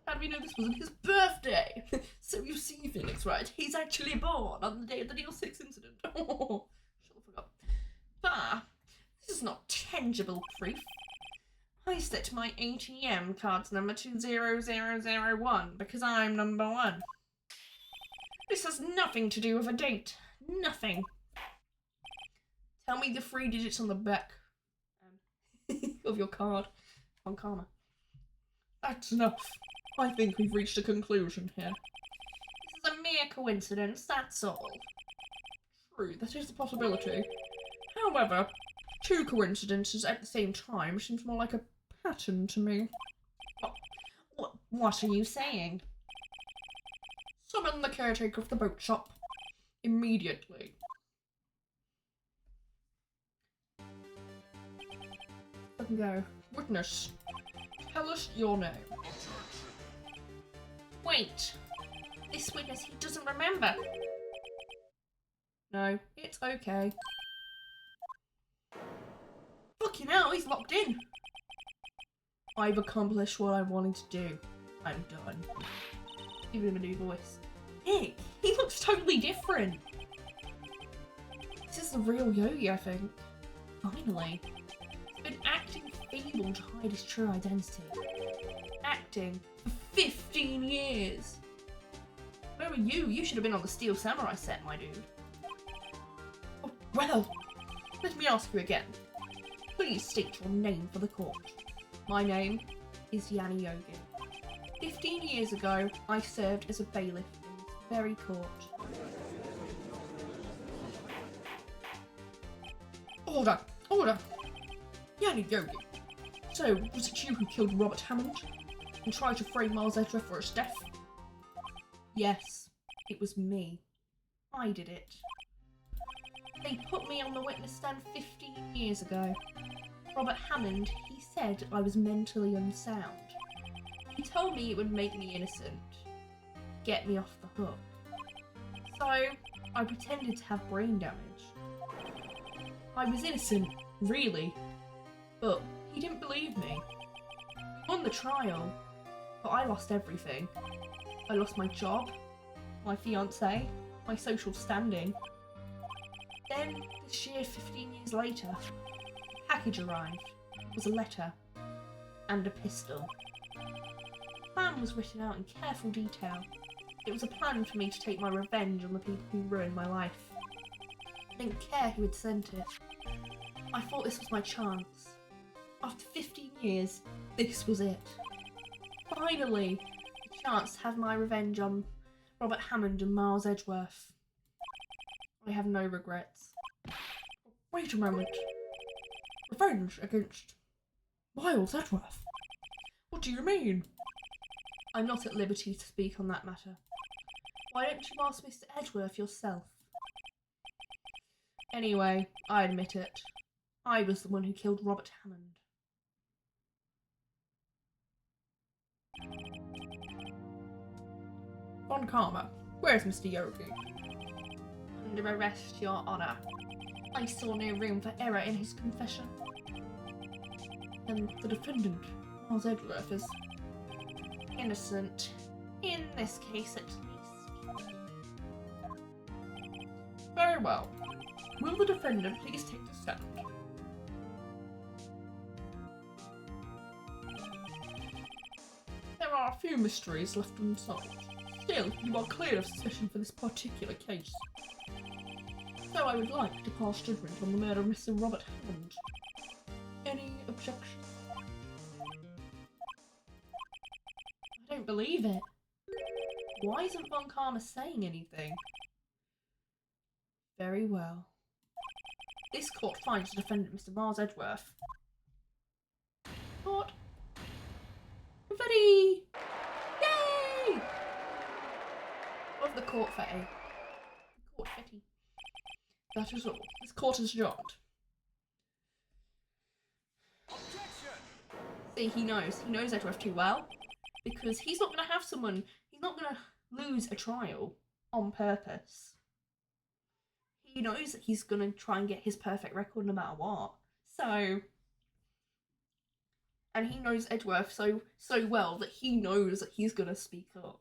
How do we know this wasn't his birthday? So you see, Phoenix, right? He's actually born on the day of the Deal 6 incident. Oh, shut the fuck up. Bah, this is not tangible proof. I set my ATM card's number to 0001 because I'm number 1. This has nothing to do with a date. Nothing. Tell me the 3 digits on the back of your card on Karma. That's enough. I think we've reached a conclusion here. This is a mere coincidence, that's all. True, that is a possibility. However, 2 coincidences at the same time seems more like a pattern to me. What are you saying? Summon the caretaker of the boat shop. Immediately. Let me go. Witness, tell us your name. Wait. This witness, he doesn't remember. No, it's okay. Fucking hell, he's locked in. I've accomplished what I wanted to do. I'm done. Give him a new voice. Nick, he looks totally different. This is the real Yogi, I think. Finally. He's been acting feeble to hide his true identity. Acting for 15 years. Where were you? You should have been on the Steel Samurai set, my dude. Oh, well, let me ask you again. Please state your name for the court. My name is Yanni Yogi. 15 years ago, I served as a bailiff in this very court. Order! Order! Yanni Yogi. So, was it you who killed Robert Hammond and tried to frame Miles Edgeworth for his death? Yes, it was me. I did it. They put me on the witness stand 15 years ago. Robert Hammond, he said I was mentally unsound. He told me it would make me innocent. Get me off the hook. So, I pretended to have brain damage. I was innocent, really. But he didn't believe me. We won the trial, but I lost everything. I lost my job, my fiancé, my social standing. Then, this year, 15 years later, a package arrived. It was a letter and a pistol. The plan was written out in careful detail. It was a plan for me to take my revenge on the people who ruined my life. I didn't care who had sent it. I thought this was my chance. After 15 years, this was it. Finally, a chance to have my revenge on Robert Hammond and Miles Edgeworth. I have no regrets. Wait a moment. Revenge against Miles Edgeworth? What do you mean? I'm not at liberty to speak on that matter. Why don't you ask Mr. Edgeworth yourself? Anyway, I admit it. I was the one who killed Robert Hammond. On Karma, where's Mr. Yogi? Under arrest, Your Honour. I saw no room for error in his confession. And the defendant, Miles Edgeworth, is innocent. In this case, at least. Very well. Will the defendant please take the stand? There are a few mysteries left unsolved. Still, you are clear of suspicion for this particular case. So I would like to pass judgment on the murder of Mr. Robert Hammond. Any objection? I don't believe it. Why isn't Von Karma saying anything? Very well. This court finds the defendant Mr. Miles Edgeworth. Court. Confetti! Yay! Of the court fetty. Court fetty. That is all. This court is adjourned. See, he knows. He knows Edgeworth too well. Because he's not going to have someone... He's not going to lose a trial on purpose. He knows that he's going to try and get his perfect record no matter what. So... And he knows Edgeworth so well that he knows that he's gonna speak up.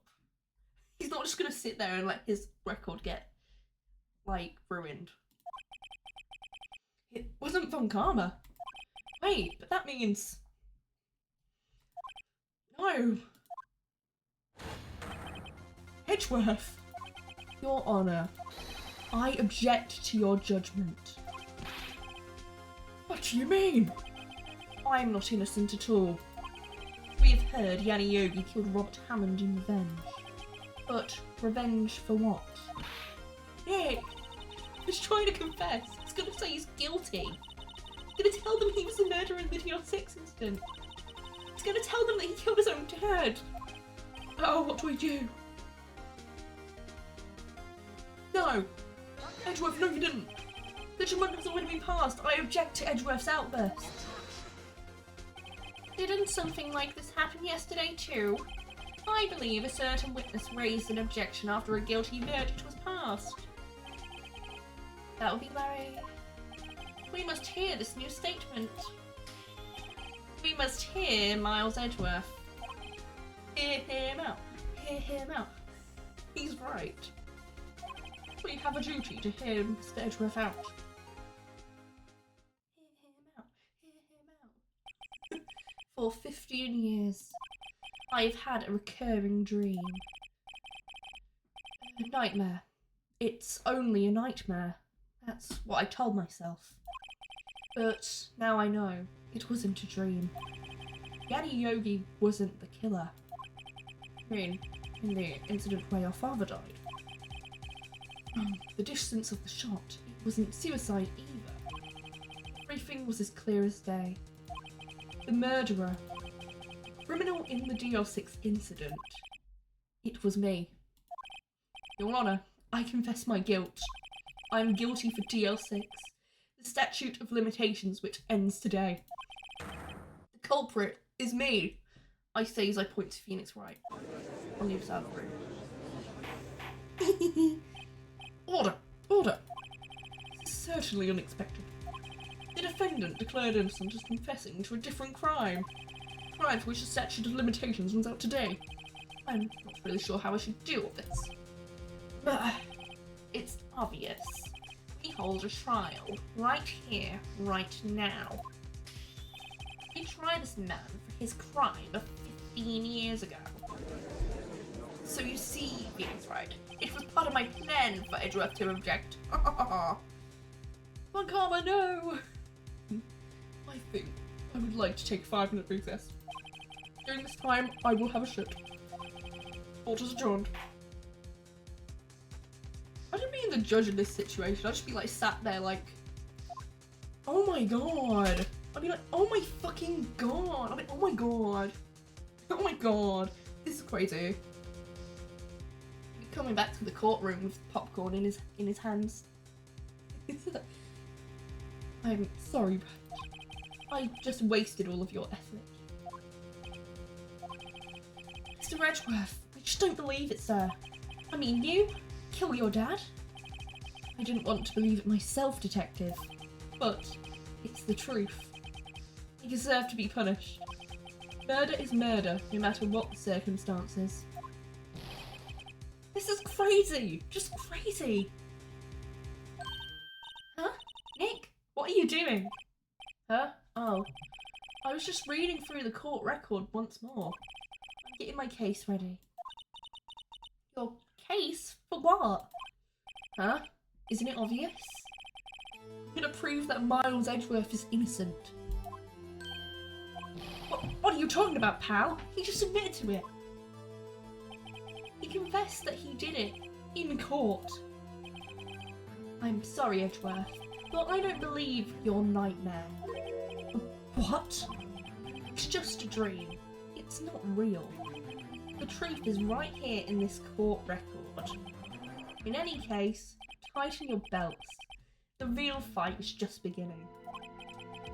He's not just gonna sit there and let his record get, like, ruined. It wasn't Von Karma. Wait, but that means... No. Edgeworth. Your Honour, I object to your judgment. What do you mean? I'm not innocent at all. We have heard Yanni Yogi killed Robert Hammond in revenge. But revenge for what? Nick! He's trying to confess. He's gonna say he's guilty. He's gonna tell them he was the murderer in the DR6 incident. He's gonna tell them that he killed his own dad. Oh, what do we do? No! Edgeworth, no you didn't! The judgment has already been passed. I object to Edgeworth's outburst. Didn't something like this happen yesterday too? I believe a certain witness raised an objection after a guilty verdict was passed. That would be Larry. We must hear this new statement. We must hear Miles Edgeworth. Hear him out. Hear him out. He's right. We have a duty to hear Mr. Edgeworth out. Hear him out. Hear him out. For 15 years, I've had a recurring dream. A nightmare. It's only a nightmare. That's what I told myself. But now I know it wasn't a dream. Yanni Yogi wasn't the killer. I mean, in the incident where your father died. The distance of the shot, it wasn't suicide either. Everything was as clear as day. The murderer, criminal in the DR6 incident, it was me. Your Honour, I confess my guilt. I am guilty for DR6, the statute of limitations which ends today. The culprit is me, I say as I point to Phoenix Wright on the other side of the room. Order! Order! This is certainly unexpected. The defendant declared innocent as confessing to a different crime. A crime for which the statute of limitations runs out today. I'm not really sure how I should deal with this. But it's obvious. We hold a trial right here, right now. We try this man for his crime of 15 years ago. So you see, Phoenix Wright, it was part of my plan for Edgeworth to object. Von Karma, no! I think I would like to take a 5-minute recess. During this time, I will have a shit. Court is adjourned. Imagine being the judge in this situation. I'd just be like sat there like, oh my god. I'd be like, oh my fucking god. I'd be like, oh my god. Oh my god. This is crazy. Coming back to the courtroom with popcorn in his hands. I'm sorry, but I just wasted all of your effort. Mr. Edgeworth, I just don't believe it, sir. I mean, you kill your dad? I didn't want to believe it myself, detective, but it's the truth. He deserved to be punished. Murder is murder, no matter what the circumstances. This is crazy! Just crazy! Huh? Nick? What are you doing? Huh? Oh. I was just reading through the court record once more. I'm getting my case ready. Your case? For what? Huh? Isn't it obvious? I'm gonna prove that Miles Edgeworth is innocent. What are you talking about, pal? He just admitted to it. He confessed that he did it in court. I'm sorry, Edgeworth, but I don't believe your nightmare. What? It's just a dream. It's not real. The truth is right here in this court record. In any case, tighten your belts. The real fight is just beginning.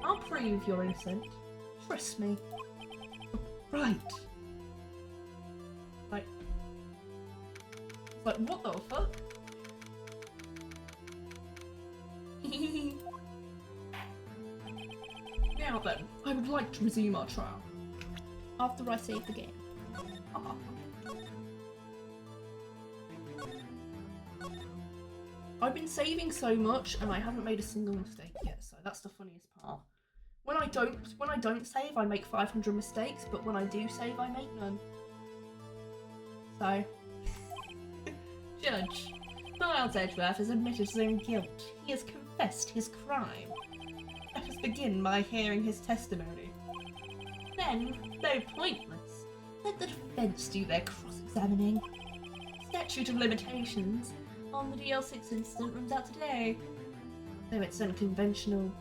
I'll prove you're innocent. Trust me. Right. Like, what the fuck? Now then, I would like to resume our trial. After I save the game. I've been saving so much and I haven't made a single mistake yet, so that's the funniest part. When I don't save, I make 500 mistakes, but when I do save, I make none. So, Judge, Miles Edgeworth has admitted his own guilt. He has confessed his crime. Let us begin by hearing his testimony. Then, though pointless, let the defence do their cross-examining. Statute of limitations on the DL6 incident runs out today. Though it's unconventional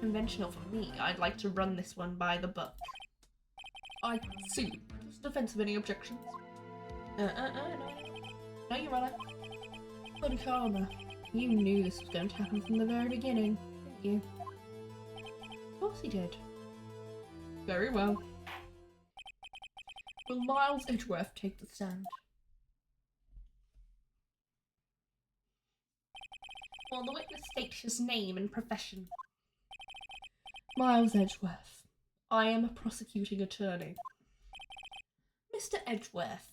for me, I'd like to run this one by the book. I see. Does the defence have any objections? No. No, Your Honour. Lord Karma, you knew this was going to happen from the very beginning, didn't you? Of course he did. Very well. Will Miles Edgeworth take the stand? Will the witness state his name and profession? Miles Edgeworth. I am a prosecuting attorney. Mr. Edgeworth,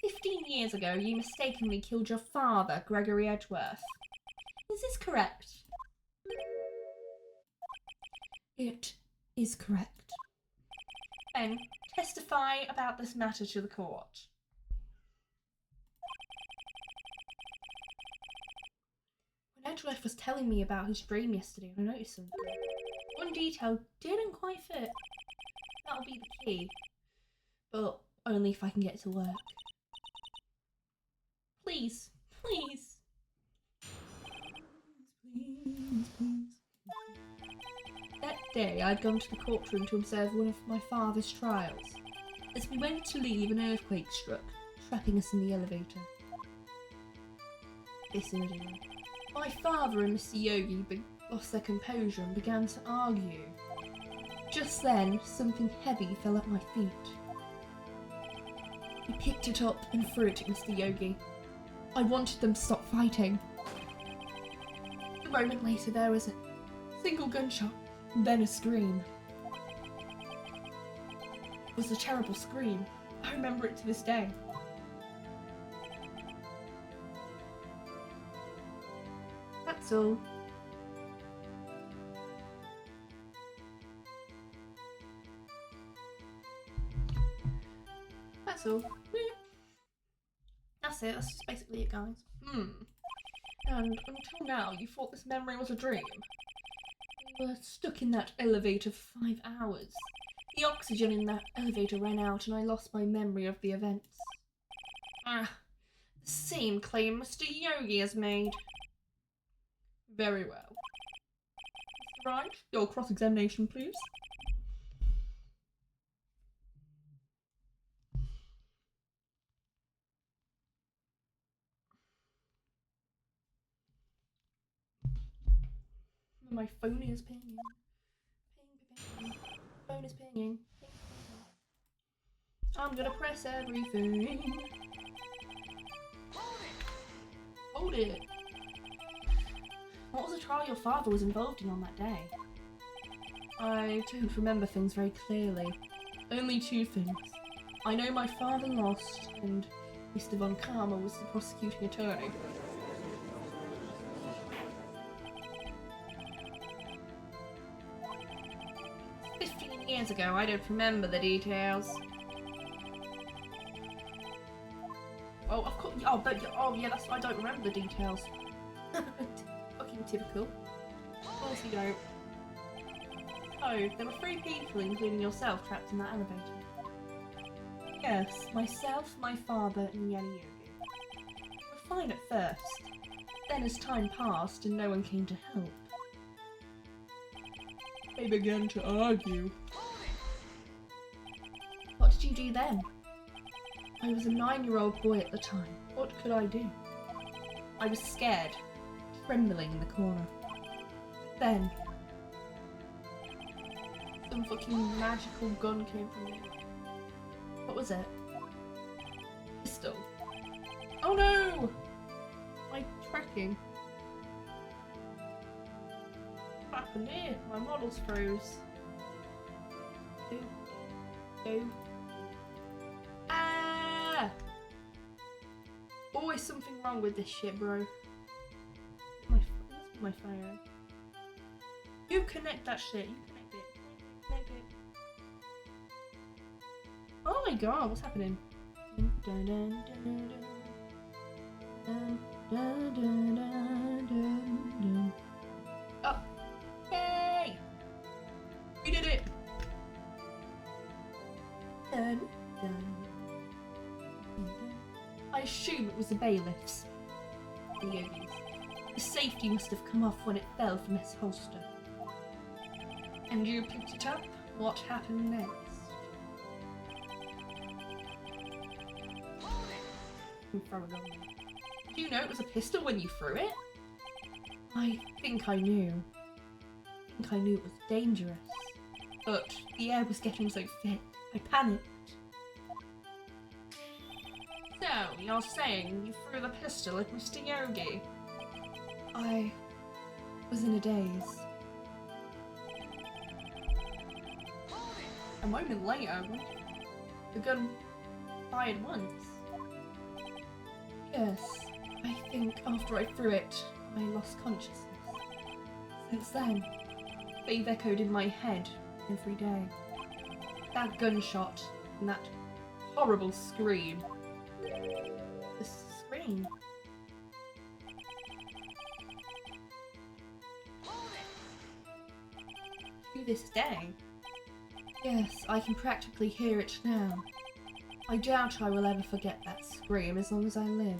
15 years ago you mistakenly killed your father, Gregory Edgeworth. Is this correct? It is correct. Then, testify about this matter to the court. When Edgeworth was telling me about his dream yesterday, I noticed something. One detail didn't quite fit. That'll be the key. But only if I can get it to work. Please. Please. Please. That day I'd gone to the courtroom to observe one of my father's trials. As we went to leave, an earthquake struck, trapping us in the elevator. This ordeal. My father and Mr. Yogi lost their composure and began to argue. Just then, something heavy fell at my feet. He picked it up and threw it at Mr. Yogi. I wanted them to stop fighting. A moment later, there was a single gunshot, then a scream. It was a terrible scream. I remember it to this day. That's all. That's all. That's it. That's just basically it, guys. And until now, you thought this memory was a dream. We were stuck in that elevator for 5 hours. The oxygen in that elevator ran out and I lost my memory of the events. The same claim Mr. Yogi has made. Very well. Mr. Wright, your cross-examination, please. My phone is pinging. Ping. Phone is pinging. Ping. I'm gonna press everything. Hold it. What was the trial your father was involved in on that day? I don't remember things very clearly. Only 2 things. I know my father lost, and Mr. Von Karma was the prosecuting attorney. Years ago, I don't remember the details. Oh, of course. Oh, yeah. That's. I don't remember the details. Fucking typical. Of course you don't. Oh, there were 3 people, including yourself, trapped in that elevator. Yes, myself, my father, and Yanni Yogi. We were fine at first. Then, as time passed and no one came to help, they began to argue. What did you do then? I was a 9-year-old boy at the time. What could I do? I was scared, trembling in the corner. Then, some fucking magical gun came from me. What was it? Pistol. Oh no! My tracking. What happened here? My models froze. Ew. Go. Ah! Always something wrong with this shit, bro. My phone. You connect that shit. You connect it. Connect it. Oh my god, what's happening? Dun, dun, dun, dun, dun, dun, dun, dun, dun, dun. Oh, yay! We did it! Dun, dun, dun. I assume it was the bailiffs. The yogis. The safety must have come off when it fell from its holster. And you picked it up? What happened next? Do you know it was a pistol when you threw it? I think I knew. I knew it was dangerous. But the air was getting so thick, I panicked. So, you're saying you threw the pistol at Mr. Yogi? I was in a daze. A moment later, the gun fired once. Yes, I think after I threw it, I lost consciousness. Since then, they've echoed in my head every day. That gunshot and that horrible scream. The scream. To this day. Yes, I can practically hear it now. I doubt I will ever forget that scream as long as I live.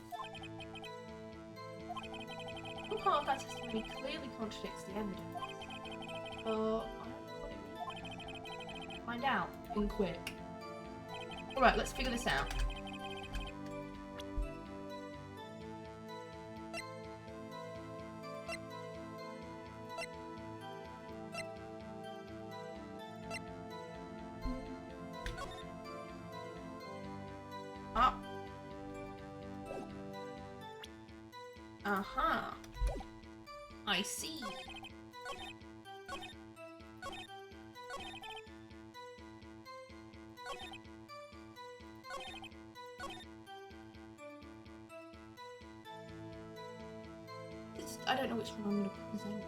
One part of that testimony clearly contradicts the evidence. But I don't know what it means. Find out, and quick. Alright, let's figure this out. Aha! I see. I don't know which one I'm going to present.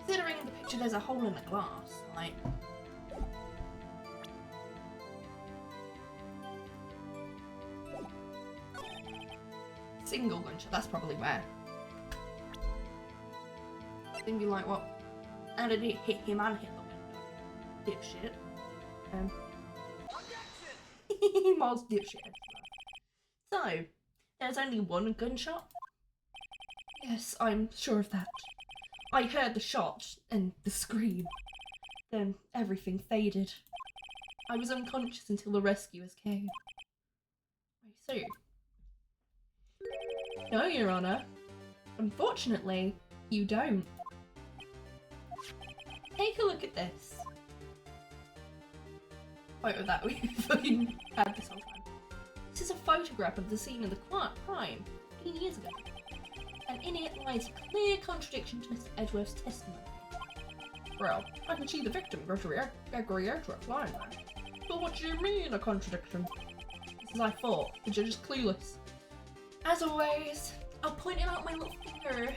Considering in the picture there's a hole in the glass, like... Single gunshot, that's probably where. Then be like, what? How did it hit him and hit the window? Dipshit. Miles dipshit. So, there's only one gunshot? Yes, I'm sure of that. I heard the shot and the scream. Then everything faded. I was unconscious until the rescuers came. I see. No, Your Honour. Unfortunately, you don't. Take a look at this. Photo that we fucking had this whole time. This is a photograph of the scene of the crime 15 years ago. And in it lies a clear contradiction to Mr. Edgeworth's testimony. Well, I can see the victim, Gregory Edgeworth, lying there. But what do you mean, a contradiction? This is I thought. The judge is clueless. As always, I'll point it out my little finger.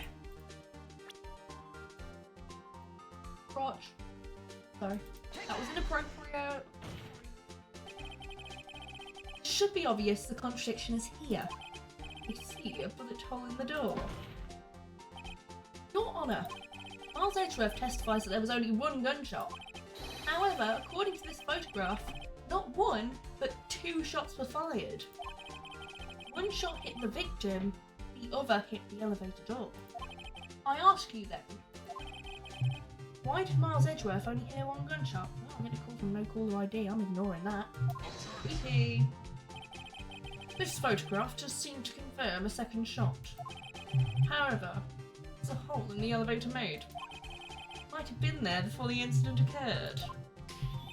Crotch. Sorry. That was inappropriate. It should be obvious the contradiction is here. You see a bullet hole in the door. Your Honour, Miles Edgeworth testifies that there was only one gunshot. However, according to this photograph, not one, but 2 shots were fired. One shot hit the victim, the other hit the elevator door. I ask you then, why did Miles Edgeworth only hear one gunshot? Well, I'm getting a call from no caller ID, I'm ignoring that. Creepy. This photograph does seem to confirm a second shot. However, there's a hole in the elevator made. Might have been there before the incident occurred.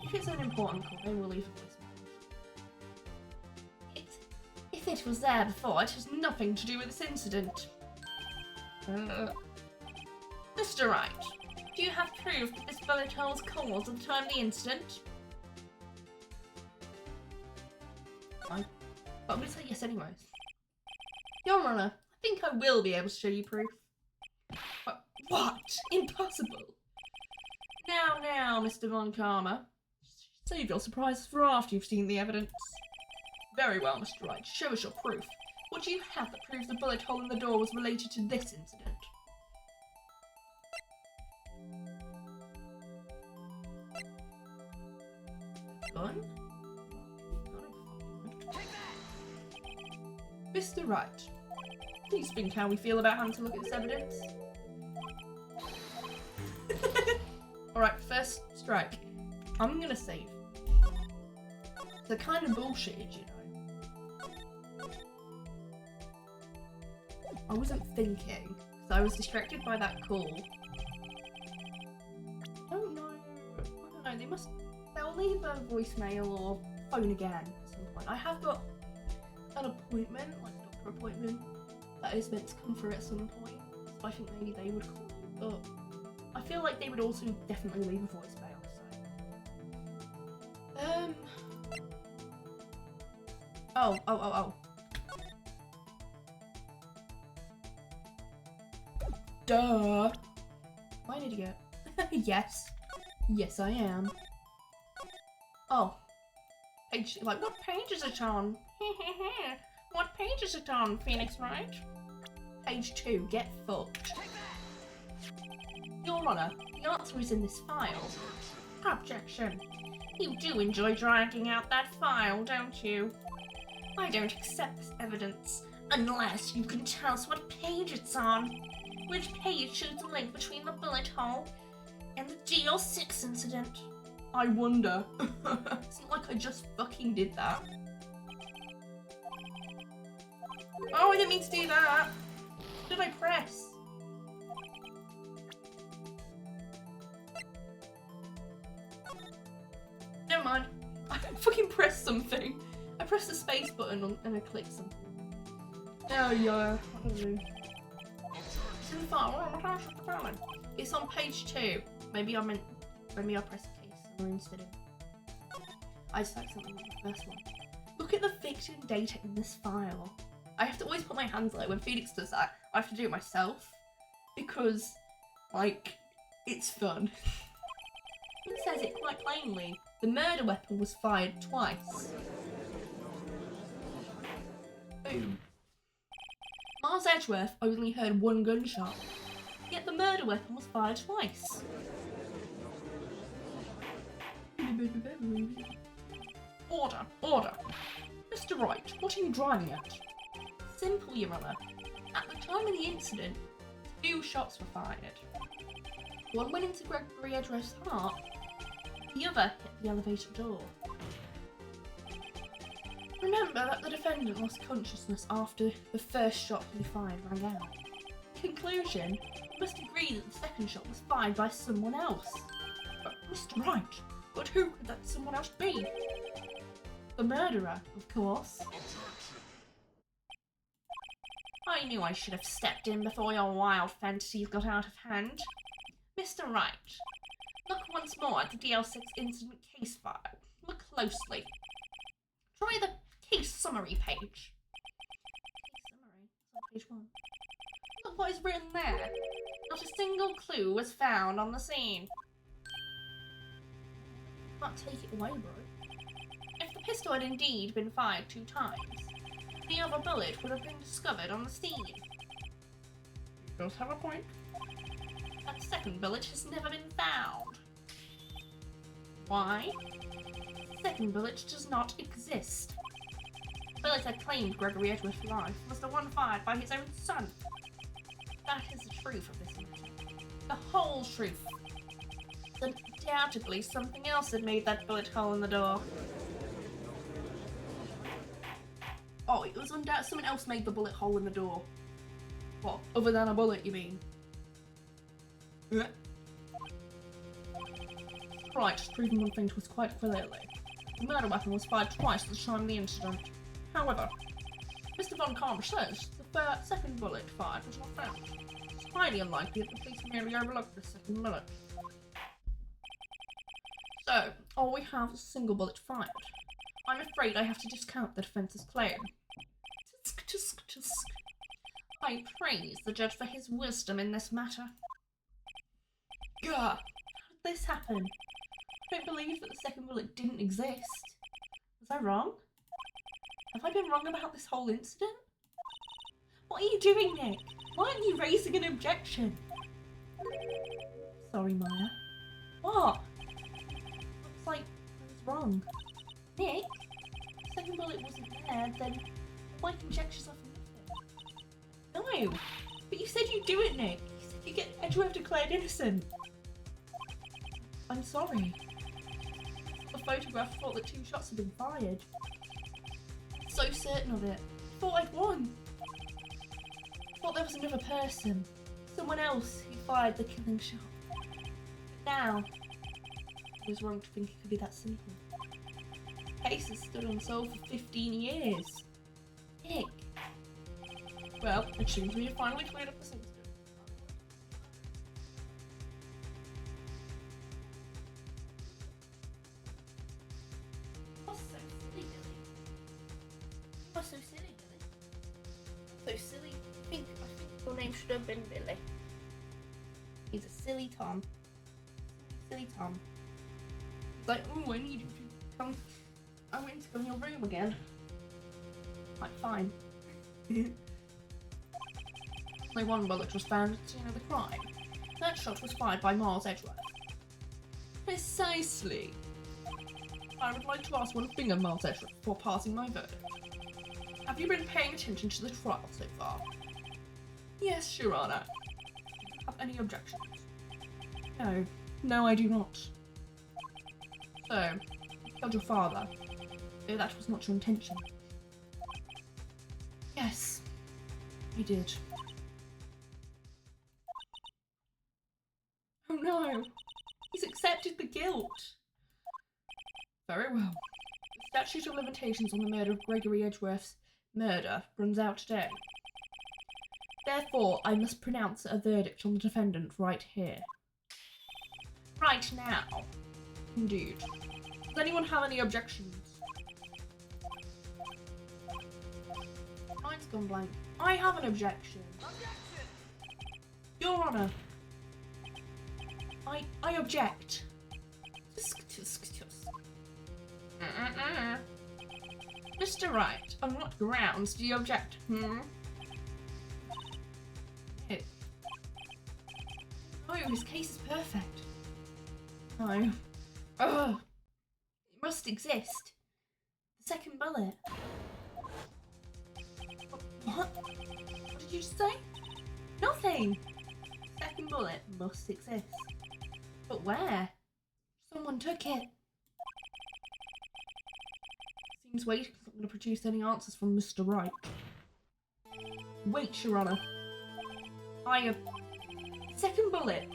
If it's an important call, I will leave a voicemail. If it was there before, it has nothing to do with this incident. Mr. Wright, Do you have proof that this bullet hole was caused at the time of the incident? But I'm gonna say yes anyways. Your Honor, I think I will be able to show you proof. But what? Impossible! Now, Mr. Von Karma. Save your surprises for after you've seen the evidence. Very well, Mr. Wright. Show us your proof. What do you have that proves the bullet hole in the door was related to this incident? Gun? Mr. Wright, please think how we feel about having to look at this evidence. Alright, first strike. I'm gonna save. They're kind of bullshitted, you know. I wasn't thinking, because I was distracted by that call. I don't know. They'll leave a voicemail or phone again at some point. I have got an appointment, like a doctor appointment, that is meant to come through at some point. So I think maybe they would call, but I feel like they would also definitely leave a voicemail, so. Oh. Duh. Am I an idiot? Yes. Yes, I am. Oh. Page, like, what page is it on? What page is it on, Phoenix Wright? Page 2, get fucked. Your Honor, the answer is in this file. Objection. You do enjoy dragging out that file, don't you? I don't accept this evidence unless you can tell us what page it's on. Which page shows the link between the bullet hole and the GL6 incident? I wonder. It's not like I just fucking did that. Oh, I didn't mean to do that. What did I press? Never mind. I fucking pressed something. I pressed the space button and I clicked something. Oh yeah, I don't know. It's in the file. It's on page 2. Maybe I pressed case somewhere instead of. I just like something like the first one. Look at the victim data in this file. I have to always put my hands like when Phoenix does that. I have to do it myself because, like, it's fun. It says it quite plainly. The murder weapon was fired twice. Boom. Mars Edgeworth only heard one gunshot, yet the murder weapon was fired twice. Order. Mr. Wright, what are you driving at? Simple, Your Honor. At the time of the incident, 2 shots were fired. One went into Gregory Edgeworth's heart, the other hit the elevator door. Remember that the defendant lost consciousness after the first shot he fired rang out. Conclusion, you must agree that the second shot was fired by someone else. But Mr. Wright, but who could that someone else be? The murderer, of course. I knew I should have stepped in before your wild fantasies got out of hand. Mr. Wright, look once more at the DL6 incident case file. Look closely. Try the case summary page. Case summary? It's on page 1. Look what is written there. Not a single clue was found on the scene. Can't take it away, bro. If the pistol had indeed been fired 2 times, the other bullet would have been discovered on the scene. You both have a point. That second bullet has never been found. Why? The second bullet does not exist. The bullet that claimed Gregory Edgeworth's life was the one fired by his own son. That is the truth of this matter. The whole truth. Undoubtedly, something else had made that bullet hole in the door. Oh, it was undoubtedly someone else made the bullet hole in the door. What? Other than a bullet, you mean? Right, just proving one thing to us quite clearly. The murder weapon was fired twice at the time of the incident. However, Mr. Von Karma says the second bullet fired was not found. highly unlikely that the police merely overlooked the second bullet. So, all we have is a single bullet fired. I'm afraid I have to discount the defence's claim. Tisk, tisk, tisk. I praise the judge for his wisdom in this matter. Gah! How did this happen? I don't believe that the second bullet didn't exist. Was I wrong? Have I been wrong about this whole incident? What are you doing, Nick? Why aren't you raising an objection? Sorry, Maya. What? Looks like I was wrong. Nick? If the second bullet wasn't there, then my conjectures are for nothing. No! But you said you'd do it, Nick. You said you'd get Edgeworth declared innocent. I'm sorry. The photograph thought that 2 shots had been fired. So certain of it. Thought I'd won. Thought there was another person. Someone else who fired the killing shot. But now, I was wrong to think it could be that simple. The case has stood unsolved for 15 years. Nick. Well, it seems we have finally cleared up the incident. What's so silly, Billy? What's so silly, Billy? So silly. I think your name should have been Billy. He's a silly Tom. Silly Tom. He's like, oh, I need you to come. I want you to come in your room again. Like, fine. Only 1 bullet was found at the scene of the crime. That shot was fired by Miles Edgeworth. Precisely. I would like to ask one thing of Miles Edgeworth before passing my verdict. Have you been paying attention to the trial so far? Yes, Your Honour. Have any objections? No. No, I do not. So, you killed your father. Though that was not your intention. Yes, I did. Oh no! He's accepted the guilt! Very well. The statute of limitations on the murder of Gregory Edgeworth's murder runs out today. Therefore, I must pronounce a verdict on the defendant right here. Right now. Indeed. Does anyone have any objections? Mine's gone blank. I have an objection. Objection! Your Honour. I object. Mr. Wright, on what grounds do you object? It. No, his case is perfect. No. Ugh. It must exist. The second bullet. What? What did you just say? Nothing. Second bullet must exist. But where? Someone took it. Seems Waiting's not going to produce any answers from Mr. Wright. Wait, Your Honour. Second bullet.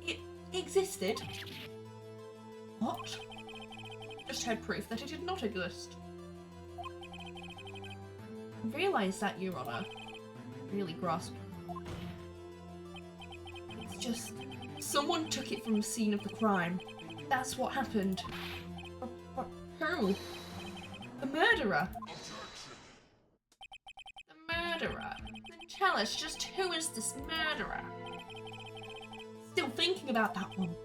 It existed. What? Just had proof that it did not exist. I realise that, Your Honour. I really grasp. It's just... someone took it from the scene of the crime. That's what happened. Who? The murderer. The murderer? Then tell us, just who is this murderer? Still thinking about that one.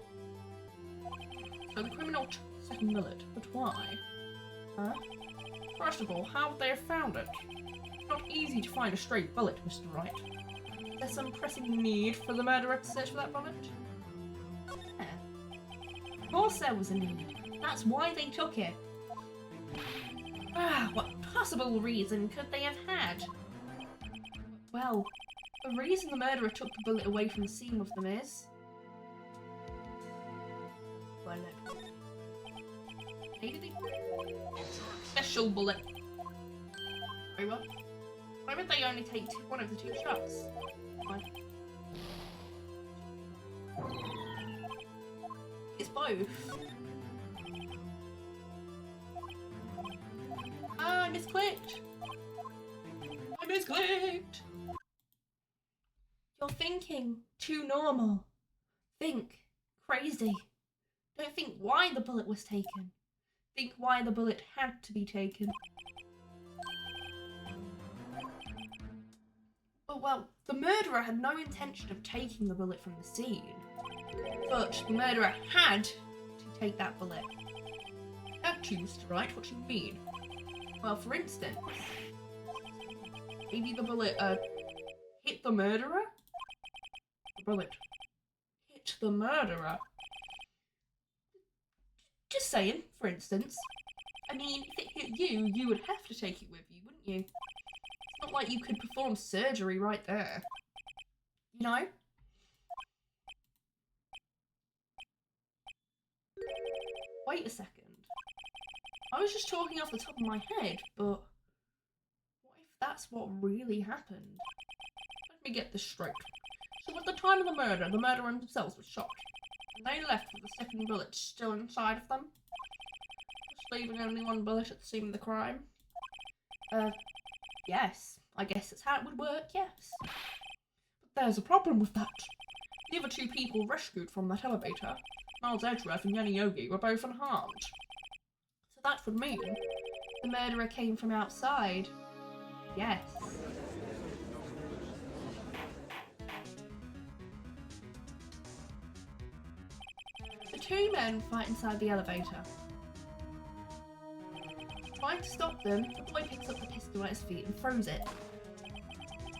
So the criminal took the second bullet, but why? Huh? First of all, how would they have found it? Not easy to find a stray bullet, Mr. Wright. Is there some pressing need for the murderer to search for that bullet? Yeah. Of course there was a need. That's why they took it. What possible reason could they have had? Well, the reason the murderer took the bullet away from the scene of them is... maybe special bullet. Very well. Why would they only take one of the 2 shots? Fine. It's both. Ah, I misclicked. I misclicked. You're thinking too normal. Think crazy. Don't think why the bullet was taken. Think why the bullet had to be taken. Oh well, the murderer had no intention of taking the bullet from the scene, but the murderer had to take that bullet. Actually, Mr. Wright, what do you mean? Well, for instance, maybe the bullet hit the murderer? The bullet hit the murderer? Just saying, for instance. I mean, if it hit you, you would have to take it with you, wouldn't you? It's not like you could perform surgery right there. You know? Wait a second. I was just talking off the top of my head, but what if that's what really happened? Let me get this straight. So at the time of the murderer themselves was shot, and they left with the second bullet still inside of them, just leaving only one bullet at the scene of the crime. Yes. I guess that's how it would work, yes. But there's a problem with that. The other two people rescued from that elevator, Miles Edgeworth and Yanni Yogi, were both unharmed. So that would mean the murderer came from outside. Yes. The two men fight inside the elevator. Trying to stop them, the boy picks up the pistol at his feet and throws it.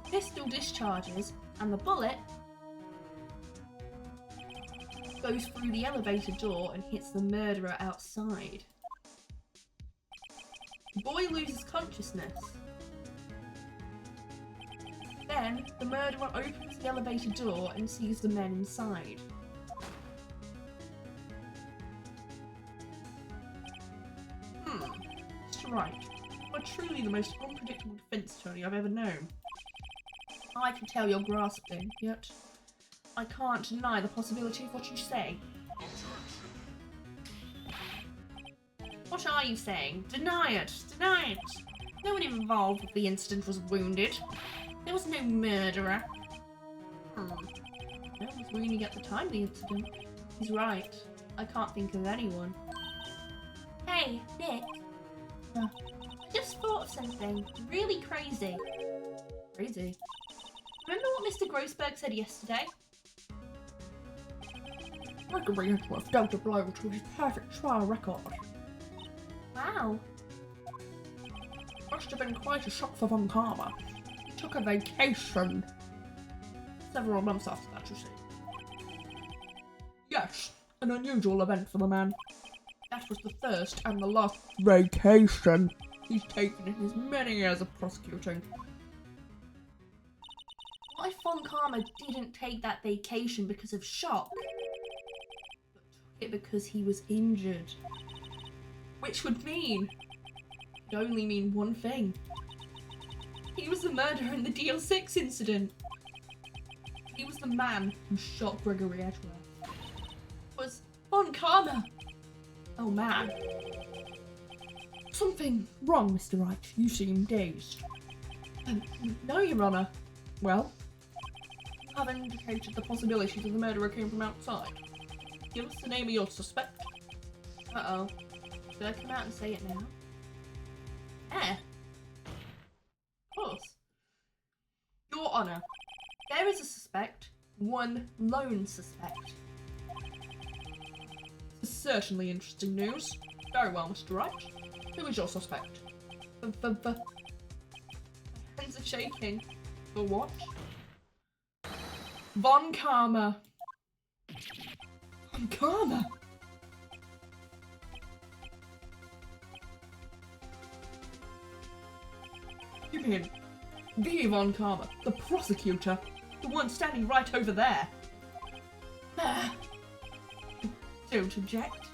The pistol discharges, and the bullet goes through the elevator door and hits the murderer outside. The boy loses consciousness. Then, the murderer opens the elevator door and sees the men inside. Right. You are truly the most unpredictable defense attorney I've ever known. I can tell you're grasping, yet I can't deny the possibility of what you say. What are you saying? Deny it! Deny it! No one involved with the incident was wounded. There was no murderer. No one was wounded at the time of the incident. He's right. I can't think of anyone. Hey, Nick. I just thought of something really crazy. Crazy? Remember what Mr. Grossberg said yesterday? Gregory Edgeworth dealt a blow to his perfect trial record. Wow. Must have been quite a shock for Von Karma. He took a vacation. Several months after that, you see. Yes, an unusual event for the man. That was the first and the last vacation he's taken in his many years of prosecuting. What if Von Karma didn't take that vacation because of shock, but took it because he was injured? Which would mean, it'd only mean one thing. He was the murderer in the DL6 incident. He was the man who shot Gregory Edgeworth. It was Von Karma. Oh man. Something wrong, Mr. Wright. You seem dazed. No, Your Honour. Well? You have indicated the possibility that the murderer came from outside. Give us the name of your suspect. Uh-oh. Should I come out and say it now? Eh. Of course. Your Honour, there is a suspect. One lone suspect. Certainly interesting news. Very well, Mr. Wright. Who is your suspect? My hands are shaking. For what? Von Karma. Von Karma? You mean the Von Karma, the prosecutor, the one standing right over there? Don't object.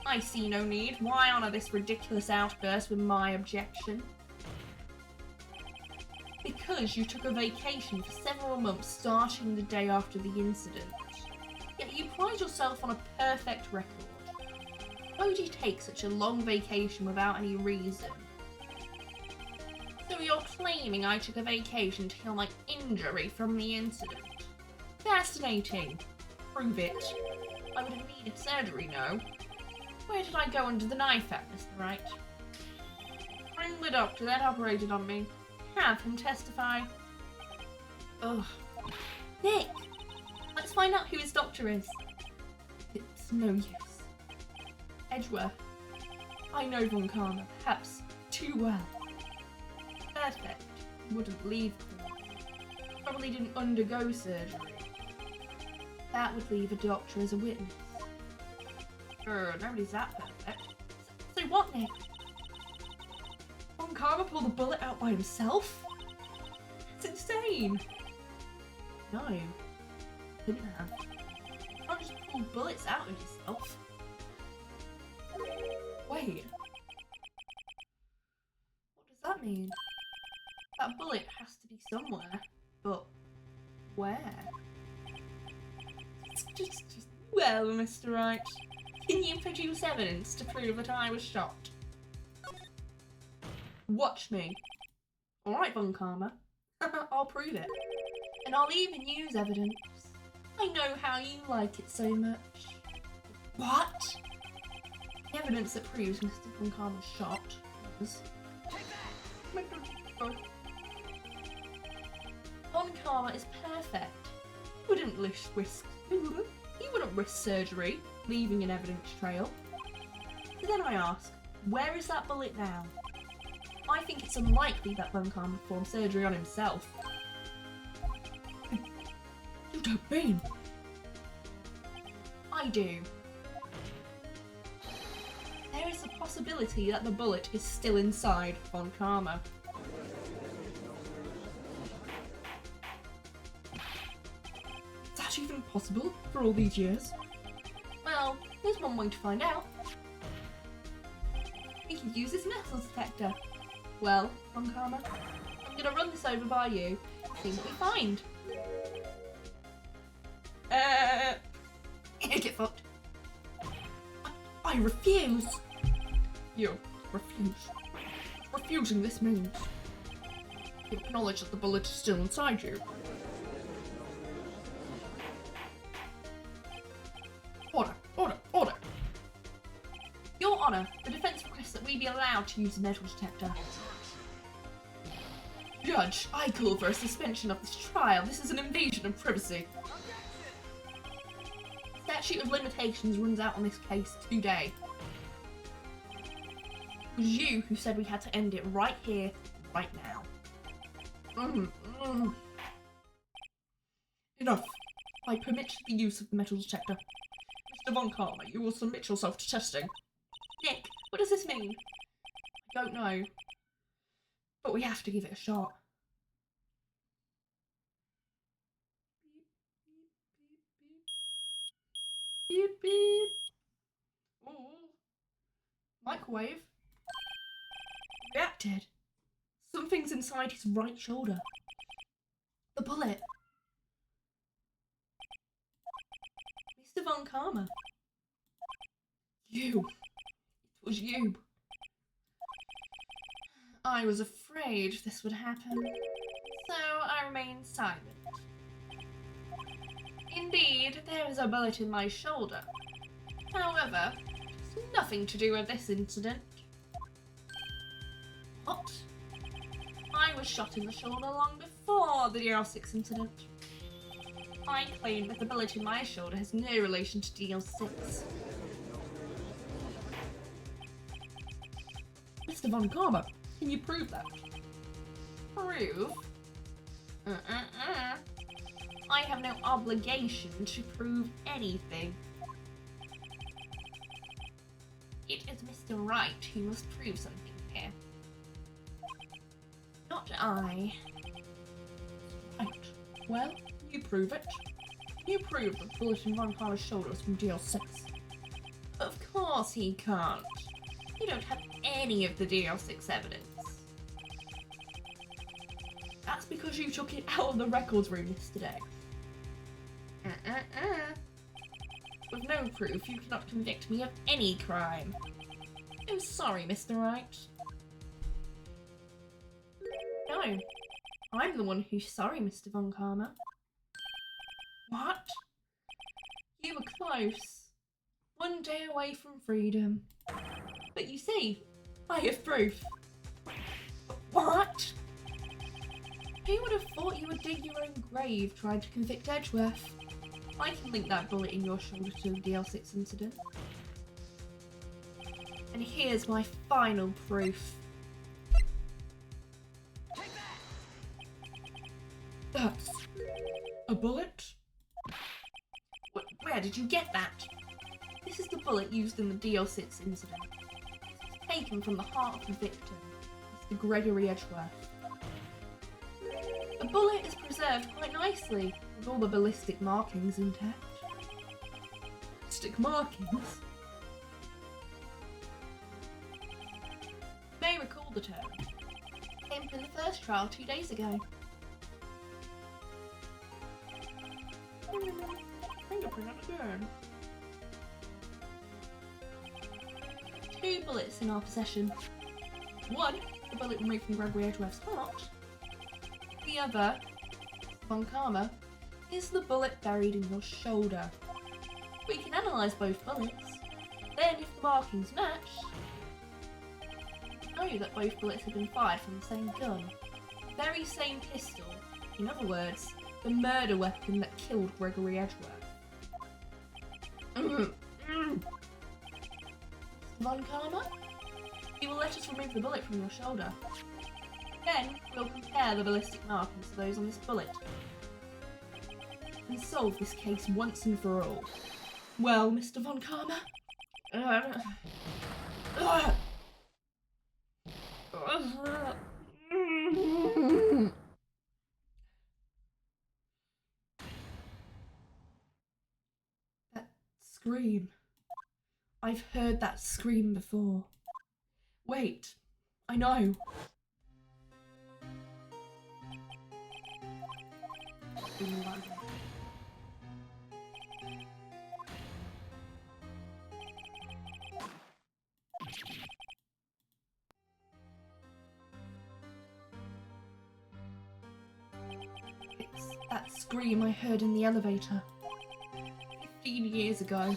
I see no need. Why honour this ridiculous outburst with my objection? Because you took a vacation for several months starting the day after the incident. Yet you pride yourself on a perfect record. Why would you take such a long vacation without any reason? So you're claiming I took a vacation to heal my injury from the incident? Fascinating. Prove it. I would have needed surgery, no? Where did I go under the knife at, Mr. Wright? Bring the doctor that operated on me. Have him testify. Ugh. Nick! Let's find out who his doctor is. It's no use. Edgeworth. I know Von Karma, perhaps too well. Perfect. Wouldn't leave him. Probably didn't undergo surgery. That would leave a doctor as a witness. Nobody's that perfect. So what, Nick? Von Karma pulled the bullet out by himself? It's insane! No. Couldn't have. You can't just pull bullets out of yourself. Wait. What does that mean? That bullet has to be somewhere. But where? Just well, Mr. Wright. Can you produce evidence to prove that I was shot? Watch me. Alright, Von Karma. I'll prove it. And I'll even use evidence. I know how you like it so much. What? The evidence that proves Mr. Von Karma's shot was... Von Karma is perfect. He wouldn't risk surgery, leaving an evidence trail. So then I ask, where is that bullet now? I think it's unlikely that Von Karma performed surgery on himself. You don't mean? I do. There is a possibility that the bullet is still inside Von Karma. Is that even possible for all these years? Well, there's one way to find out. We can use this metal detector. Well, Von Karma, I'm gonna run this over by you, see what we find. Get fucked. I refuse. You refuse. Refusing this means you acknowledge that the bullet is still inside you. Order, order, order. Your Honour, the defence requests that we be allowed to use the metal detector. Judge, I call for a suspension of this trial. This is an invasion of privacy. Statute of limitations runs out on this case today. It was you who said we had to end it right here, right now. Enough. I permit the use of the metal detector. Mr. Von Karma, you will submit yourself to testing. Nick, what does this mean? I don't know. But we have to give it a shot. Beep, beep. Ooh. Microwave. Reacted. Something's inside his right shoulder. The bullet. Mr. Von Karma. You. It was you. I was afraid this would happen, so I remained silent. Indeed, there is a bullet in my shoulder. However, it's nothing to do with this incident. What? I was shot in the shoulder long before the DL6 incident. I claim that the bullet in my shoulder has no relation to DL6. Mr. Von Karma, can you prove that? Prove? I have no obligation to prove anything. It is Mr. Wright who must prove something here. Not I. Right. Well, you prove it. You prove that the bullet in Von Karma's shoulder is from DL6. Of course he can't. You don't have any of the DL6 evidence. That's because you took it out of the records room yesterday. With no proof, you cannot convict me of any crime. I'm sorry, Mr. Wright. No, I'm the one who's sorry, Mr. Von Karma. What? You were close. One day away from freedom. But you see, I have proof. What? Who would have thought you would dig your own grave trying to convict Edgeworth? I can link that bullet in your shoulder to the DL6 incident. And here's my final proof. That's a bullet? Where did you get that? This is the bullet used in the DL6 incident. It's taken from the heart of the victim, Mr. Gregory Edgeworth. The bullet is preserved quite nicely, with all the ballistic markings intact. Ballistic markings? You may recall the term. Came from the first trial 2 days ago. Fingerprint again. 2 bullets in our possession. One, the bullet removed from Gregory Edgeworth's heart. The other, Von Karma, is the bullet buried in your shoulder. We can analyse both bullets. Then, if the markings match, we know that both bullets have been fired from the same gun. The very same pistol. In other words, the murder weapon that killed Gregory Edgeworth. Von Karma, you will let us remove the bullet from your shoulder. Then we'll compare the ballistic markings to those on this bullet and solve this case once and for all. Well, Mr. Von Karma? That scream. I've heard that scream before. Wait, I know. It's that scream I heard in the elevator 15 years ago.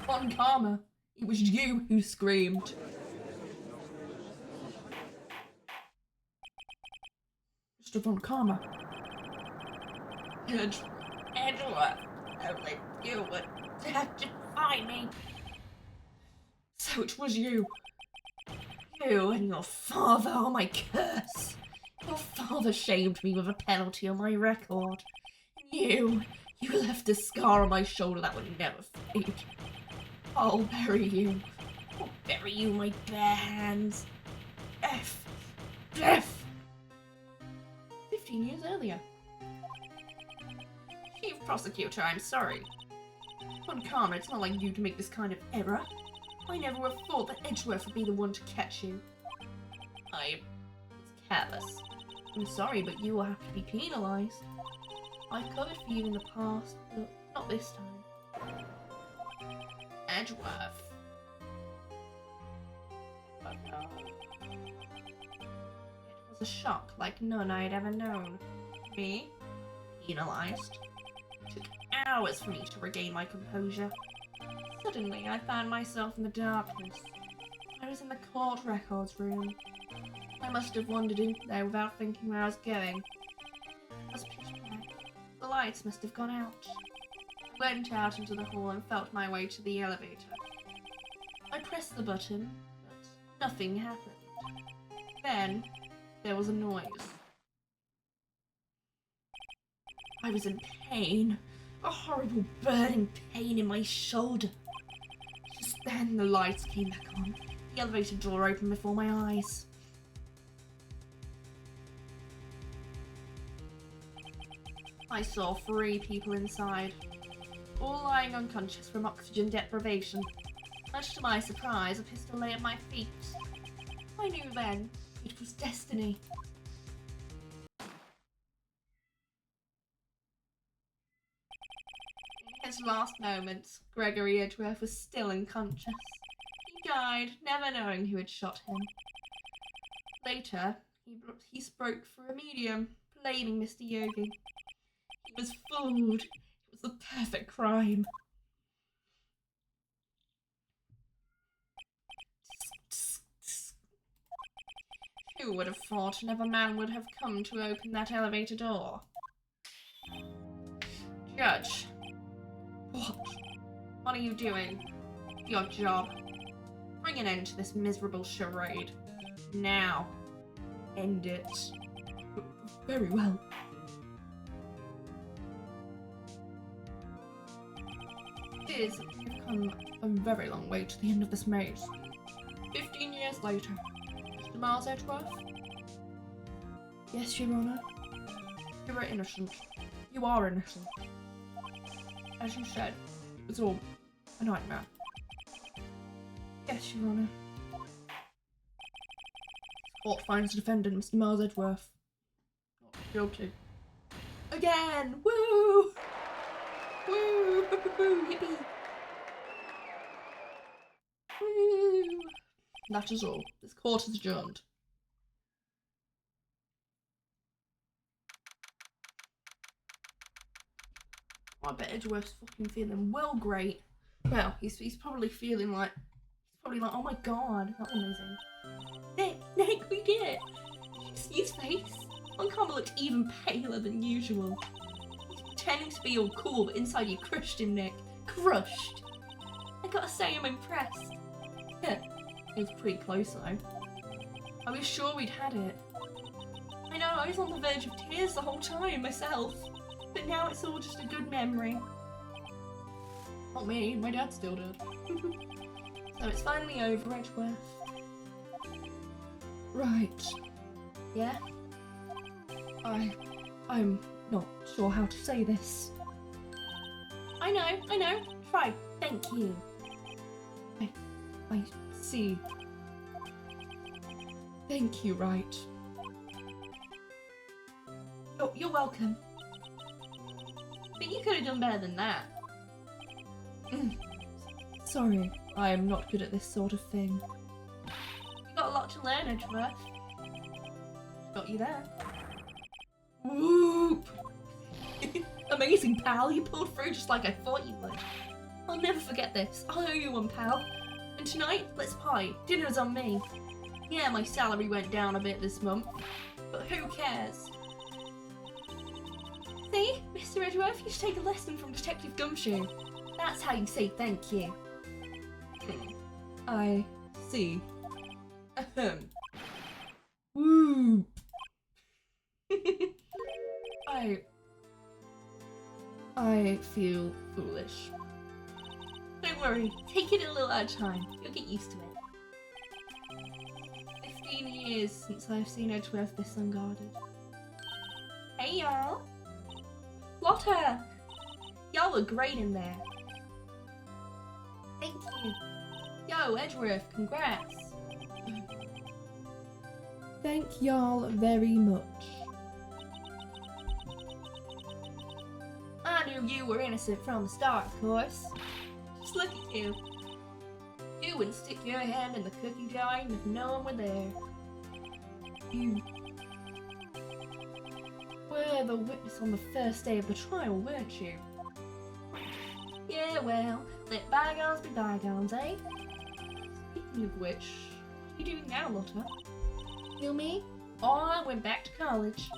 Von Karma, it was you who screamed. Mr. Von Karma. Edgeworth, only you would justify me. So it was you. You and your father are my curse. Your father shamed me with a penalty on my record. You left a scar on my shoulder that would never fade. I'll bury you. I'll bury you in my bare hands. Death. 15 years earlier. Chief Prosecutor, I'm sorry. Von Karma, it's not like you to make this kind of error. I never would have thought that Edgeworth would be the one to catch you. I was careless. I'm sorry, but you will have to be penalised. I've covered for you in the past, but not this time. Edgeworth. But no. It was a shock like none I'd ever known. Me? Penalised. It took hours for me to regain my composure. Suddenly, I found myself in the darkness. I was in the court records room. I must have wandered in there without thinking where I was going. It was pitch black. The lights must have gone out. I went out into the hall and felt my way to the elevator. I pressed the button, but nothing happened. Then, there was a noise. I was in pain. A horrible burning pain in my shoulder. Just then, the lights came back on. The elevator door opened before my eyes. I saw 3 people inside, all lying unconscious from oxygen deprivation. Much to my surprise, a pistol lay at my feet. I knew then it was destiny. In his last moments, Gregory Edgeworth was still unconscious. He died, never knowing who had shot him. Later, He spoke for a medium, blaming Mr. Yogi. He was fooled. It was the perfect crime. Who would have thought another man would have come to open that elevator door? Judge. What are you doing? Your job. Bring an end to this miserable charade. Now. End it. Very well. It is. We've come a very long way to the end of this maze. 15 years later. Mr. Miles Edgeworth? Yes, Your Honour. You are innocent. You are innocent. As you said, it was all a nightmare. Yes, Your Honour. Court finds the defendant, Mr. Miles Edgeworth, not guilty. Again! Woo! Woo! Yippee! Woo! That is all. This court is adjourned. I bet Edgeworth's fucking feeling well great. Well, he's probably feeling like, oh my god, that was amazing. Nick, we did it! Did you see his face? Uncomber looked even paler than usual. He's pretending to be all cool, but inside you crushed him, Nick. Crushed! I gotta say, I'm impressed. It was pretty close though. I was sure we'd had it. I know, I was on the verge of tears the whole time myself. But now it's all just a good memory. Not me, my dad's still dead. So it's finally over, Edgeworth. Right. Yeah? I'm not sure how to say this. I know. Try. Thank you. I see. Thank you, Wright. Oh, you're welcome. But you could have done better than that. Sorry, I am not good at this sort of thing. You got a lot to learn, Edgeworth. Got you there. Whoop! Amazing, pal. You pulled through just like I thought you would. I'll never forget this. I'll owe you one, pal. And tonight, let's pie. Dinner's on me. Yeah, my salary went down a bit this month, but who cares? See, Mr. Edgeworth, you should take a lesson from Detective Gumshoe. That's how you say thank you. I see. Ahem. Woo! I feel foolish. Don't worry, take it a little at a time. You'll get used to it. 15 years since I've seen Edgeworth this unguarded. Hey y'all! Lotta! Y'all look great in there. Thank you. Yo, Edgeworth, congrats. Thank y'all very much. I knew you were innocent from the start, of course. Just look at you. You wouldn't stick your hand in the cookie jar even if no one were there. You were the witness on the first day of the trial, weren't you? Yeah, well, let bygones be bygones, eh? Speaking of which, what are you doing now, Lotta? You me? Oh, I went back to college.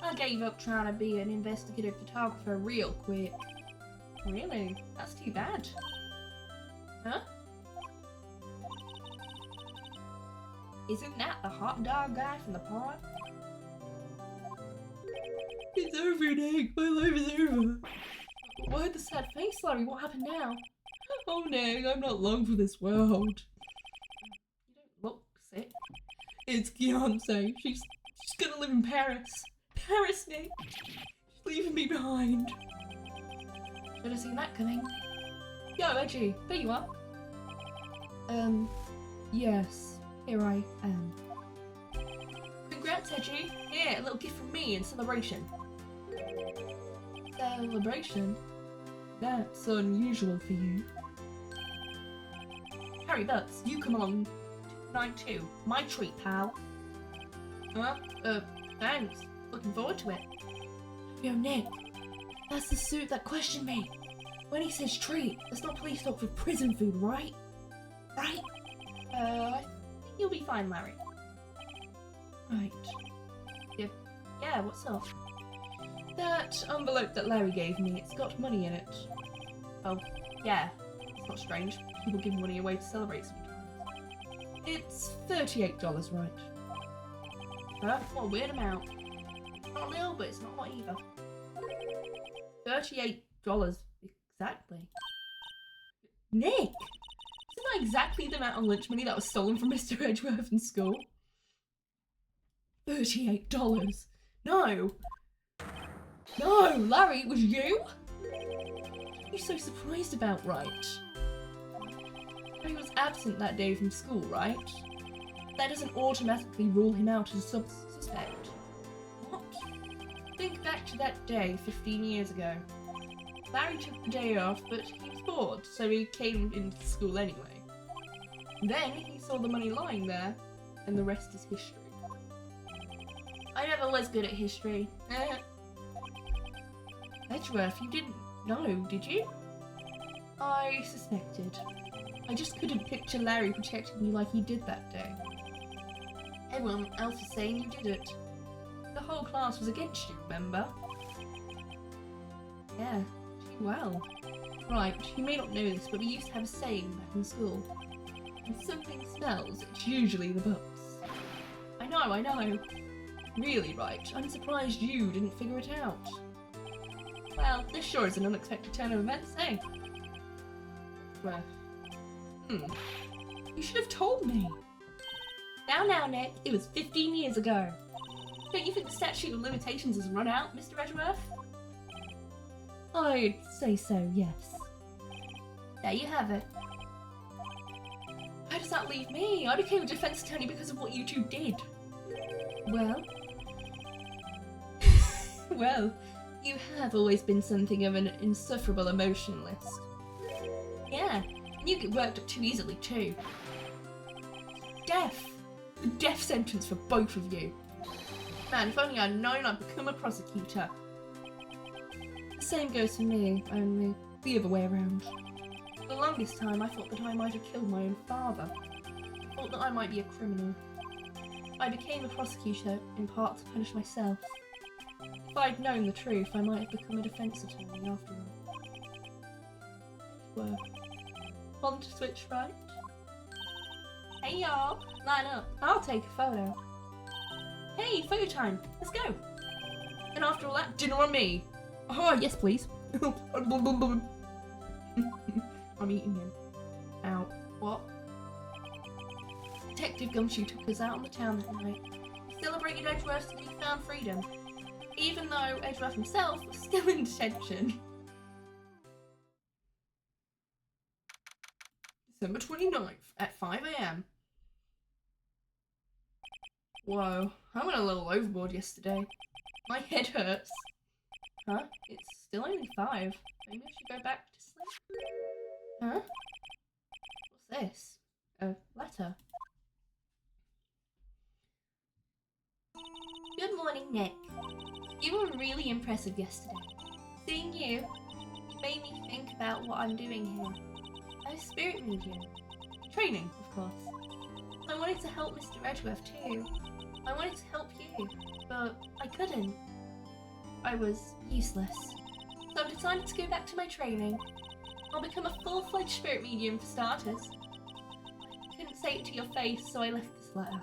I gave up trying to be an investigative photographer real quick. Really? That's too bad. Huh? Isn't that the hot dog guy from the pod? It's over, Nick. My life is over. Why the sad face, Larry? What happened now? Oh, Nick, I'm not long for this world. You don't look sick. It's Beyonce. She's gonna live in Paris. Paris, Nick. She's leaving me behind. Should have seen that coming. Yo, Edgy, there you are. Yes, here I am. Congrats, Edgy. Here, a little gift from me in celebration. Celebration? That's unusual for you. Harry Butts, you come along tonight too. My treat, pal. Thanks. Looking forward to it. Yo, Nick, that's the suit that questioned me. When he says treat, it's not police talk for prison food, right? Right? I think you'll be fine, Larry. Right. Yeah, what's up? That envelope that Larry gave me, it's got money in it. Oh, yeah. It's not strange. People give money away to celebrate sometimes. It's $38, right? Huh? What a weird amount. It's not real, but it's not hot either. $38 exactly. Nick! Isn't that exactly the amount of lunch money that was stolen from Mr. Edgeworth in school? $38. No! No, Larry, it was you? What are you so surprised about, Wright? He was absent that day from school, right? That doesn't automatically rule him out as a suspect. What? Think back to that day 15 years ago. Larry took the day off, but he was bored, so he came into school anyway. Then he saw the money lying there, and the rest is history. I never was good at history. Edgeworth, you didn't know, did you? I suspected. I just couldn't picture Larry protecting you like he did that day. Everyone else was saying you did it. The whole class was against you, remember? Yeah, well. Right, you may not know this, but we used to have a saying back in school. When something smells, it's usually the books. I know. Really, Wright, I'm surprised you didn't figure it out. Well, this sure is an unexpected turn of events, eh? Well, you should have told me. Now, Nick, it was 15 years ago. Don't you think the statute of limitations has run out, Mr. Edgeworth? I'd say so, yes. There you have it. How does that leave me? I became a defense attorney because of what you two did. Well... well, you have always been something of an insufferable emotionalist. Yeah, and you get worked up too easily too. Death! The death sentence for both of you. Man, if only I'd known I'd become a prosecutor. The same goes for me, only the other way around. For the longest time I thought that I might have killed my own father. I thought that I might be a criminal. I became a prosecutor in part to punish myself. If I'd known the truth, I might have become a defense attorney after all. Well, on to switch, right? Hey y'all, line up. I'll take a photo. Hey, photo time. Let's go. And after all that, dinner on me. Oh, yes, please. I'm eating him. Ow. What? Detective Gumshoe took us out on the town that night. We celebrated Edgeworth's newfound freedom, even though Edgeworth himself was still in detention. December 29th at 5 AM. Whoa, I went a little overboard yesterday. My head hurts. Huh? It's still only 5. Maybe I should go back to sleep. Huh? What's this? A letter. Good morning, Nick. You were really impressive yesterday. Seeing you made me think about what I'm doing here. I'm a spirit medium. Training, of course. I wanted to help Mr. Edgeworth too. I wanted to help you, but I couldn't. I was useless. So I've decided to go back to my training. I'll become a full-fledged spirit medium for starters. I couldn't say it to your face, so I left this letter.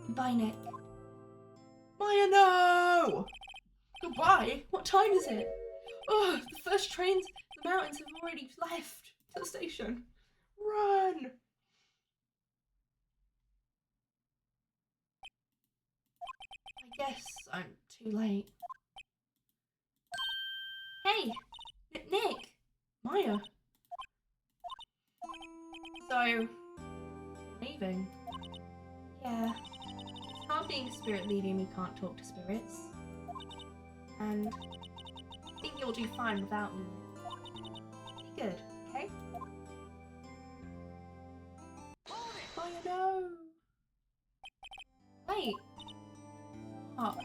Goodbye, Nick. Maya, no! Goodbye? What time is it? Oh, the first trains to the mountains have already left to the station. Run! I guess I'm too late. Hey, Nick. Maya. So, Leaving? yeah, it's hard being a spirit medium who can't talk to spirits. And I think you'll do fine without me. Be good, okay? Maya, no! Wait, But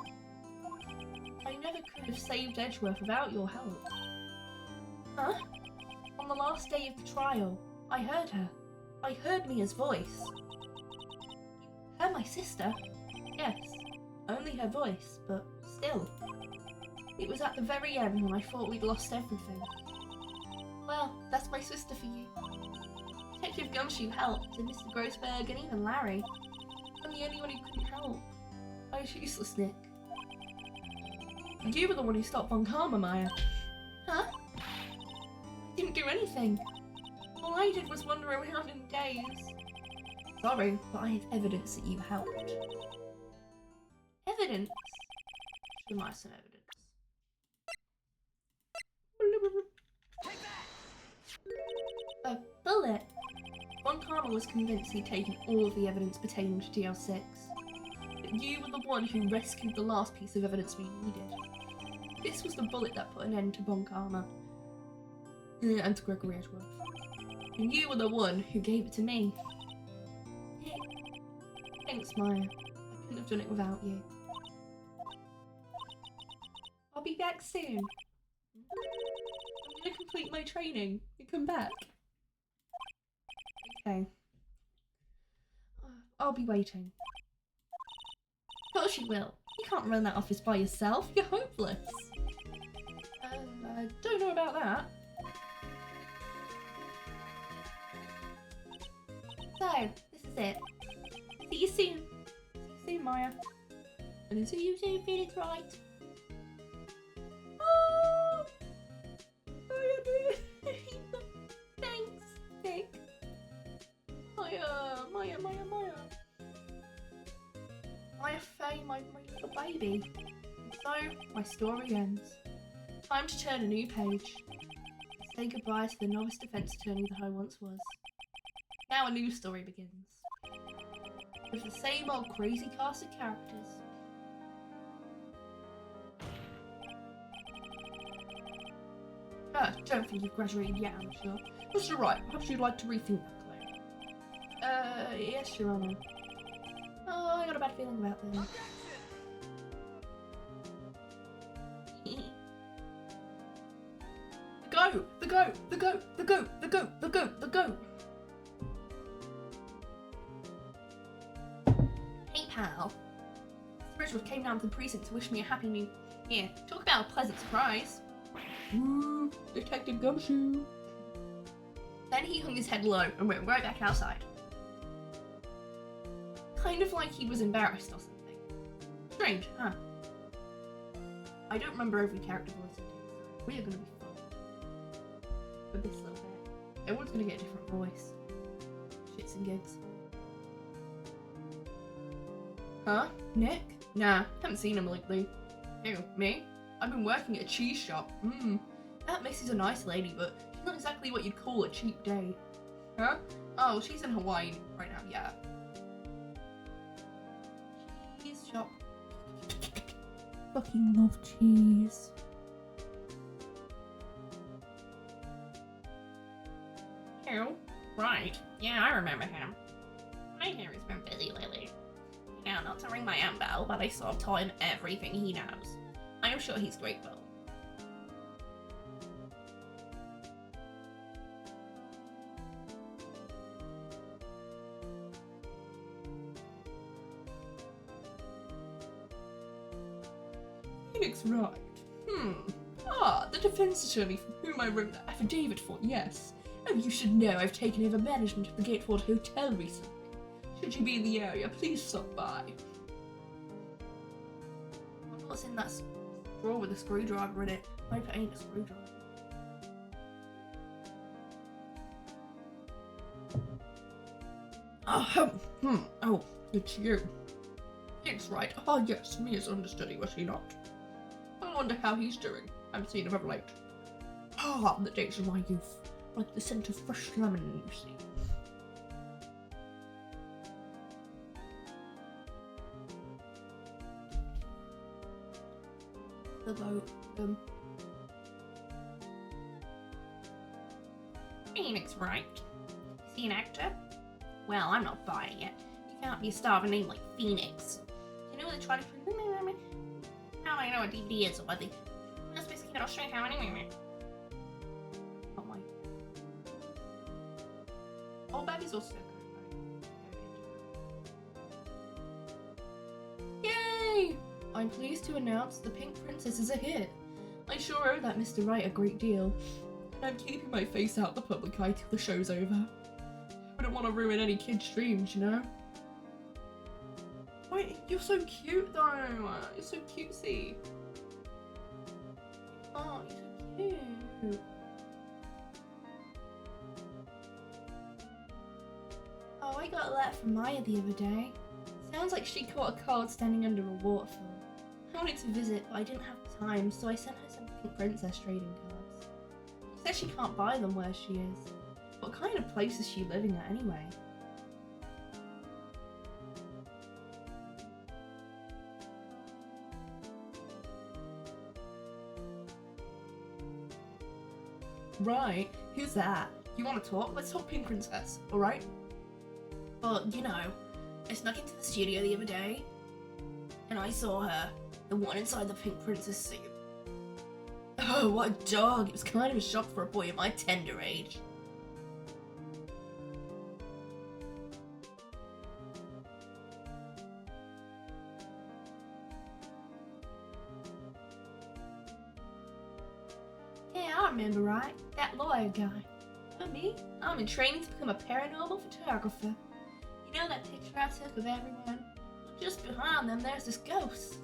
I never could have saved Edgeworth without your help. Huh? On the last day of the trial, I heard her. I heard Mia's voice. Her, my sister? Yes, only her voice, but still. It was at the very end when I thought we'd lost everything. Well, that's my sister for you. Detective Gumshoe helped, and Mr. Grossberg, and even Larry. I'm the only one who couldn't help. I was useless, Nick. You were the one who stopped Von Karma, Maya. Huh? I didn't do anything. All I did was wander around in daze. Sorry, but I have evidence that you helped. Evidence? Show me some evidence. A bullet. Von Karma was convinced he'd taken all of the evidence pertaining to DL6. But you were the one who rescued the last piece of evidence we needed. This was the bullet that put an end to Von Karma. And to Gregory Edgeworth. And you were the one who gave it to me. Thanks, Maya. I couldn't have done it without you. I'll be back soon. I'm gonna complete my training and come back. Okay. I'll be waiting. Of course you will. You can't run that office by yourself. You're hopeless. I don't know about that. So, this is it. See you soon. See you soon, Maya. And see you soon, Felix Wright. Oh! Thanks, Nick. Maya. Maya Faye, my little baby. And so, my story ends. Time to turn a new page. Say goodbye to the novice defense attorney that I once was. Now a new story begins. With the same old crazy cast of characters. Don't think you've graduated yet, I'm sure. Mr. Wright, perhaps you'd like to rethink that claim. Yes, Your Honour. Oh, I got a bad feeling about this. The goat! Hey, pal. Bridgewood came down to the precinct to wish me a happy new year. Talk about a pleasant surprise. Woo, Detective Gumshoe. Then he hung his head low and went right back outside. Kind of like he was embarrassed or something. Strange, huh? I don't remember every character voice I did, so we are gonna be fun. With this little bit. Everyone's gonna get a different voice. Shits and gigs. Huh? Nick? Nah, haven't seen him lately. Who, me? I've been working at a cheese shop. That missus a nice lady, but she's not exactly what you'd call a cheap date. Huh? Oh, she's in Hawaii right now, yeah. Cheese shop. Fucking love cheese. Who? Right. Yeah, I remember him. My hair has been busy lately. You know, not to ring my own bell, but I sort of taught him everything he knows. I am sure he's grateful. Phoenix Wright. The defense attorney from whom I wrote that affidavit for, yes. Oh, you should know I've taken over management of the Gateward Hotel recently. Should you be in the area, please stop by. What's in that drawer with a screwdriver in it? I hope it ain't a screwdriver. Oh, it's you. It's right. Oh yes, Mia's understudy, was he not? I wonder how he's doing. I haven't seen him of late. The days of my youth. Like the scent of fresh lemon, you see. Although, Phoenix Wright. Is he an actor? Well, I'm not buying it. You can't be a star of a name like Phoenix. You know they're trying to. How do I know what DVD is or what they? That's basically I'll show you how anyway. Oh my. Oh, baby's also. Yay! I'm pleased to announce the Pink Princess is a hit. I sure owe that Mr. Wright a great deal. And I'm keeping my face out the public eye till the show's over. I don't want to ruin any kids' dreams, you know? Wait, you're so cute though. You're so cutesy. Oh, you're so cute. Oh, I got a letter from Maya the other day. Sounds like she caught a card standing under a waterfall. I wanted to visit, but I didn't have time, so I sent her some Pink Princess trading cards. She said she can't buy them where she is. What kind of place is she living at anyway? Right, who's that? You want to talk? Let's talk Pink Princess, alright? Well, you know, I snuck into the studio the other day, and I saw her, the one inside the Pink Princess suit. Oh, what a dog! It was kind of a shock for a boy at my tender age. Yeah, I remember, right? That lawyer guy. Not me. I'm in training to become a paranormal photographer. You know that picture I took of everyone? Well, just behind them, there's this ghost.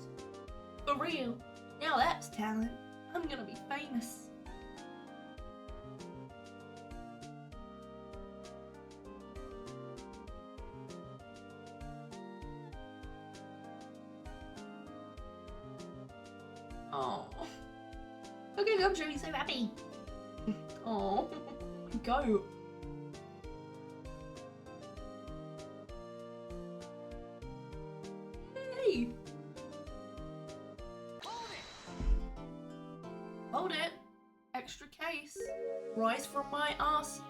For real. Now that's talent. I'm gonna be famous. Oh. Okay, I'm really so happy. Oh, go. Hey. Hold it. Extra case. Rise from my assholes.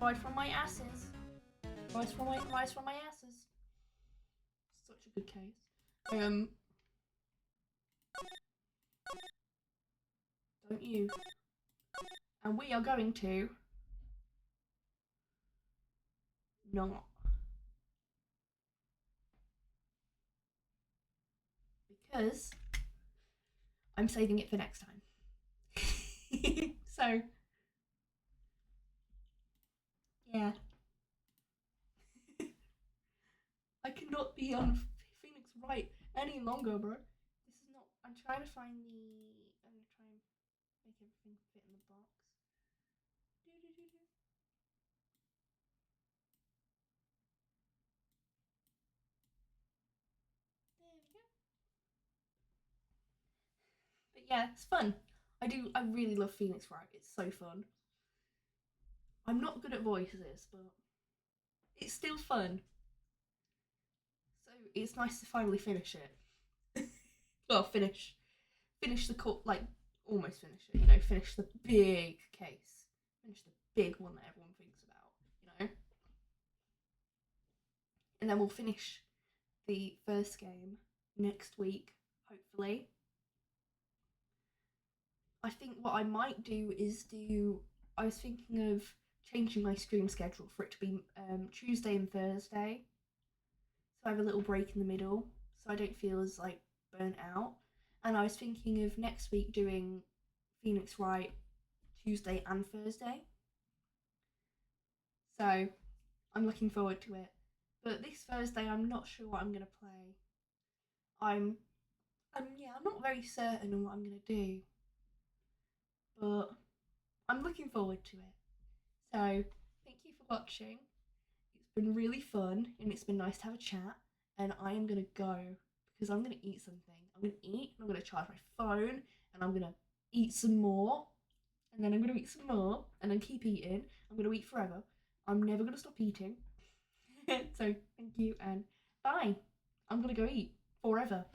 Rise from my asses. Rise from my asses. Such a good case. Don't you? And we are going to not. Because I'm saving it for next time. So, yeah. I cannot be on Phoenix Wright any longer, bro. This is not. I'm trying to find the. I'm gonna try and make everything fit in the box. There we go. But yeah, it's fun. I really love Phoenix Wright. It's so fun. I'm not good at voices, but it's still fun. So it's nice to finally finish it. Well, finish the like almost finish it. You know, finish the big case, finish the big one that everyone thinks about. You know, and then we'll finish the first game next week, hopefully. I think what I might do is I was thinking of changing my stream schedule for it to be Tuesday and Thursday. So I have a little break in the middle so I don't feel as like burnt out. And I was thinking of next week doing Phoenix Wright Tuesday and Thursday. So I'm looking forward to it. But this Thursday I'm not sure what I'm gonna play. I'm not very certain on what I'm gonna do. But I'm looking forward to it. So thank you for watching. It's been really fun and it's been nice to have a chat. And I am gonna go because I'm gonna eat something. I'm gonna eat, I'm gonna charge my phone, and I'm gonna eat some more. And then I'm gonna eat some more, and then keep eating. I'm gonna eat forever. I'm never gonna stop eating. So thank you and bye. I'm gonna go eat forever.